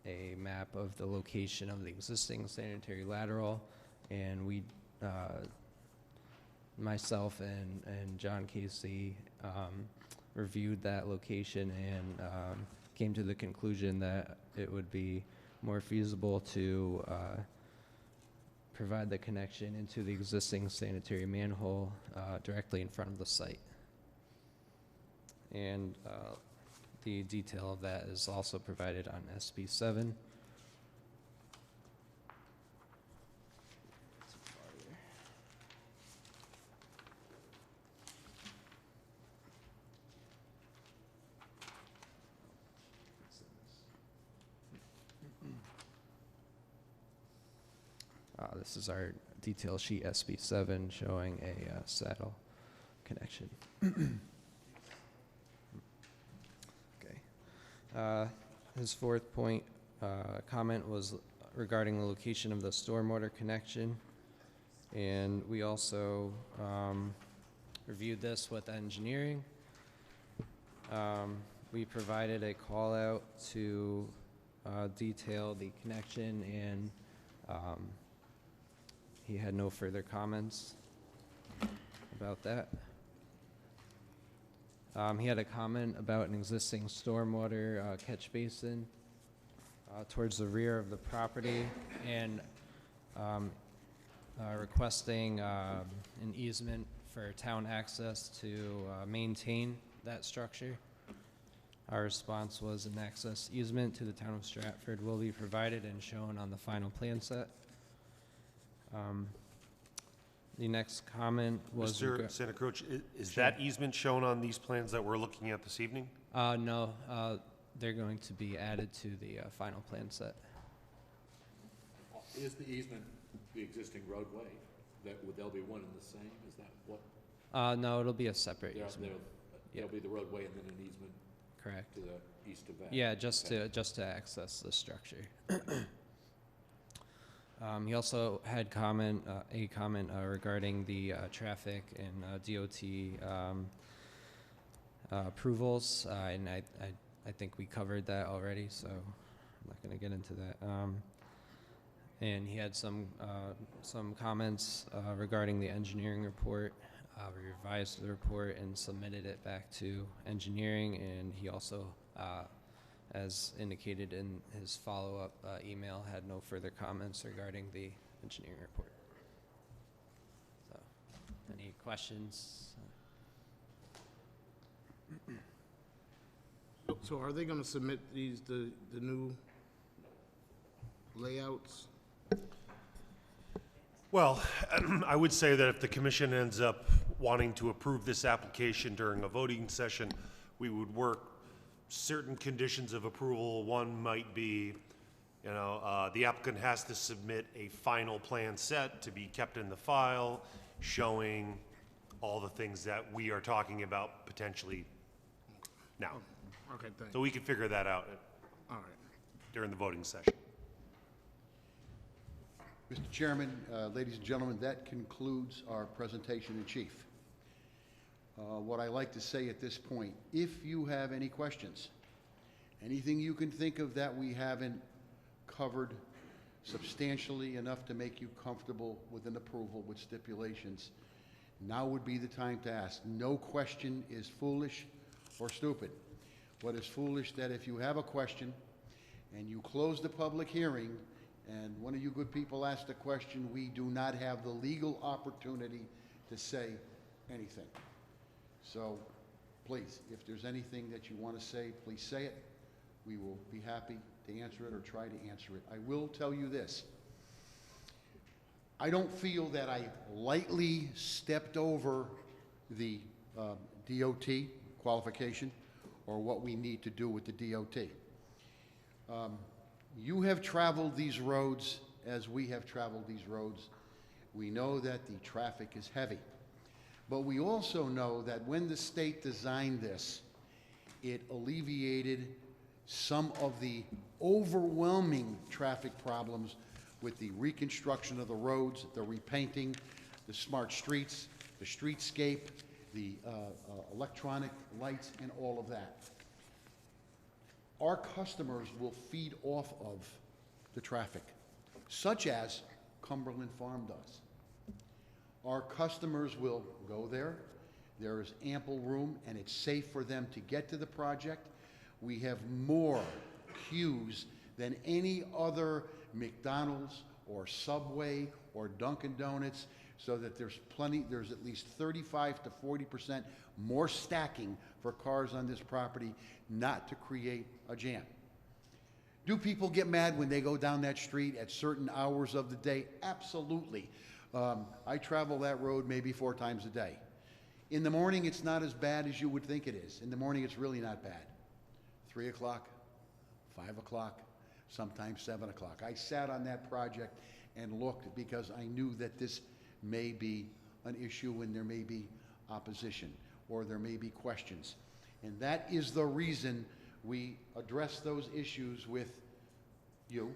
a map of the location of the existing sanitary lateral, and we, myself and John Casey, reviewed that location and came to the conclusion that it would be more feasible to provide the connection into the existing sanitary manhole directly in front of the site. And the detail of that is also provided on SB 7. This is our detail sheet SB 7 showing a saddle connection. His fourth point comment was regarding the location of the stormwater connection, and we also reviewed this with engineering. We provided a call out to detail the connection, and he had no further comments about that. He had a comment about an existing stormwater catch basin towards the rear of the property, and requesting an easement for town access to maintain that structure. Our response was an access easement to the town of Stratford will be provided and shown on the final plan set. The next comment was. Mr. Santa Croce, is that easement shown on these plans that we're looking at this evening? No, they're going to be added to the final plan set. Is the easement the existing roadway? Would there be one and the same? Is that what? No, it'll be a separate easement. There'll be the roadway and then an easement. Correct. To the east of that. Yeah, just to access the structure. He also had a comment regarding the traffic and DOT approvals, and I think we covered that already, so I'm not going to get into that. And he had some comments regarding the engineering report. We revised the report and submitted it back to engineering, and he also, as indicated in his follow-up email, had no further comments regarding the engineering report. So, any questions? So are they gonna submit the new layouts? Well, I would say that if the commission ends up wanting to approve this application during a voting session, we would work certain conditions of approval. One might be, the applicant has to submit a final plan set to be kept in the file, showing all the things that we are talking about potentially now. Okay, thanks. So we can figure that out All right. during the voting session. Mr. Chairman, ladies and gentlemen, that concludes our presentation in chief. What I like to say at this point, if you have any questions, anything you can think of that we haven't covered substantially enough to make you comfortable with an approval with stipulations, now would be the time to ask. No question is foolish or stupid. What is foolish that if you have a question and you close the public hearing and one of you good people asked a question, we do not have the legal opportunity to say anything. So please, if there's anything that you want to say, please say it. We will be happy to answer it or try to answer it. I will tell you this. I don't feel that I lightly stepped over the DOT qualification or what we need to do with the DOT. You have traveled these roads as we have traveled these roads. We know that the traffic is heavy. But we also know that when the state designed this, it alleviated some of the overwhelming traffic problems with the reconstruction of the roads, the repainting, the smart streets, the streetscape, the electronic lights, and all of that. Our customers will feed off of the traffic, such as Cumberland Farm does. Our customers will go there. There is ample room, and it's safe for them to get to the project. We have more queues than any other McDonald's or Subway or Dunkin' Donuts, so that there's at least 35 to 40% more stacking for cars on this property, not to create a jam. Do people get mad when they go down that street at certain hours of the day? Absolutely. I travel that road maybe 4 times a day. In the morning, it's not as bad as you would think it is. In the morning, it's really not bad. 3 o'clock, 5 o'clock, sometimes 7 o'clock. I sat on that project and looked because I knew that this may be an issue and there may be opposition or there may be questions. And that is the reason we address those issues with you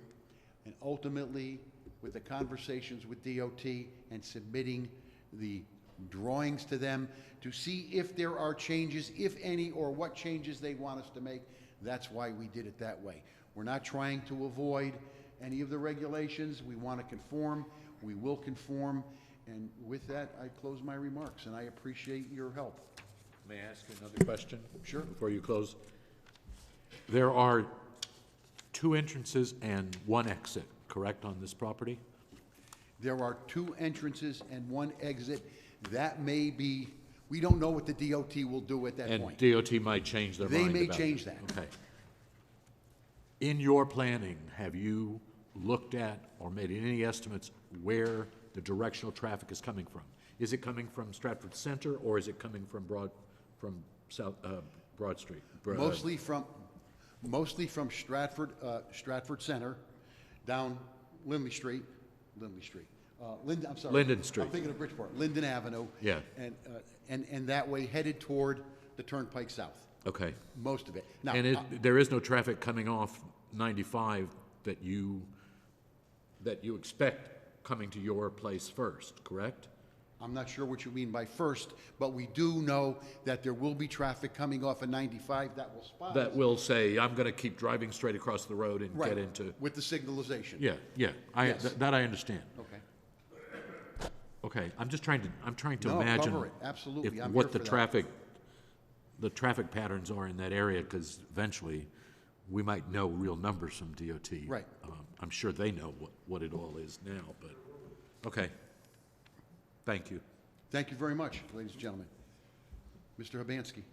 and ultimately with the conversations with DOT and submitting the drawings to them to see if there are changes, if any, or what changes they want us to make. That's why we did it that way. We're not trying to avoid any of the regulations. We want to conform. We will conform. And with that, I close my remarks, and I appreciate your help. May I ask you another question? Sure. Before you close. There are 2 entrances and 1 exit, correct, on this property? There are 2 entrances and 1 exit. That may be, we don't know what the DOT will do at that point. And DOT might change their mind They may about change it. that. Okay. In your planning, have you looked at or made any estimates where the directional traffic is coming from? Is it coming from Stratford Center, or is it coming from Broad Street? Mostly from Stratford, Stratford Center, down Linden Street, I'm sorry. Linden Street. I'm thinking of Bridgeport, Linden Avenue. Yeah. And that way headed toward the Turnpike South. Okay. Most of it. Now, And there is no traffic coming off 95 that you expect coming to your place first, correct? I'm not sure what you mean by first, but we do know that there will be traffic coming off of 95 that will spot us. That will say, I'm going to keep driving straight across the road and Right, get into... with the signalization. Yeah, yeah, Yes. that I understand. Okay. Okay, I'm trying to No, imagine... cover it. Absolutely. I'm what here the for that. the traffic patterns are in that area, because eventually we might know real numbers from DOT. Right. I'm sure they know what it all is now, but, okay. Thank you. Thank you very much, ladies and gentlemen. Mr. Hibansky.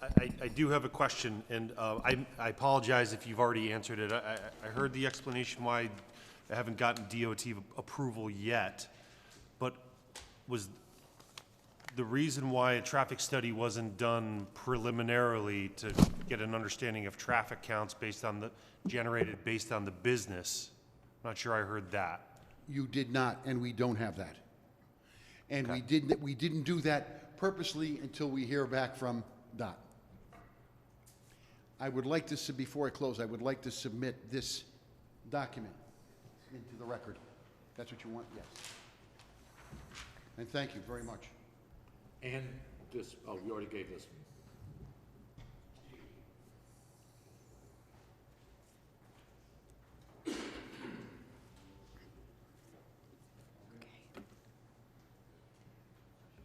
I do have a question, and I apologize if you've already answered it. I heard the explanation why I haven't gotten DOT approval yet, but was the reason why a traffic study wasn't done preliminarily to get an understanding of traffic counts generated based on the business? I'm not sure I heard that. You did not, and we don't have that. And we didn't do that purposely until we hear back from DOT. I would like to, before I close, I would like to submit this document into the record. That's what you want? Yes. And thank you very much. And this, oh, we already gave this.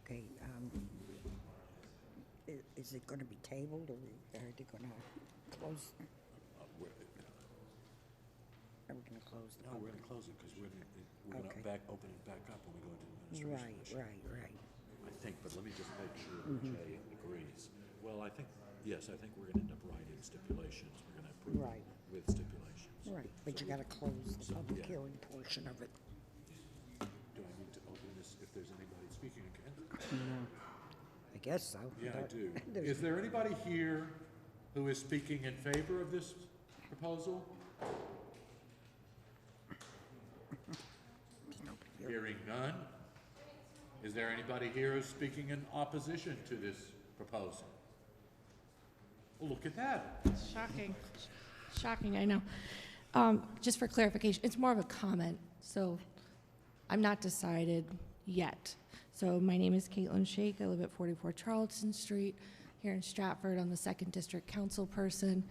Okay, is it gonna be tabled, or are they gonna close? Are we gonna close the? No, we're gonna close it, because we're gonna open it back up when we go into administration. Right. I think, but let me just make sure Mhm. Jay agrees. Well, I think we're gonna end up writing stipulations. We're gonna approve Right. with stipulations. Right, but you gotta close the public yeah. hearing portion of it. Do I need to open this if there's anybody speaking against? No. I guess so. Yeah, I but do. there's- Is there anybody here who is speaking in favor of this proposal? Hearing none. Is there anybody here who's speaking in opposition to this proposal? Well, look at that. Shocking. Shocking, I know. Just for clarification, it's more of a comment, so I'm not decided yet. So my name is Caitlin Shake. I live at 44 Charleston Street here in Stratford. I'm the 2nd District Council person.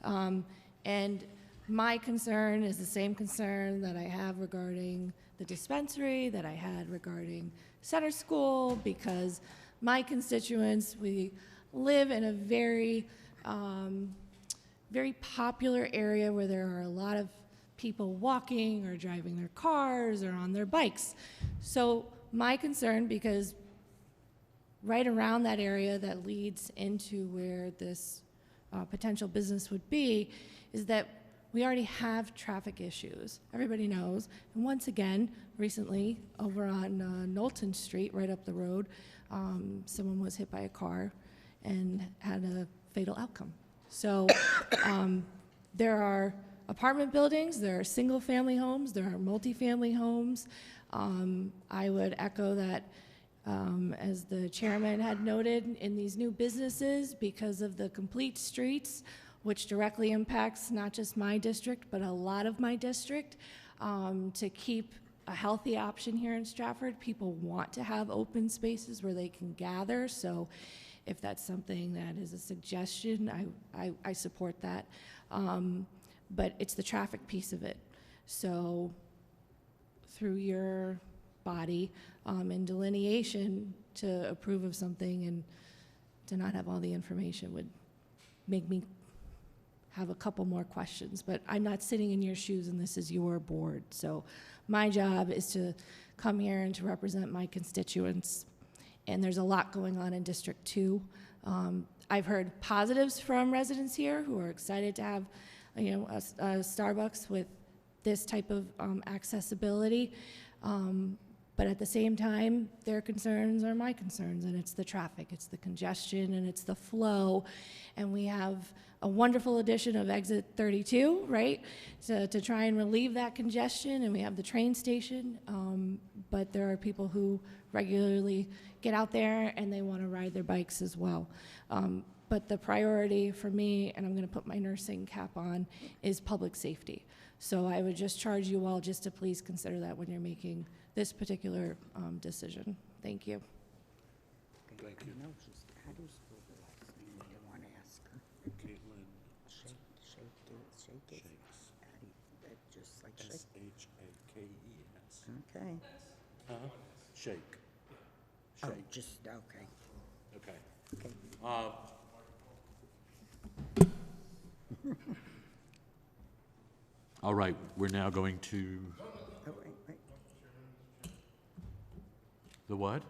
And my concern is the same concern that I have regarding the dispensary, that I had regarding Center School, because my constituents, we live in a very, very popular area where there are a lot of people walking or driving their cars or on their bikes. So my concern, because right around that area that leads into where this potential business would be, is that we already have traffic issues. Everybody knows. And once again, recently, over on Knowlton Street, right up the road, someone was hit by a car and had a fatal outcome. So there are apartment buildings, there are single-family homes, there are multifamily homes. I would echo that, as the chairman had noted, in these new businesses, because of the complete streets, which directly impacts not just my district, but a lot of my district, to keep a healthy option here in Stratford. People want to have open spaces where they can gather, so if that's something that is a suggestion, I support that. But it's the traffic piece of it. So through your body and delineation, to approve of something and to not have all the information would make me have a couple more questions. But I'm not sitting in your shoes, and this is your board. So my job is to come here and to represent my constituents. And there's a lot going on in District 2. I've heard positives from residents here who are excited to have, a Starbucks with this type of accessibility. But at the same time, their concerns are my concerns, and it's the traffic, it's the congestion, and it's the flow. And we have a wonderful addition of exit 32, right, to try and relieve that congestion, and we have the train station. But there are people who regularly get out there and they want to ride their bikes as well. But the priority for me, and I'm going to put my nursing cap on, is public safety. So I would just charge you all just to please consider that when you're making this particular decision. Thank you. Thank you. How do you spell the last name? I want to ask her. Caitlin. Shake it. How do you, just like shake? S-H-A-K-E-S. Okay. Shake. Oh, just, okay. Okay. Okay. All right, we're now going to, Oh, wait. the what?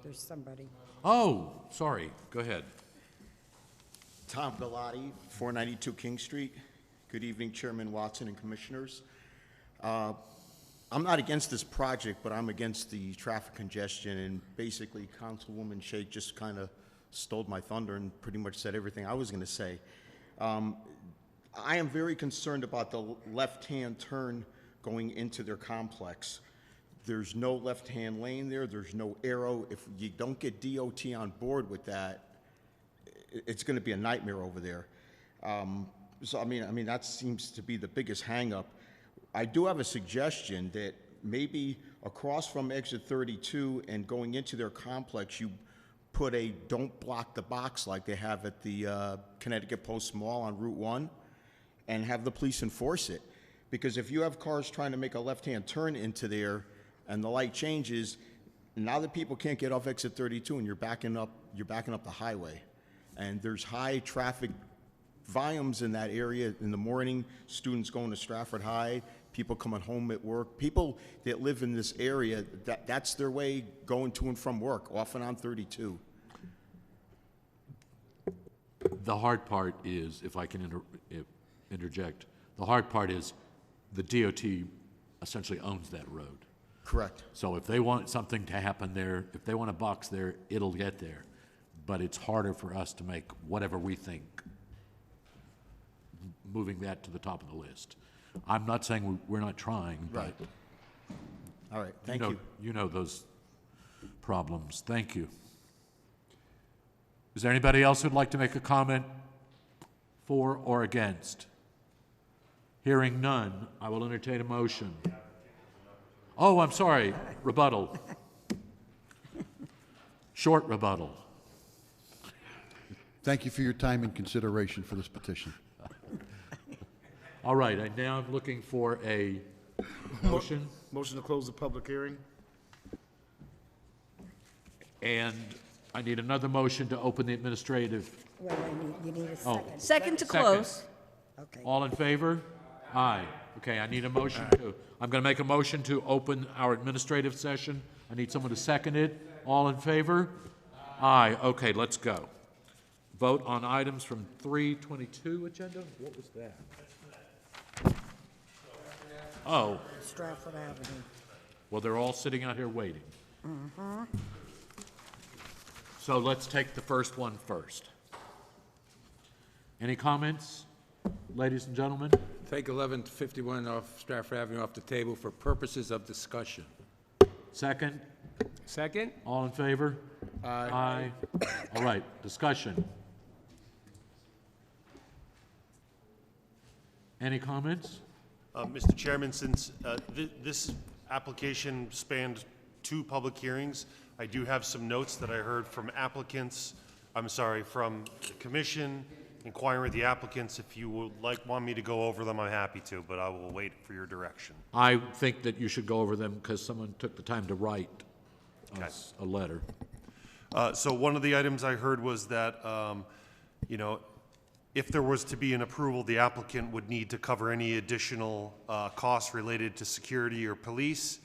There's somebody. Oh, sorry, go ahead. Tom Galati, 492 King Street. Good evening, Chairman Watson and Commissioners. I'm not against this project, but I'm against the traffic congestion, and basically Councilwoman Shake just kind of stole my thunder and pretty much said everything I was going to say. I am very concerned about the left-hand turn going into their complex. There's no left-hand lane there. There's no arrow. If you don't get DOT on board with that, it's going to be a nightmare over there. So I mean that seems to be the biggest hang-up. I do have a suggestion that maybe across from exit 32 and going into their complex, you put a "Don't block the box" like they have at the Connecticut Post Mall on Route 1, and have the police enforce it. Because if you have cars trying to make a left-hand turn into there and the light changes, now that people can't get off exit 32 and you're backing up the highway. And there's high traffic volumes in that area in the morning, students going to Stratford High, people coming home at work, people that live in this area, that's their way going to and from work, often on 32. The hard part is, if I can interject, the hard part is the DOT essentially owns that road. Correct. So if they want something to happen there, if they want a box there, it'll get there. But it's harder for us to make whatever we think, moving that to the top of the list. I'm not saying we're not trying, but Right. All right, thank you. You know those problems. Thank you. Is there anybody else who'd like to make a comment for or against? Hearing none, I will entertain a motion. Oh, I'm sorry, rebuttal. Short rebuttal. Thank you for your time and consideration for this petition. All right, I now am looking for a motion, Motion to close the public hearing? and I need another motion to open the administrative. Well, you need a Oh. second. Second to close. Okay. All in favor? Aye. Okay, I need a motion to, I'm going to make a motion to open our administrative session. I need someone to second it. All in favor? Aye. Okay, let's go. Vote on items from 322 agenda? What was that? Oh, Stratford Avenue. well, they're all sitting out here waiting. Mm-hmm. So let's take the first one first. Any comments, ladies and gentlemen? Take 1151 off Stratford Avenue off the table for purposes of discussion. Second? Second? All in favor? Aye. All right, discussion. Any comments? Mr. Chairman, since this application spanned 2 public hearings, I do have some notes that I heard from applicants, from the commission, inquiring with the applicants. If you would want me to go over them, I'm happy to, but I will wait for your direction. I think that you should go over them because someone took the time to write us a letter. So one of the items I heard was that, if there was to be an approval, the applicant would need to cover any additional costs related to security or police.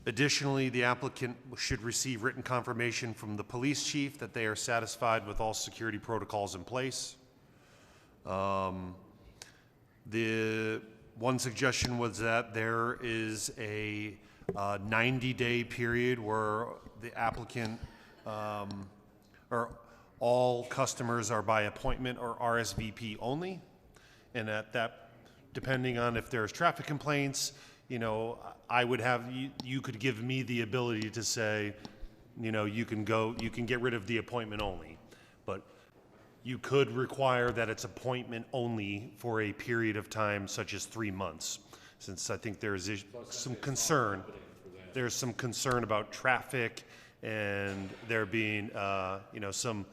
Additionally, the applicant should receive written confirmation from the police chief that they are satisfied with all security protocols in place. The one suggestion was that there is a 90-day period where the applicant, or all customers are by appointment or RSVP only. And at that, depending on if there's traffic complaints, you know, I would have, you could give me the ability to say, you know, you can get rid of the appointment only. But you could require that it's appointment only for a period of time such as 3 months, since I think there's some concern. There's some concern about traffic and there being, you know, some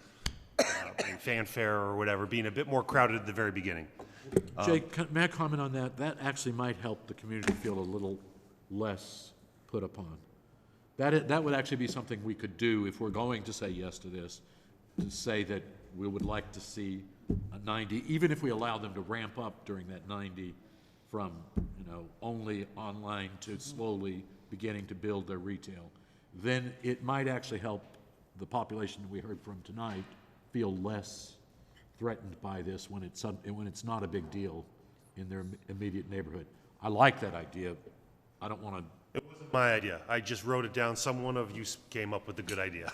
fanfare or whatever, being a bit more crowded at the very beginning. Jake, may I comment on that? That actually might help the community feel a little less put upon. That would actually be something we could do if we're going to say yes to this, to say that we would like to see a 90, even if we allow them to ramp up during that 90 from, you know, only online to slowly beginning to build their retail. Then it might actually help the population we heard from tonight feel less threatened by this when it's not a big deal in their immediate neighborhood. I like that idea. I don't want to. It wasn't my idea. I just wrote it down. Someone of you came up with the good idea.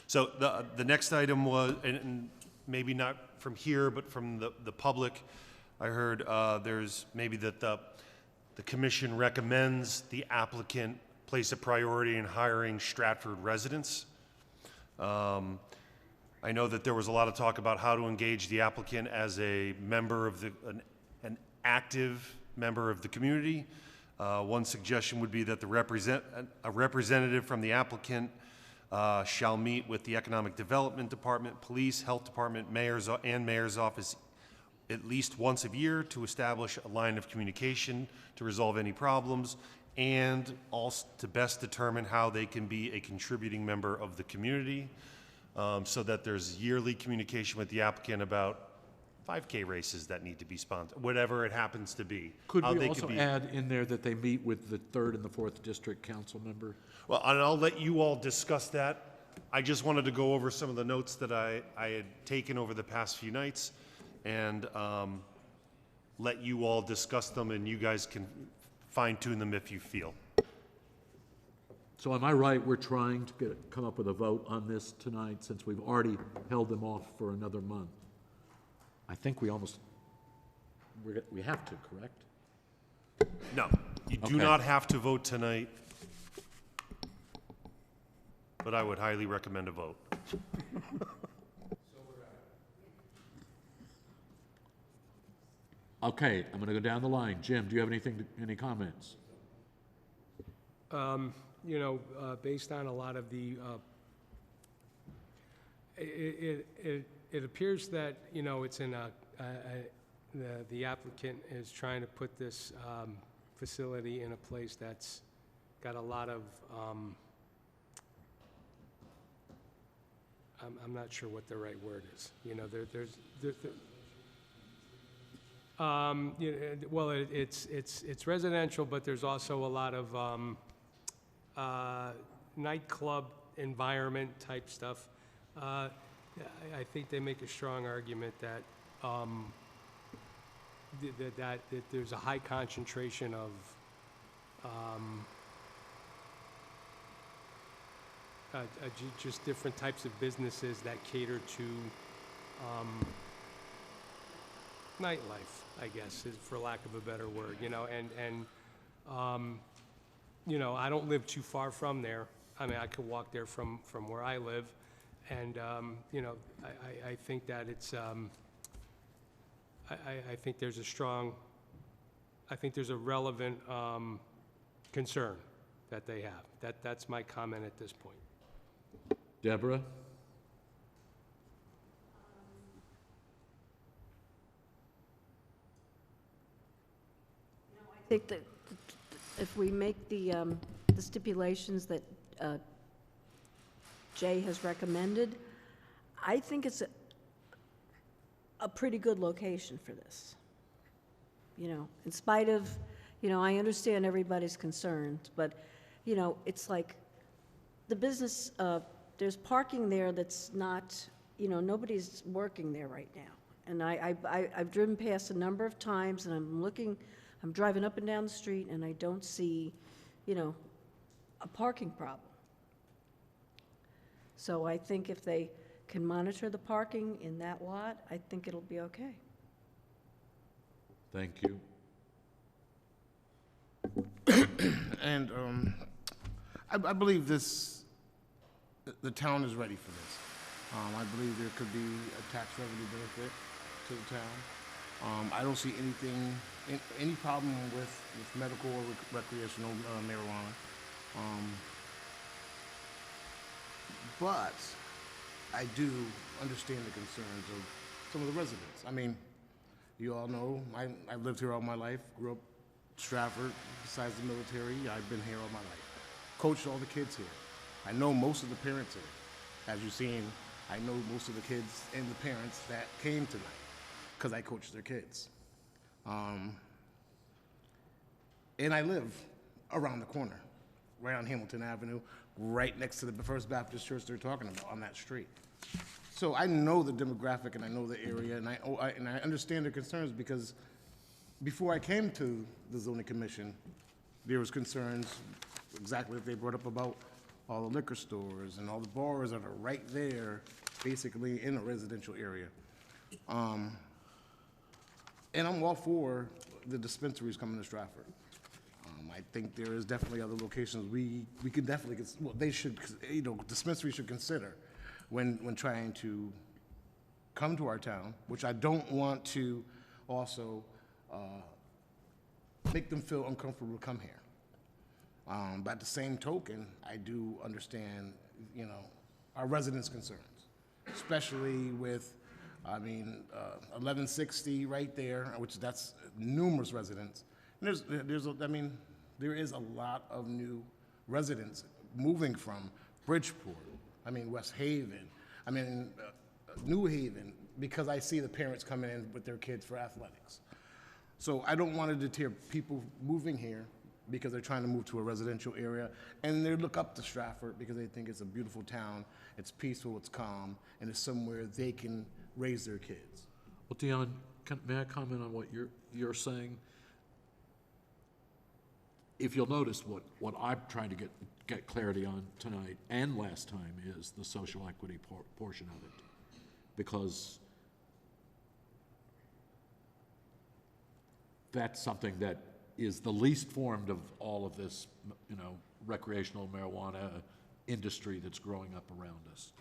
So the next item was, and maybe not from here, but from the public, I heard there's maybe that the commission recommends the applicant place a priority in hiring Stratford residents. I know that there was a lot of talk about how to engage the applicant as a member of an active member of the community. One suggestion would be that a representative from the applicant shall meet with the Economic Development Department, Police, Health Department, Mayor's Office at least once a year to establish a line of communication to resolve any problems, and also to best determine how they can be a contributing member of the community, so that there's yearly communication with the applicant about 5K races that need to be sponsored, whatever it happens to be. Could we also add in there that they meet with the 3rd and the 4th district council member? Well, and I'll let you all discuss that. I just wanted to go over some of the notes that I had taken over the past few nights and let you all discuss them, and you guys can fine-tune them if you feel. So am I right, we're trying to come up with a vote on this tonight since we've already held them off for another month? I think we have to, correct? No, you do not have to vote tonight, but I would highly recommend a vote. Okay, I'm going to go down the line. Jim, do you have any comments? You know, based on a lot of the, it appears that, you know, it's in the applicant is trying to put this facility in a place that's got a lot of, I'm not sure what the right word is. You know, you know, well, it's residential, but there's also a lot of nightclub environment type stuff. I think they make a strong argument that that there's a high concentration of just different types of businesses that cater to nightlife, I guess, for lack of a better word, you know, and you know, I don't live too far from there. I mean, I could walk there from where I live, and you know, I think that it's I think there's a strong, I think there's a relevant concern that they have. That's my comment at this point. Deborah? I think that if we make the stipulations that Jay has recommended, I think it's a pretty good location for this. You know, in spite of, you know, I understand everybody's concerns, but, you know, it's like the business, there's parking there that's not, you know, nobody's working there right now. And I've driven past a number of times, and I'm driving up and down the street, and I don't see, you know, a parking problem. So I think if they can monitor the parking in that lot, I think it'll be okay. Thank you. And I believe the town is ready for this. I believe there could be a tax revenue benefit to the town. I don't see any problem with medical or recreational marijuana. But I do understand the concerns of some of the residents. I mean, you all know, I lived here all my life, grew up Stratford, besides the military, I've been here all my life. Coached all the kids here. I know most of the parents here. As you've seen, I know most of the kids and the parents that came tonight because I coached their kids. And I live around the corner, right on Hamilton Avenue, right next to the First Baptist Church they're talking about on that street. So I know the demographic and I know the area and I understand their concerns because before I came to the zoning commission, there was concerns exactly what they brought up about all the liquor stores and all the bars that are right there, basically in a residential area. And I'm all for the dispensaries coming to Stratford. I think there is definitely other locations we could definitely, well, they should, dispensaries should consider when trying to come to our town, which I don't want to also make them feel uncomfortable to come here. But at the same token, I do understand, our residents' concerns, especially with, 1160 right there, which that's numerous residents. And there is a lot of new residents moving from Bridgeport, West Haven, New Haven, because I see the parents coming in with their kids for athletics. So I don't want to deter people moving here because they're trying to move to a residential area, and they look up to Stratford because they think it's a beautiful town, it's peaceful, it's calm, and it's somewhere they can raise their kids. Well, Dion, may I comment on what you're saying? If you'll notice, what I'm trying to get clarity on tonight and last time is the social equity portion of it, because that's something that is the least formed of all of this, recreational marijuana industry that's growing up around us.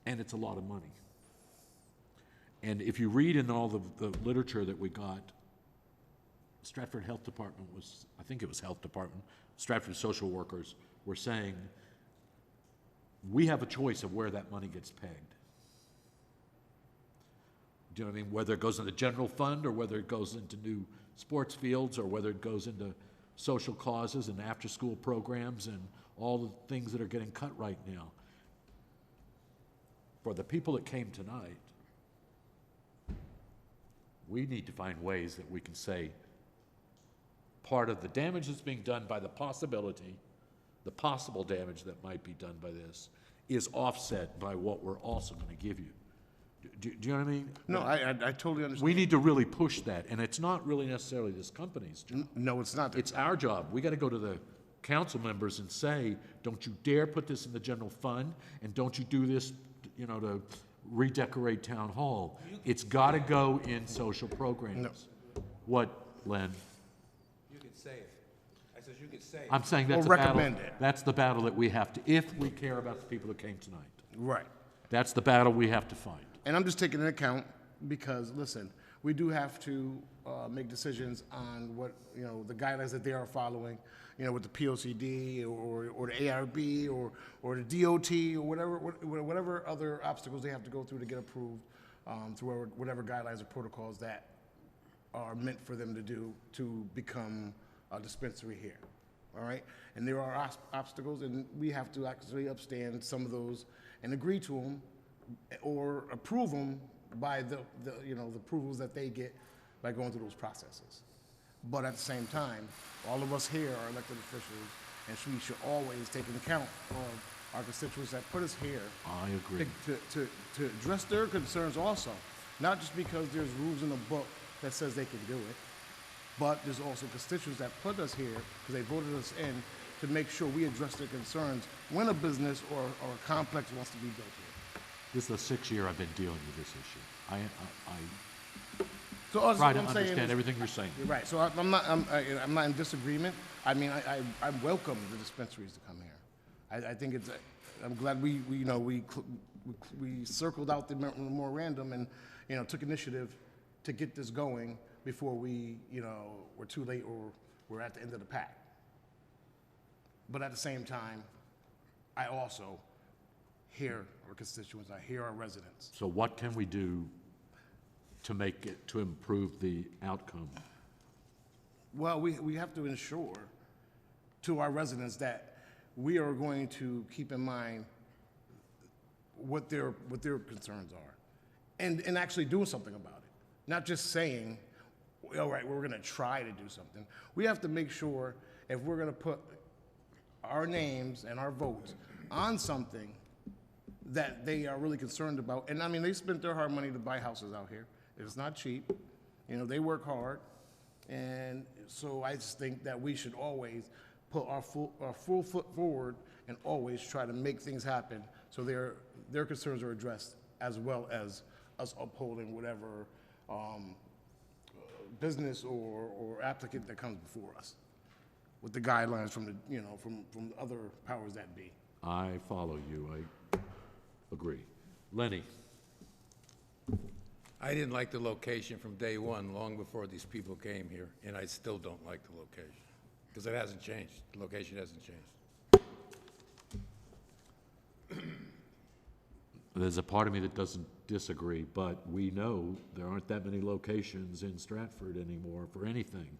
And it's a lot of money. And if you read in all the literature that we got, Stratford Health Department Stratford social workers were saying, we have a choice of where that money gets pegged. Do you know what I mean? Whether it goes in the general fund or whether it goes into new sports fields or whether it goes into social causes and after-school programs and all the things that are getting cut right now. For the people that came tonight, we need to find ways that we can say part of the damage that's being done by the possible damage that might be done by this is offset by what we're also going to give you. Do you know what I mean? No, I totally understand. We need to really push that, and it's not really necessarily this company's job. No, it's not. It's our job. We got to go to the council members and say, don't you dare put this in the general fund, and don't you do this, to redecorate town hall. It's got to go in social programs. No. What, Len? You can say it. I said you can say it. I'm saying that's Or a battle. recommend it. That's the battle that we have to, if we care about the people that came tonight. Right. That's the battle we have to fight. And I'm just taking into account because, listen, we do have to make decisions on what, the guidelines that they are following, with the POCD or the ARB or the DOT or whatever other obstacles they have to go through to get approved through whatever guidelines or protocols that are meant for them to do to become a dispensary here. All right? And there are obstacles, and we have to actually upstand some of those and agree to them or approve them by the approvals that they get by going through those processes. But at the same time, all of us here are elected officials, and we should always take into account of our constituents that put us here. I agree. To address their concerns also, not just because there's rules in the book that says they can do it, But there's also constituents that put us here, because they voted us in, to make sure we address their concerns when a business or a complex wants to be built here. This is the sixth year I've been dealing with this issue. I So all try to I'm saying understand is- everything you're saying. You're right. So I'm not in disagreement. I mean, I welcome the dispensaries to come here. I think it's. I'm glad we circled out the memorandum and took initiative to get this going before we were too late or we're at the end of the pack. But at the same time, I also hear our constituents. I hear our residents. So what can we do to improve the outcome? Well, we have to ensure to our residents that we are going to keep in mind what their concerns are, and actually doing something about it. Not just saying, all right, we're going to try to do something. We have to make sure if we're going to put our names and our votes on something that they are really concerned about. And I mean, they spent their hard money to buy houses out here. It's not cheap. They work hard. And so I just think that we should always put our full foot forward and always try to make things happen so their concerns are addressed, as well as us upholding whatever business or applicant that comes before us with the guidelines from the from other powers that be. I follow you. I agree. Lenny. I didn't like the location from day one, long before these people came here, and I still don't like the location, because it hasn't changed. The location hasn't changed. There's a part of me that doesn't disagree, but we know there aren't that many locations in Stratford anymore for anything.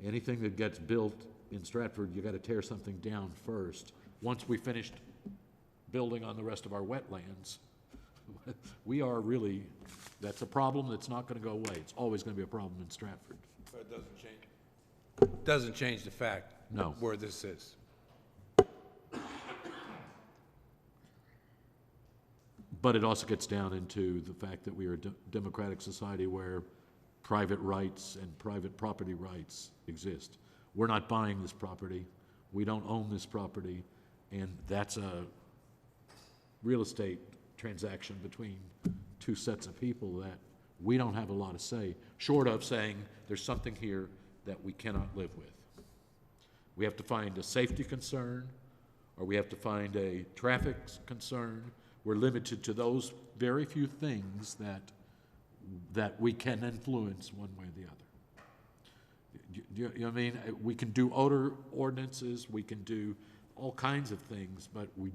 Anything that gets built in Stratford, you got to tear something down first. Once we finished building on the rest of our wetlands, we are really, that's a problem that's not going to go away. It's always going to be a problem in Stratford. But it doesn't change the fact No. where this is. But it also gets down into the fact that we are a democratic society where private rights and private property rights exist. We're not buying this property. We don't own this property. And that's a real estate transaction between two sets of people that we don't have a lot of say, short of saying there's something here that we cannot live with. We have to find a safety concern, or we have to find a traffic concern. We're limited to those very few things that we can influence one way or the other. You know what I mean? We can do odor ordinances, we can do all kinds of things, but we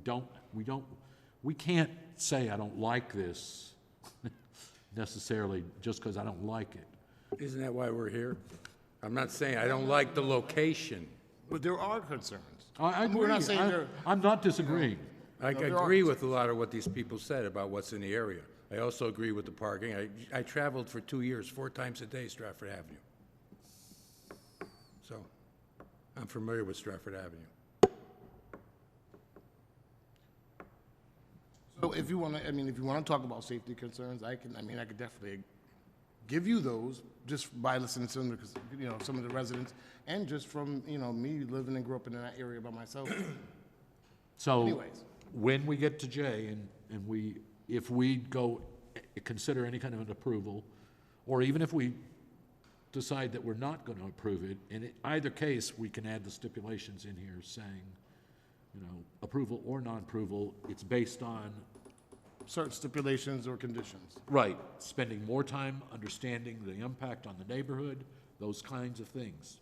can't say I don't like this necessarily just because I don't like it. Isn't that why we're here? I'm not saying I don't like the location. But there are concerns. I agree. We're not saying I'm not disagreeing. I agree with a lot of what these people said about what's in the area. I also agree with the parking. I traveled for 2 years, 4 times a day, Stratford Avenue. So I'm familiar with Stratford Avenue. So if you want to talk about safety concerns, I could definitely give you those just by listening to some of the residents, and just from me living and grew up in that area by myself. So anyways, when we get to J and if we go consider any kind of an approval, or even if we decide that we're not going to approve it, in either case, we can add the stipulations in here saying, approval or non-approval, it's based on certain stipulations or conditions. Right, spending more time understanding the impact on the neighborhood, those kinds of things.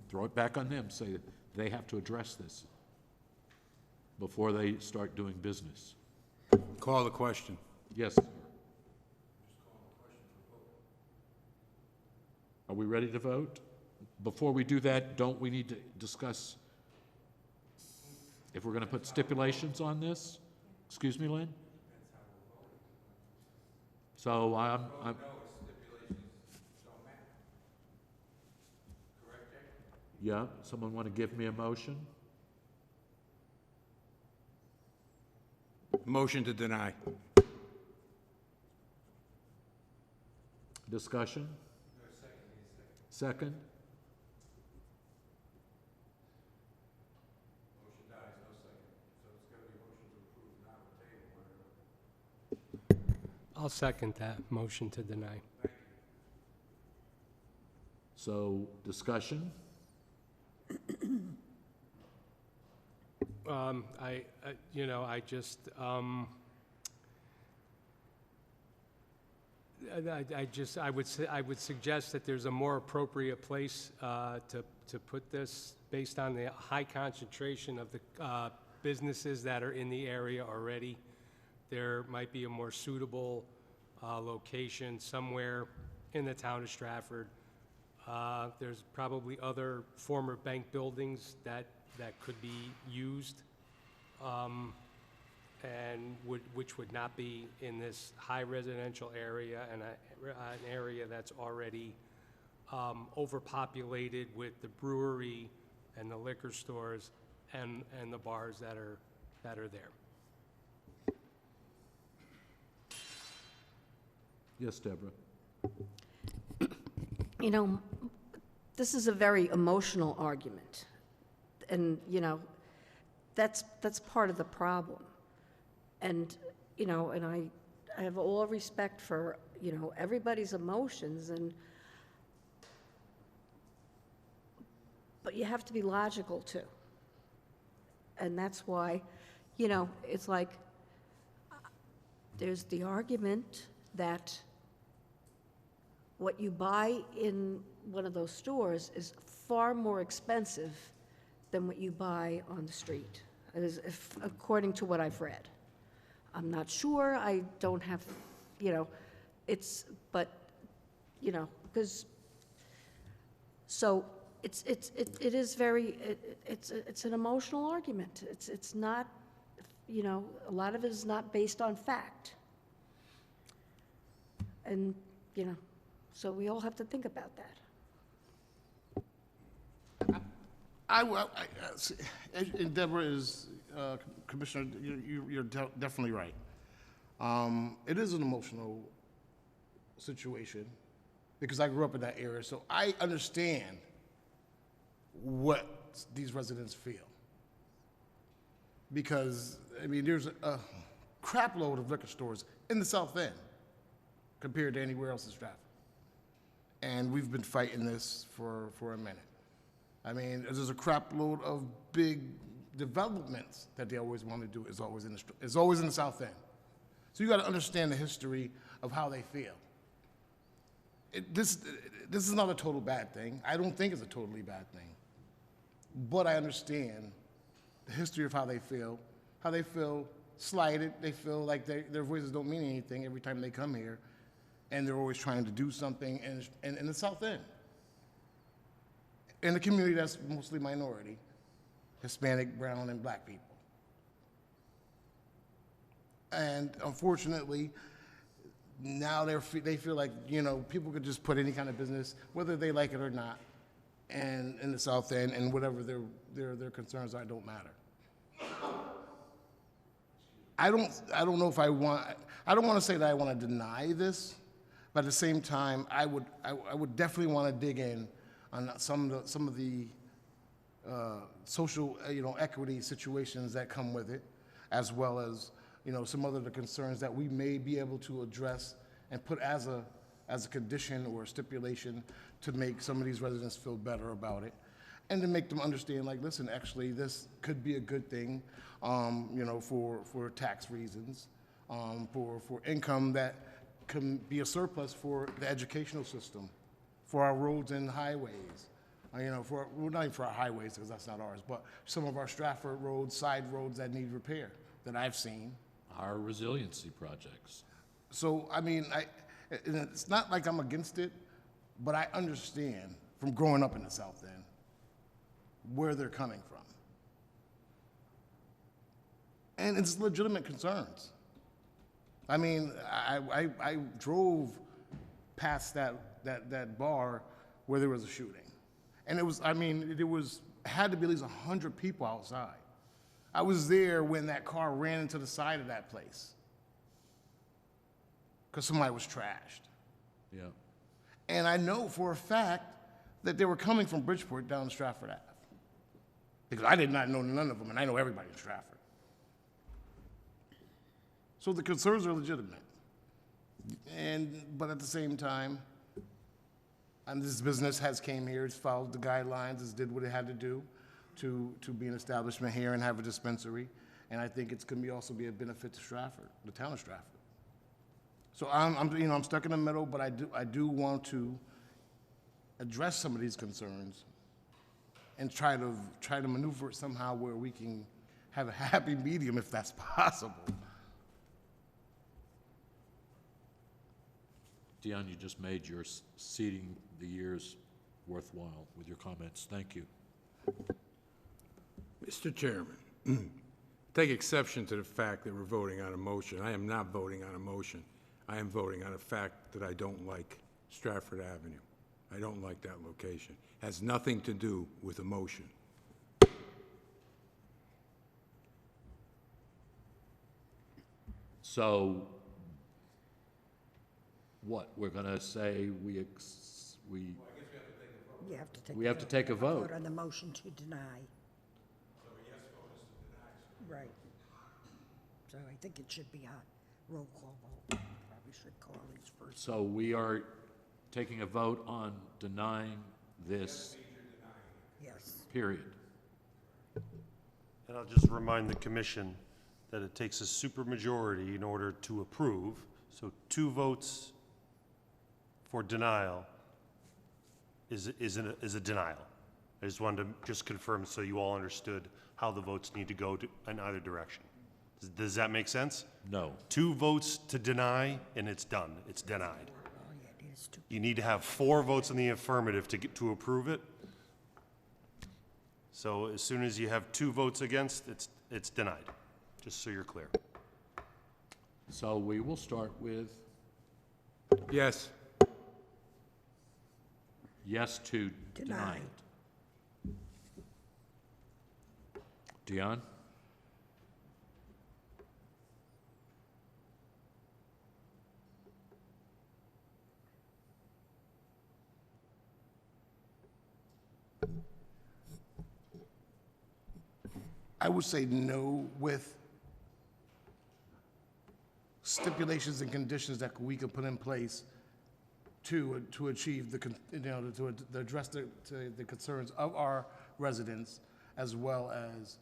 Throw it back on them, say that they have to address this before they start doing business. Call the question. Yes, sir. Are we ready to vote? Before we do that, don't we need to discuss if we're going to put stipulations on this? Excuse me, Lynn? So I'm yeah, someone want to give me a motion? Motion to deny. Discussion? Second? I'll second that motion to deny. So, discussion? I just, I would suggest that there's a more appropriate place to put this based on the high concentration of the businesses that are in the area already. There might be a more suitable location somewhere in the town of Stratford. There's probably other former bank buildings that could be used, and which would not be in this high residential area and an area that's already overpopulated with the brewery and the liquor stores and the bars that are there. Yes, Deborah. You know, this is a very emotional argument. And, you know, that's part of the problem. And, you know, and I have all respect for, you know, everybody's emotions, but you have to be logical too. And that's why, you know, it's like, there's the argument that what you buy in one of those stores is far more expensive than what you buy on the street, according to what I've read. I'm not sure, I don't have, you know, but, you know, because, so it is very, it's an emotional argument. It's not, you know, a lot of it is not based on fact. And, you know, so we all have to think about that. And Deborah is, Commissioner, you're definitely right. It is an emotional situation because I grew up in that area, so I understand what these residents feel. Because, I mean, there's a crap load of liquor stores in the South End compared to anywhere else in Stratford. And we've been fighting this for a minute. I mean, there's a crap load of big developments that they always want to do is always in the South End. So you got to understand the history of how they feel. This is not a total bad thing. I don't think it's a totally bad thing. But I understand the history of how they feel slighted. They feel like their voices don't mean anything every time they come here, and they're always trying to do something in the South End. In a community that's mostly minority, Hispanic, brown, and black people. And unfortunately, now they feel like, you know, people could just put any kind of business, whether they like it or not, and in the South End, and whatever their concerns are, don't matter. I don't know if I don't want to say that I want to deny this, but at the same time, I would definitely want to dig in on some of the social, equity situations that come with it, as well as, some other concerns that we may be able to address and put as a condition or a stipulation to make some of these residents feel better about it, and to make them understand, like, listen, actually, this could be a good thing, for tax reasons, for income that can be a surplus for the educational system, for our roads and highways, well, not even for our highways, because that's not ours, but some of our Stratford roads, side roads that need repair that I've seen. Our resiliency projects. So, I mean, it's not like I'm against it, but I understand from growing up in the South End where they're coming from. And it's legitimate concerns. I mean, I drove past that bar where there was a shooting. And it had to be at least 100 people outside. I was there when that car ran into the side of that place because somebody was trashed. Yeah. And I know for a fact that they were coming from Bridgeport down Stratford Ave. Because I did not know none of them, and I know everybody in Stratford. So the concerns are legitimate. But at the same time, this business has came here, it's followed the guidelines, it's did what it had to do to be an establishment here and have a dispensary. And I think it's going to also be a benefit to Stratford, the town of Stratford. So I'm stuck in the middle, but I do want to address some of these concerns and try to maneuver it somehow where we can have a happy medium if that's possible. Dion, you just made your seating the years worthwhile with your comments. Thank you. Mr. Chairman, take exception to the fact that we're voting on a motion. I am not voting on a motion. I am voting on a fact that I don't like Stratford Avenue. I don't like that location. It has nothing to do with a motion. So what, we're going to say we have to take a vote. On the motion to deny. Right. So I think it should be a roll call vote. Probably should call these first. So we are taking a vote on denying this. Yes. Period. And I'll just remind the commission that it takes a supermajority in order to approve. So 2 votes for denial is a denial. I just wanted to just confirm so you all understood how the votes need to go in either direction. Does that make sense? No. 2 votes to deny, and it's done. It's denied. You need to have 4 votes in the affirmative to approve it. So as soon as you have 2 votes against, it's denied, just so you're clear. So we will start with Yes. yes to deny it. Dion? I would say no with stipulations and conditions that we could put in place to achieve to address the concerns of our residents, as well as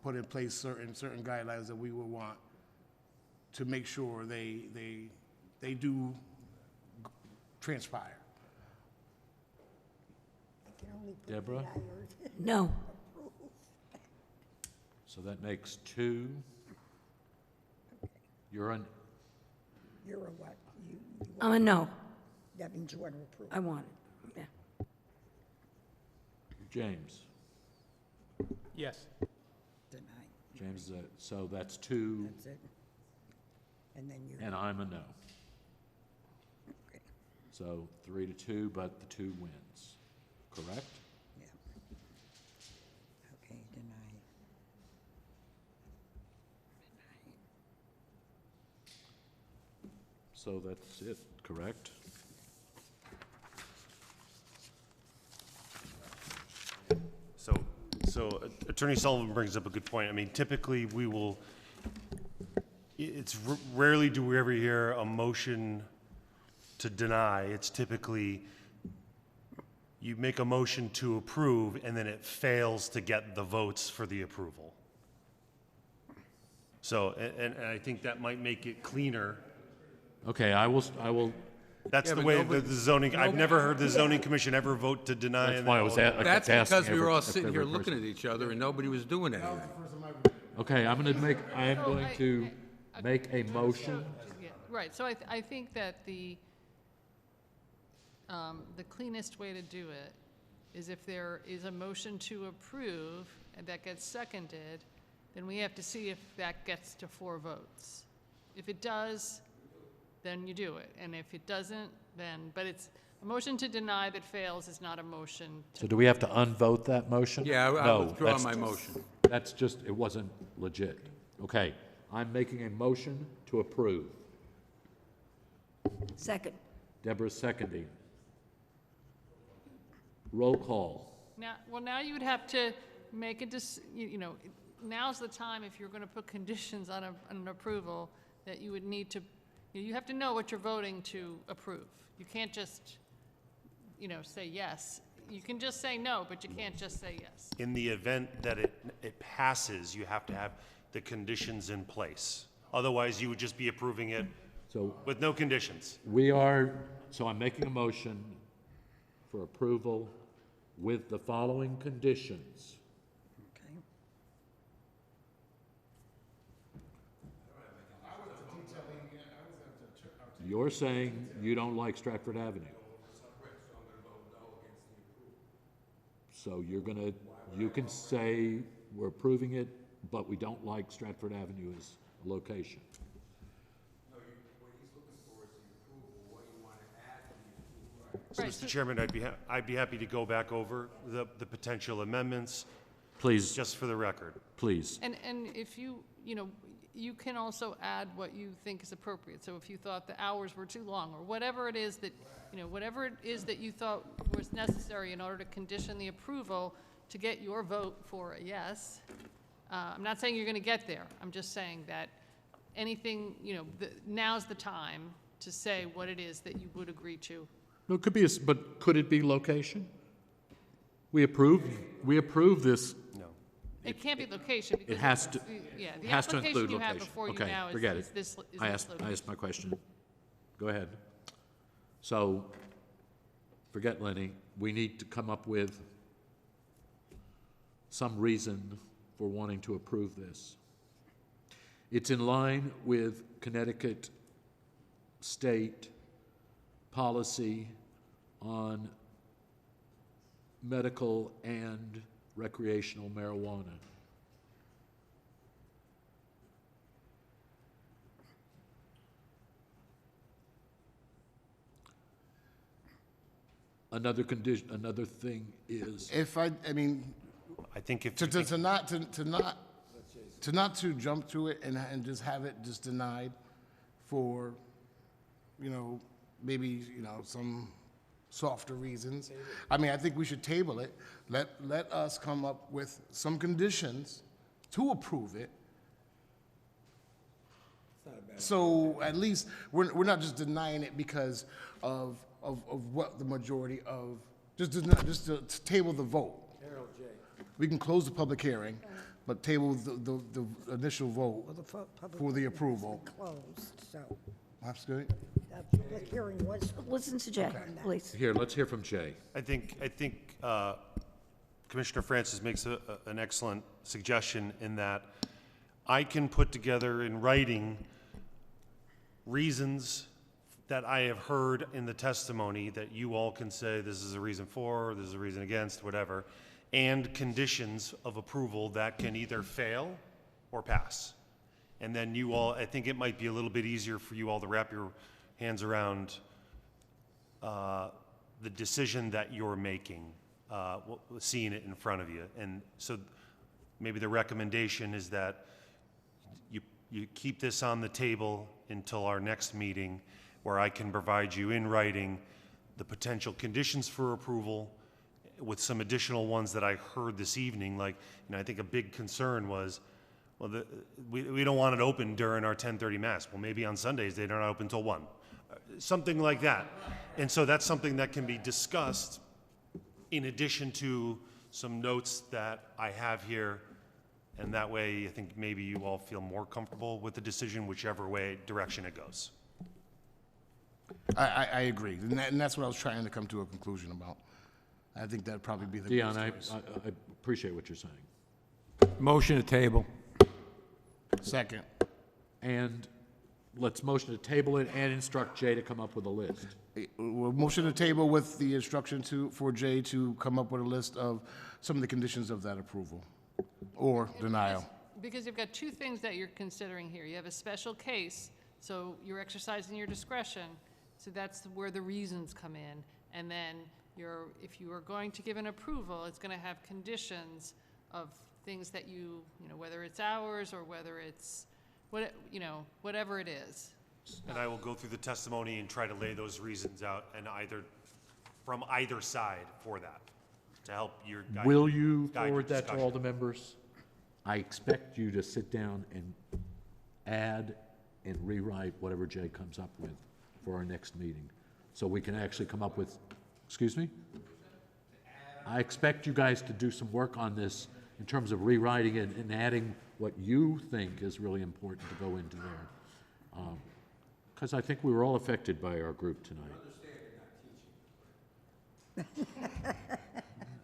put in place certain guidelines that we would want to make sure they do transpire. Deborah? No. So that makes 2. You're on, You're a what? I'm a no. That means you want to approve. I want it. Yeah. James? Yes. Deny. James, so that's 2, That's it. And then you. and I'm a no. Okay. So 3-2, but the 2 wins, correct? Yeah. Okay, deny. So that's it, correct? So Attorney Sullivan brings up a good point. I mean, typically it's rarely do we ever hear a motion to deny. It's typically you make a motion to approve and then it fails to get the votes for the approval. So, and I think that might make it cleaner. Okay, I will. That's Yeah, the but way nobody- the zoning, I've never heard the zoning commission ever vote to deny. That's and why then I was all- at- That's asking because we were all if sitting every here looking person- at each other and nobody was doing anything. Okay, I am going to make a motion. Yeah, right, so I think that the cleanest way to do it is if there is a motion to approve and that gets seconded, then we have to see if that gets to 4 votes. If it does, then you do it, and if it doesn't, then, but it's, a motion to deny that fails is not a motion to. So do we have to unvote that motion? Yeah, I No, withdraw that's my just- motion. That's just, it wasn't legit. Okay, I'm making a motion to approve. Second. Deborah's seconding. Roll call. Now you would have to make a now's the time, if you're going to put conditions on an approval, that you would need to, you have to know what you're voting to approve. You can't just, say yes. You can just say no, but you can't just say yes. In the event that it passes, you have to have the conditions in place. Otherwise, you would just be approving it with no conditions. So I'm making a motion for approval with the following conditions. Okay. You're saying you don't like Stratford Avenue. So you can say we're approving it, but we don't like Stratford Avenue as a location. So, Mr. Chairman, I'd be happy to go back over the potential amendments. Please. Just for the record. Please. And if you can also add what you think is appropriate. So if you thought the hours were too long, or whatever it is that, you thought was necessary in order to condition the approval to get your vote for a yes. I'm not saying you're going to get there. I'm just saying that anything, now's the time to say what it is that you would agree to. No, it could be, but could it be location? We approve this. No. It can't be location. It has to. Yeah, the It has to application include you location. have before you Okay, now is forget is it. this I asked location. my question. Go ahead. So, forget Lenny. We need to come up with some reason for wanting to approve this. It's in line with Connecticut state policy on medical and recreational marijuana. Another thing is, I think if to not to jump to it and just have it just denied for, maybe, some softer reasons. I think we should table it. Let us come up with some conditions to approve it. So at least we're not just denying it because of what the majority of, just to table the vote. We can close the public hearing, but table the initial vote Well, the public for the hearing approval. has been closed, so That's good. the public hearing was. Listen to Jay, please. here, let's hear from Jay. I think Commissioner Francis makes an excellent suggestion in that I can put together in writing reasons that I have heard in the testimony that you all can say this is a reason for, this is a reason against, whatever, and conditions of approval that can either fail or pass. And then you all, I think it might be a little bit easier for you all to wrap your hands around the decision that you're making, seeing it in front of you. And so maybe the recommendation is that you keep this on the table until our next meeting, where I can provide you in writing the potential conditions for approval with some additional ones that I heard this evening. Like, I think a big concern was, well, we don't want it open during our 10:30 Mass. Well, maybe on Sundays they're not open till 1. Something like that. And so that's something that can be discussed in addition to some notes that I have here. And that way, I think maybe you all feel more comfortable with the decision, whichever direction it goes. I agree, and that's what I was trying to come to a conclusion about. I think that'd probably be the Dion, best I choice. appreciate what you're saying. Motion to table. Second. And let's motion to table it and instruct Jay to come up with a list. Motion to table with the instruction for Jay to come up with a list of some of the conditions of that approval or denial. Because you've got two things that you're considering here. You have a special case, so you're exercising your discretion, so that's where the reasons come in. And then if you are going to give an approval, it's going to have conditions of things that whether it's hours or whether it's, whatever it is. And I will go through the testimony and try to lay those reasons out and from either side for that. to help your guide. Will you guide your forward that to discussion. all the members? I expect you to sit down and add and rewrite whatever Jay comes up with for our next meeting, so we can actually come up with, excuse me? I expect you guys to do some work on this in terms of rewriting it and adding what you think is really important to go into there. Because I think we were all affected by our group tonight.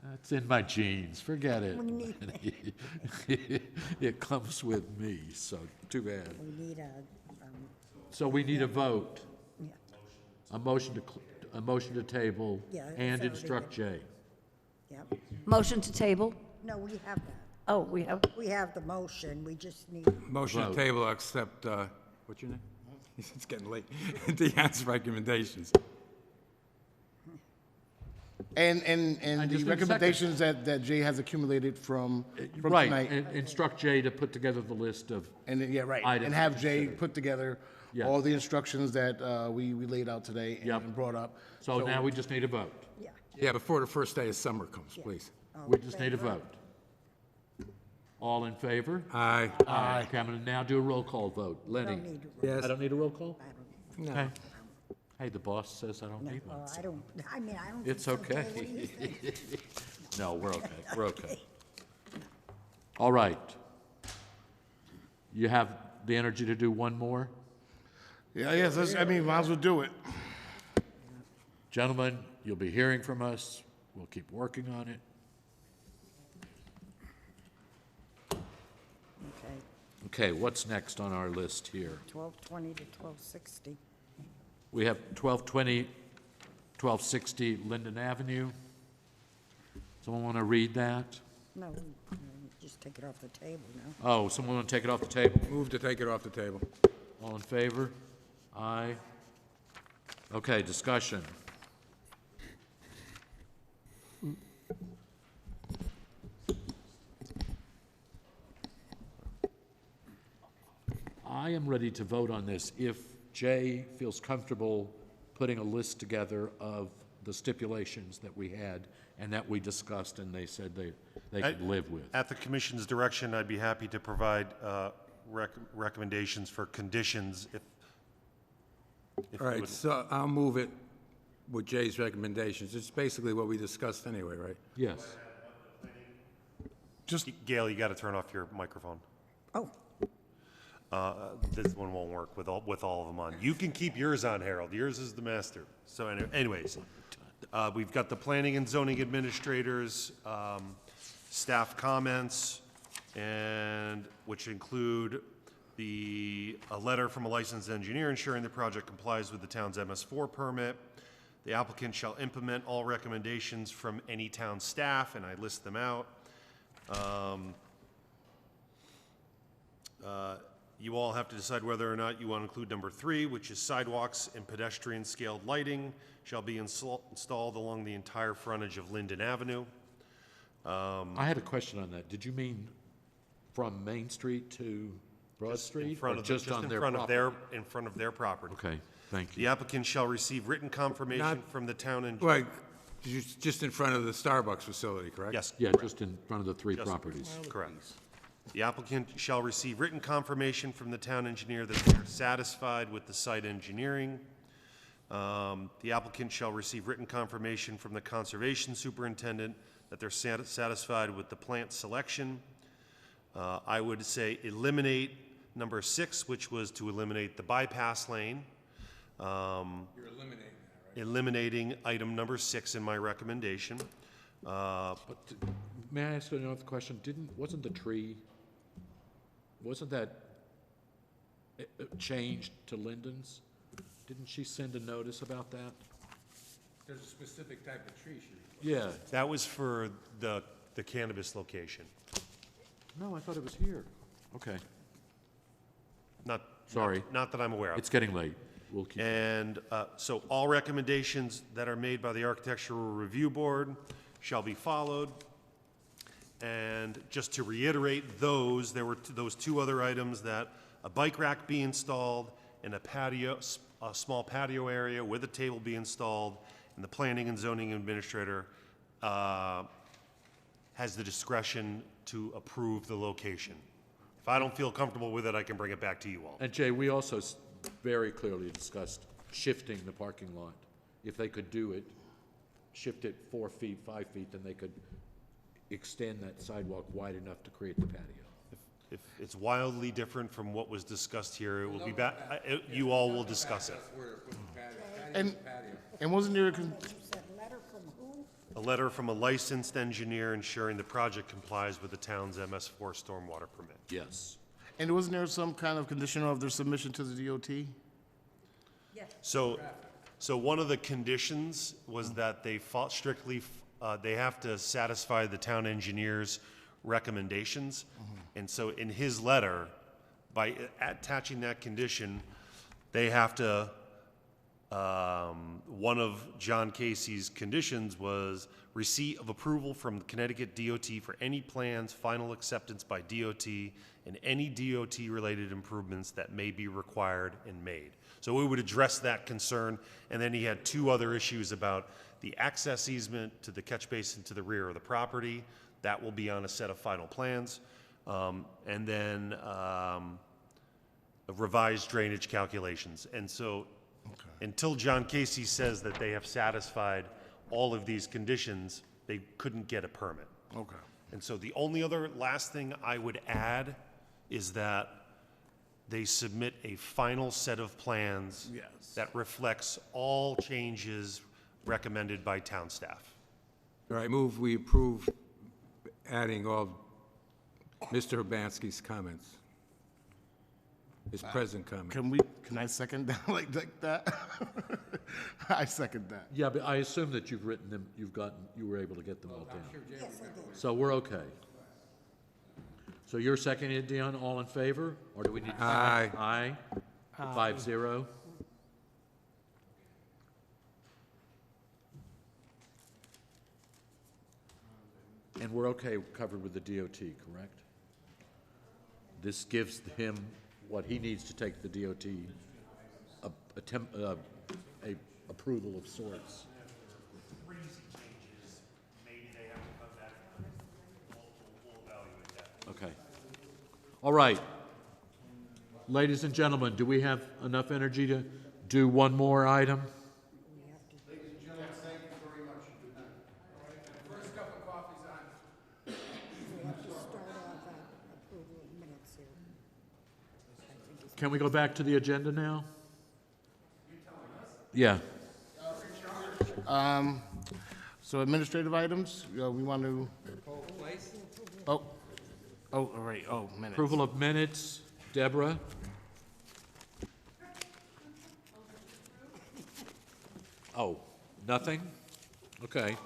That's in my genes, forget it. We need- It comes with me, so too bad. We need So we need a vote, yeah. a motion to table, Yeah, it's and already instruct Jay. Yep. Motion to table? No, we have that. Oh, we have, We have the motion, we just need, Motion to Vote. table, accept, what's your name? It's getting late. Deanne's recommendations. And I the just need a recommendations that Jay has accumulated from Right, tonight. and instruct Jay to put together the list of And then, yeah, right. items And to have Jay consider. put together Yes. all the instructions that we laid out today Yep. and brought up. So now we just need a vote. yeah. Yeah, before the first day of summer comes, please. We just need a vote. All in favor? Aye. Aye. Okay, I'm gonna now do a roll call vote. Lenny? Don't need to, Yes. I don't need a roll call? I don't, Okay. Hey, the boss says I don't no, need one. well, I don't, I mean, I don't. It's think so, Jay. okay. What do you think? No, we're okay, we're okay. All right. You have the energy to do one more? Yeah, yes, I mean, might as well do it. Gentlemen, you'll be hearing from us. We'll keep working on it. Okay, Okay, what's next on our list here? 1220 to 1260. We have 1220, 1260 Linden Avenue. Someone want to read that? No, just take it off the table now. Oh, someone want to take it off the table? Move to take it off the table. All in favor? Aye. Okay, discussion. I am ready to vote on this if Jay feels comfortable putting a list together of the stipulations that we had and that we discussed and they said they could live with. At the commission's direction, I'd be happy to provide recommendations for conditions if All you right, would- so I'll move it with Jay's recommendations. It's basically what we discussed anyway, right? Yes. Gail, you got to turn off your microphone. Oh, This one won't work with all of them on. You can keep yours on, Harold. Yours is the master. So anyways, we've got the planning and zoning administrators, staff comments, and which include a letter from a licensed engineer ensuring the project complies with the town's MS4 permit. The applicant shall implement all recommendations from any town staff, and I list them out. You all have to decide whether or not you want to include number 3, which is sidewalks and pedestrian scaled lighting shall be installed along the entire frontage of Linden Avenue. I had a question on that. Did you mean from Main Street to Broad Street? In front or of just on their property? in front of their property. Okay, thank you. The applicant shall receive written confirmation from the town engineer. Right, just in front of the Starbucks facility, correct? Yes. Yeah, just in front of the three properties. Correct. The applicant shall receive written confirmation from the town engineer that they are satisfied with the site engineering. The applicant shall receive written confirmation from the conservation superintendent that they're satisfied with the plant selection. I would say eliminate number 6, which was to eliminate the bypass lane. You're eliminating that, right? Eliminating item number 6 in my recommendation. But may I ask another question? Wasn't the tree, wasn't that changed to Linden's? Didn't she send a notice about that? There's a specific type of tree she Yeah. That was for the cannabis location. No, I thought it was here. Okay, Not, sorry. not that I'm aware of. It's getting late. We'll keep. And so all recommendations that are made by the Architectural Review Board shall be followed. And just to reiterate those, there were those 2 other items, that a bike rack be installed and a small patio area with a table be installed, and the planning and zoning administrator has the discretion to approve the location. If I don't feel comfortable with it, I can bring it back to you all. And Jay, we also very clearly discussed shifting the parking lot. If they could do it, shift it 4 feet, 5 feet, then they could extend that sidewalk wide enough to create the patio. If it's wildly different from what was discussed here, it will be back, you all will discuss it. And wasn't there Letter from who? A letter from a licensed engineer ensuring the project complies with the town's MS4 stormwater permit. Yes. and wasn't there some kind of condition of their submission to the DOT? So one of the conditions was that they strictly, they have to satisfy the town engineer's recommendations. And so in his letter, by attaching that condition, they have to, one of John Casey's conditions was receipt of approval from the Connecticut DOT for any plans, final acceptance by DOT, and any DOT-related improvements that may be required and made. So we would address that concern, and then he had two other issues about the access easement to the catch basin to the rear of the property. That will be on a set of final plans. And then revised drainage calculations. And so until John Casey says that they have satisfied all of these conditions, they couldn't get a permit. Okay. And so the only other last thing I would add is that they submit a final set of plans that reflects all changes recommended by town staff. All right, move we approve adding all Mr. Urbanski's comments, his present comments. Can I second that like that? I second that. Yeah, but I assume that you've written them, you were able to get them all down. So we're okay. So you're seconding it, Dion, all in favor? Or do we need? Aye. Aye. 5-0. And we're okay, covered with the DOT, correct? This gives him what he needs to take the DOT, a approval of sorts. Crazy changes, maybe they have to come back. We'll evaluate that. Okay. All right. Ladies and gentlemen, do we have enough energy to do one more item? Ladies and gentlemen, thank you very much. Good night. First cup of coffee's on. We have to start off on approval of minutes here. Can we go back to the agenda now? Yeah. So administrative items, we want to. Oh, all right, minutes. Approval of minutes, Deborah? Oh, nothing? Okay.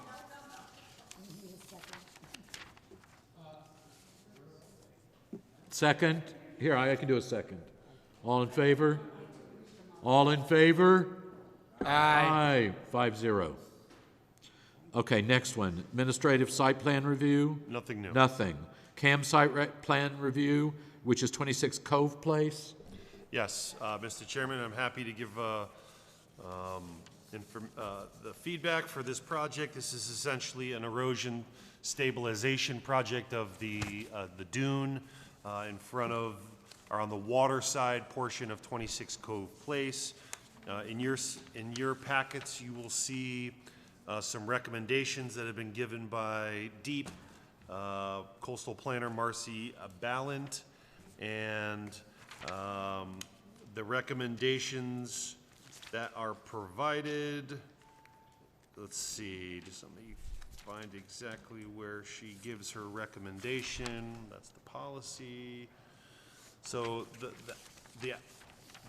Second? Here, I can do a second. All in favor? All in favor? Aye. 5-0. Okay, next one. Administrative site plan review? Nothing new. Nothing. CAM site plan review, which is 26 Cove Place? Yes, Mr. Chairman, I'm happy to give the feedback for this project. This is essentially an erosion stabilization project of the dune in front of, or on the water side portion of 26 Cove Place. In your packets, you will see some recommendations that have been given by DEEP, coastal planner Marcy Ballant, and the recommendations that are provided. Let's see, just let me find exactly where she gives her recommendation. That's the policy. So the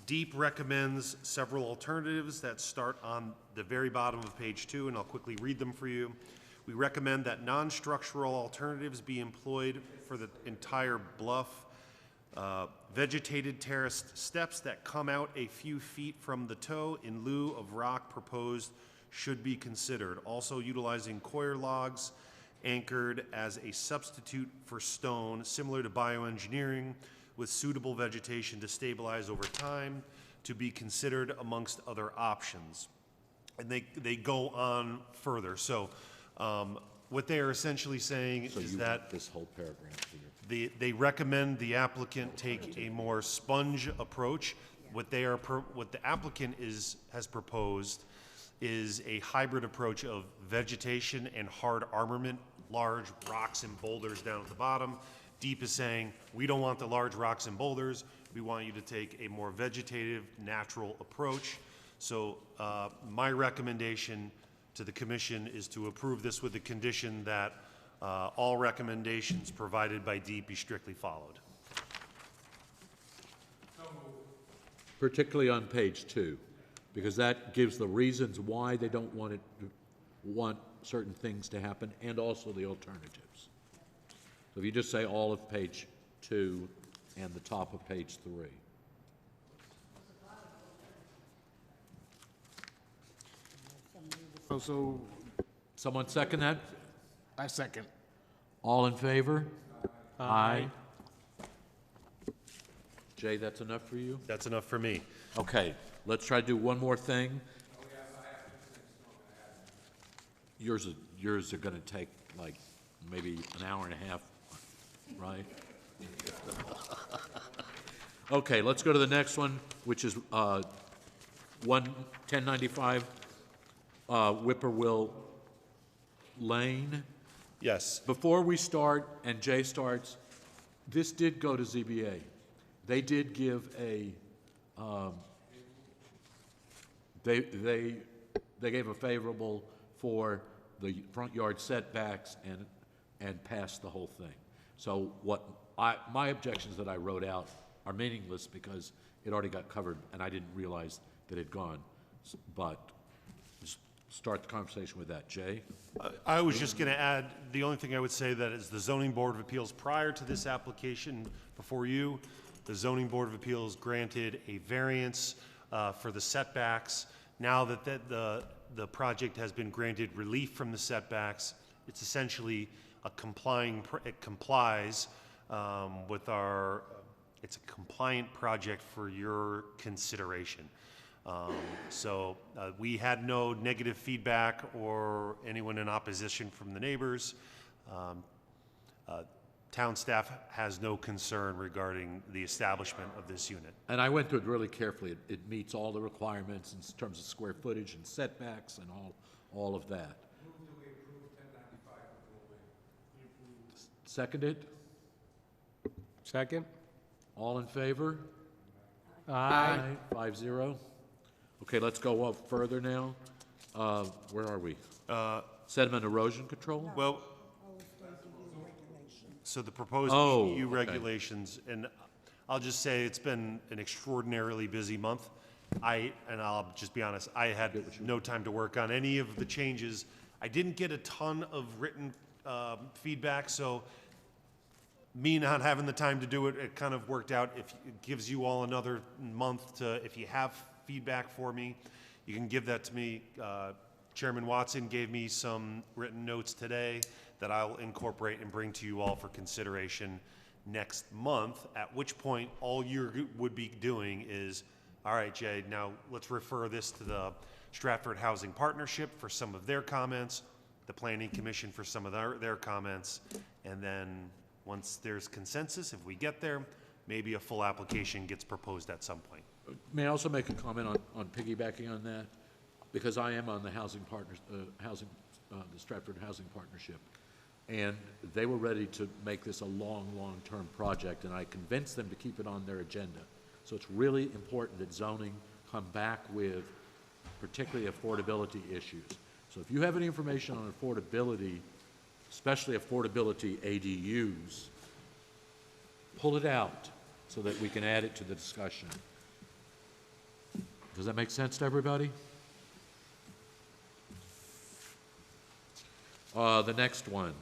DEEP recommends several alternatives that start on the very bottom of page 2, and I'll quickly read them for you. We recommend that non-structural alternatives be employed for the entire bluff. Vegetated terraced steps that come out a few feet from the toe in lieu of rock proposed should be considered. Also utilizing coir logs anchored as a substitute for stone, similar to bioengineering, with suitable vegetation to stabilize over time, to be considered amongst other options. And they go on further. So what they are essentially saying So is you that want this whole paragraph here. they recommend the applicant take a more sponge approach. What the applicant has proposed is a hybrid approach of vegetation and hard armament, large rocks and boulders down at the bottom. Deep is saying, we don't want the large rocks and boulders. We want you to take a more vegetative, natural approach. So my recommendation to the commission is to approve this with the condition that all recommendations provided by Deep be strictly followed. Particularly on page 2, because that gives the reasons why they don't want certain things to happen, and also the alternatives. So if you just say all of page 2 and the top of page 3. So Someone second that? I second. All in favor? Aye. Jay, that's enough for you? That's enough for me. Okay, let's try to do one more thing. Yours are gonna take like maybe an hour and a half, right? Okay, let's go to the next one, which is 1095 Whippoorwill Lane. Yes. Before we start and Jay starts, this did go to ZBA. They did give a, they gave a favorable for the front yard setbacks and passed the whole thing. So my objections that I wrote out are meaningless because it already got covered and I didn't realize that it had gone. But just start the conversation with that. Jay? I was just going to add, the only thing I would say that is the Zoning Board of Appeals, prior to this application before you, the Zoning Board of Appeals granted a variance for the setbacks. Now that the project has been granted relief from the setbacks, it's essentially it complies with our, it's a compliant project for your consideration. So we had no negative feedback or anyone in opposition from the neighbors. Town staff has no concern regarding the establishment of this unit. And I went through it really carefully. It meets all the requirements in terms of square footage and setbacks and all of that. Seconded? Second? All in favor? Aye. 5-0. Okay, let's go up further now. Where are we? Sediment erosion control? Well, so the proposed Oh, EU okay. regulations, and I'll just say it's been an extraordinarily busy month. I'll just be honest, I had no time to work on any of the changes. I didn't get a ton of written feedback, so me not having the time to do it, it kind of worked out. If it gives you all another month to, if you have feedback for me, you can give that to me. Chairman Watson gave me some written notes today that I'll incorporate and bring to you all for consideration next month, at which point all you would be doing is, all right, Jay, now let's refer this to the Stratford Housing Partnership for some of their comments, the Planning Commission for some of their comments, and then once there's consensus, if we get there, maybe a full application gets proposed at some point. May I also make a comment on piggybacking on that? Because I am on the housing partners, the Stratford Housing Partnership. And they were ready to make this a long-term project, and I convinced them to keep it on their agenda. So it's really important that zoning come back with particularly affordability issues. So if you have any information on affordability, especially affordability ADUs, pull it out so that we can add it to the discussion. Does that make sense to everybody? The next one,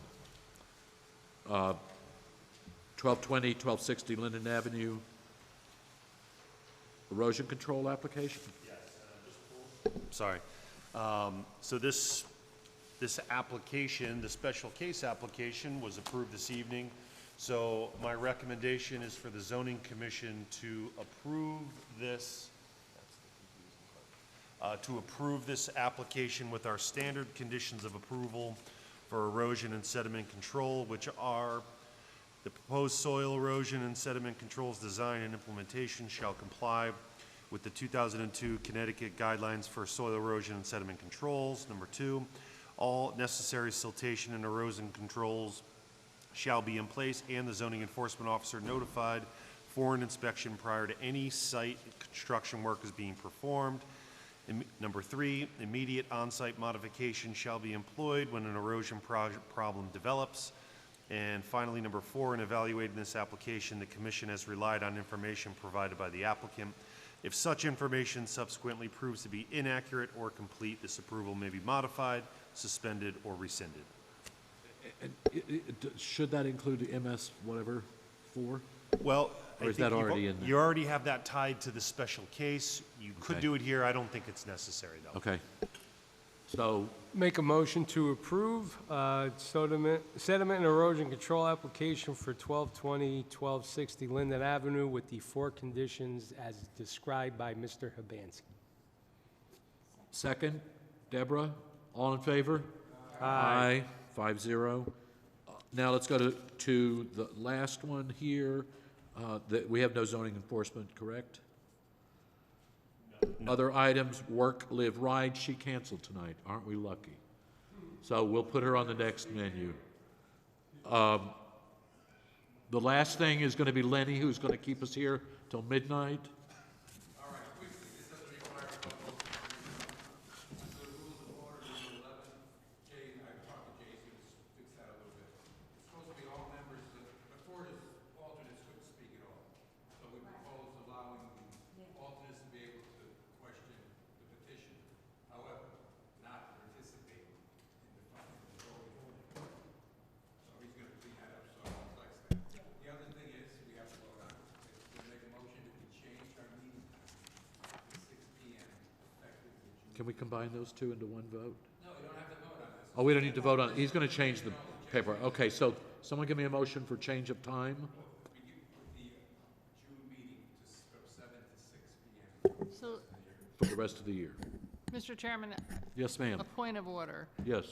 1220, 1260 Linden Avenue, erosion control application? Sorry. So this application, the special case application, was approved this evening. So my recommendation is for the zoning commission to approve this, application with our standard conditions of approval for erosion and sediment control, which are: the proposed soil erosion and sediment controls design and implementation shall comply with the 2002 Connecticut Guidelines for Soil Erosion and Sediment Controls. Number 2, all necessary siltation and erosion controls shall be in place and the zoning enforcement officer notified for an inspection prior to any site construction work is being performed. Number 3, immediate on-site modification shall be employed when an erosion problem develops. And finally, number 4, in evaluating this application, the commission has relied on information provided by the applicant. If such information subsequently proves to be inaccurate or complete, this approval may be modified, suspended, or rescinded. And should that include the MS whatever 4? Well, or is that already in there? You already have that tied to the special case. You could Okay. do it here. I don't think it's necessary, though. Okay. So Make a motion to approve sediment and erosion control application for 1220, 1260 Linden Avenue with the 4 conditions as described by Mr. Hibansky. second, Deborah, all in favor? Aye. 5-0. Now let's go to the last one here. That we have no zoning enforcement, correct? No. Other items, work, live, ride. She canceled tonight. Aren't we lucky? So we'll put her on the next menu. The last thing is going to be Lenny, who's going to keep us here till midnight. Can we combine those two into one vote? No, we don't have to vote on this. Oh, we don't need to vote on it. He's going to change the paper. Okay, so someone give me a motion for change of time? So, For the rest of the year. Mr. Chairman, Yes, ma'am. a point of order. Yes.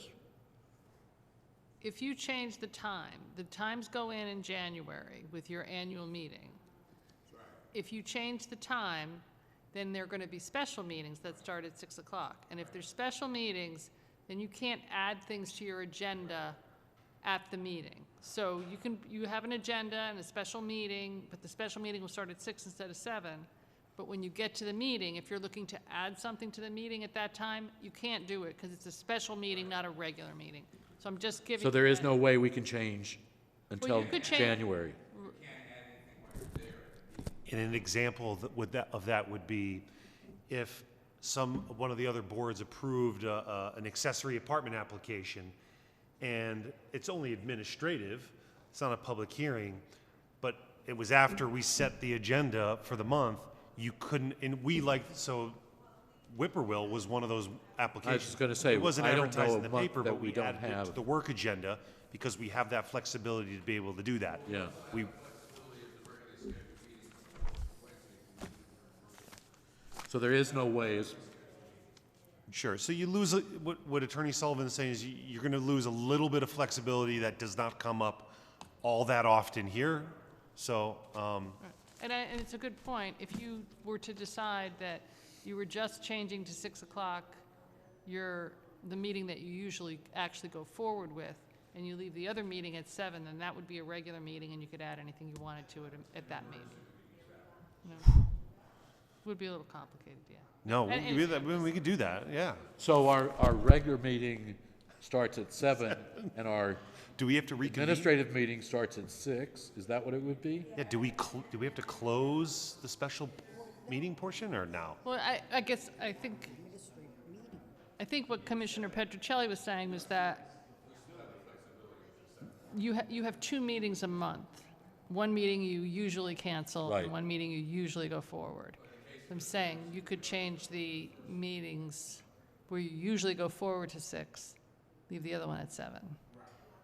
If you change the times go in January with your annual meeting. If you change the time, then there are going to be special meetings that start at 6 o'clock. And if there's special meetings, then you can't add things to your agenda at the meeting. So you have an agenda and a special meeting, but the special meeting will start at 6 instead of 7. But when you get to the meeting, if you're looking to add something to the meeting at that time, you can't do it because it's a special meeting, not a regular meeting. So I'm just giving. So there is no way we can change until you could change- January. And an example of that would be if one of the other boards approved an accessory apartment application, and it's only administrative, it's not a public hearing, but it was after we set the agenda for the month, you couldn't, and so Whippoorwill was one of those applications. I was just gonna say, It wasn't I don't advertised know in the a month paper, that but we we don't added it have. to the work agenda because we have that flexibility to be able to do that. Yeah. So there is no way. Sure. So you lose what Attorney Sullivan is saying is you're going to lose a little bit of flexibility that does not come up all that often here. So. And it's a good point. If you were to decide that you were just changing to 6 o'clock, the meeting that you usually actually go forward with, and you leave the other meeting at 7, then that would be a regular meeting, and you could add anything you wanted to it at that meeting. No. It would be a little complicated, yeah. No, we could do that, yeah. So our regular meeting starts at 7, and our do we have to reconvene? Administrative meeting starts at 6. Is that what it would be? Yeah. Do we have to close the special meeting portion or no? Well, I guess I think what Commissioner Petrocelli was saying was that you have 2 meetings a month. One meeting you usually cancel, Right. and one meeting you usually go forward. I'm saying you could change the meetings where you usually go forward to 6, leave the other one at 7,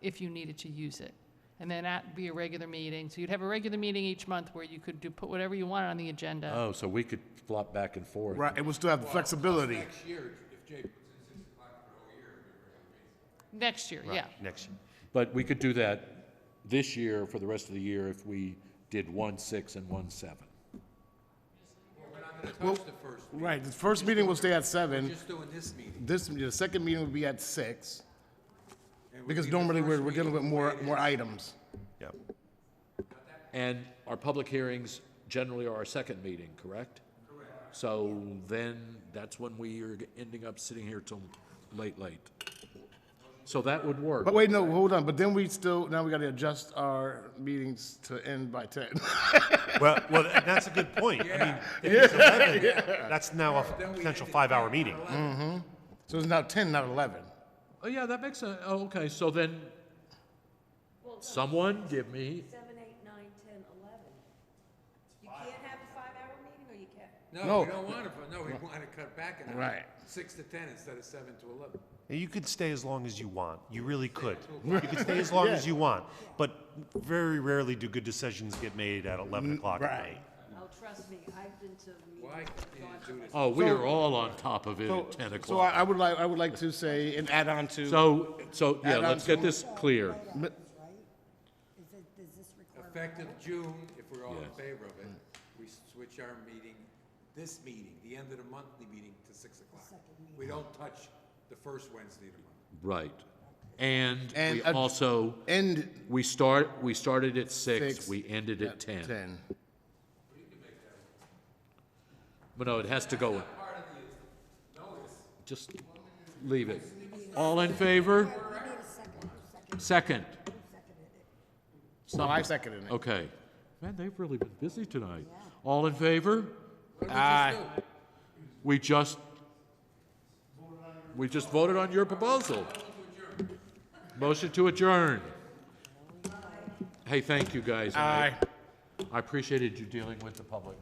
if you needed to use it. And then that be a regular meeting. So you'd have a regular meeting each month where you could put whatever you wanted on the agenda. Oh, so we could flop back and forth. Right, and we'll still have the flexibility. Next year, if Jay puts in 6 o'clock for the whole year, it'll be a regular Next year, Right, yeah. next year. But we could do that this year for the rest of the year if we did 1/6 and 1/7. Well, right, the first meeting will stay at 7. We're just doing this meeting. The second meeting will be at 6, And because leave the normally first we're dealing with meeting the way more it is. items. Yep. And our public hearings generally are our second meeting, correct? Correct. So then, that's when we are ending up sitting here till late. So that would work. But wait, no, hold on, but then now we gotta adjust our meetings to end by 10. Well, that's a good point. I mean, if it's 11, that's now a potential 5-hour meeting. Mm-hmm. So it's now 10, not 11. Oh, yeah, that makes sense. Oh, okay, so then, someone give me, 7, 8, 9, 10, 11. You can't have a 5-hour meeting, or you can? No, we don't want to, we want to cut back an hour. Right. 6 to 10 instead of 7 to 11. You could stay as long as you want. You really could. You could stay as long as you want. But very rarely do good decisions get made at 11 o'clock at night. Oh, trust me, I've been to Why meetings. can't you do this? oh, we are all on top of it So, at 10 so o'clock. I would like to say, and add on to. So, yeah, Add on let's get to- this clear. Does this require? Effective June, if we're all in Yes. favor of it, we switch our meeting, this meeting, the end of the monthly meeting, to 6 o'clock. We don't touch the first Wednesday of the month. Right. And we And, also, end we started at 6, 6, we ended at 10. 10. But no, it has to go in. Just leave it. All in favor? Second. No, I seconded it. Okay. Man, they've really been busy tonight. All in favor? Aye. We just voted on your proposal. Motion to adjourn. Hey, thank you, guys. Aye. I appreciated you dealing with the public.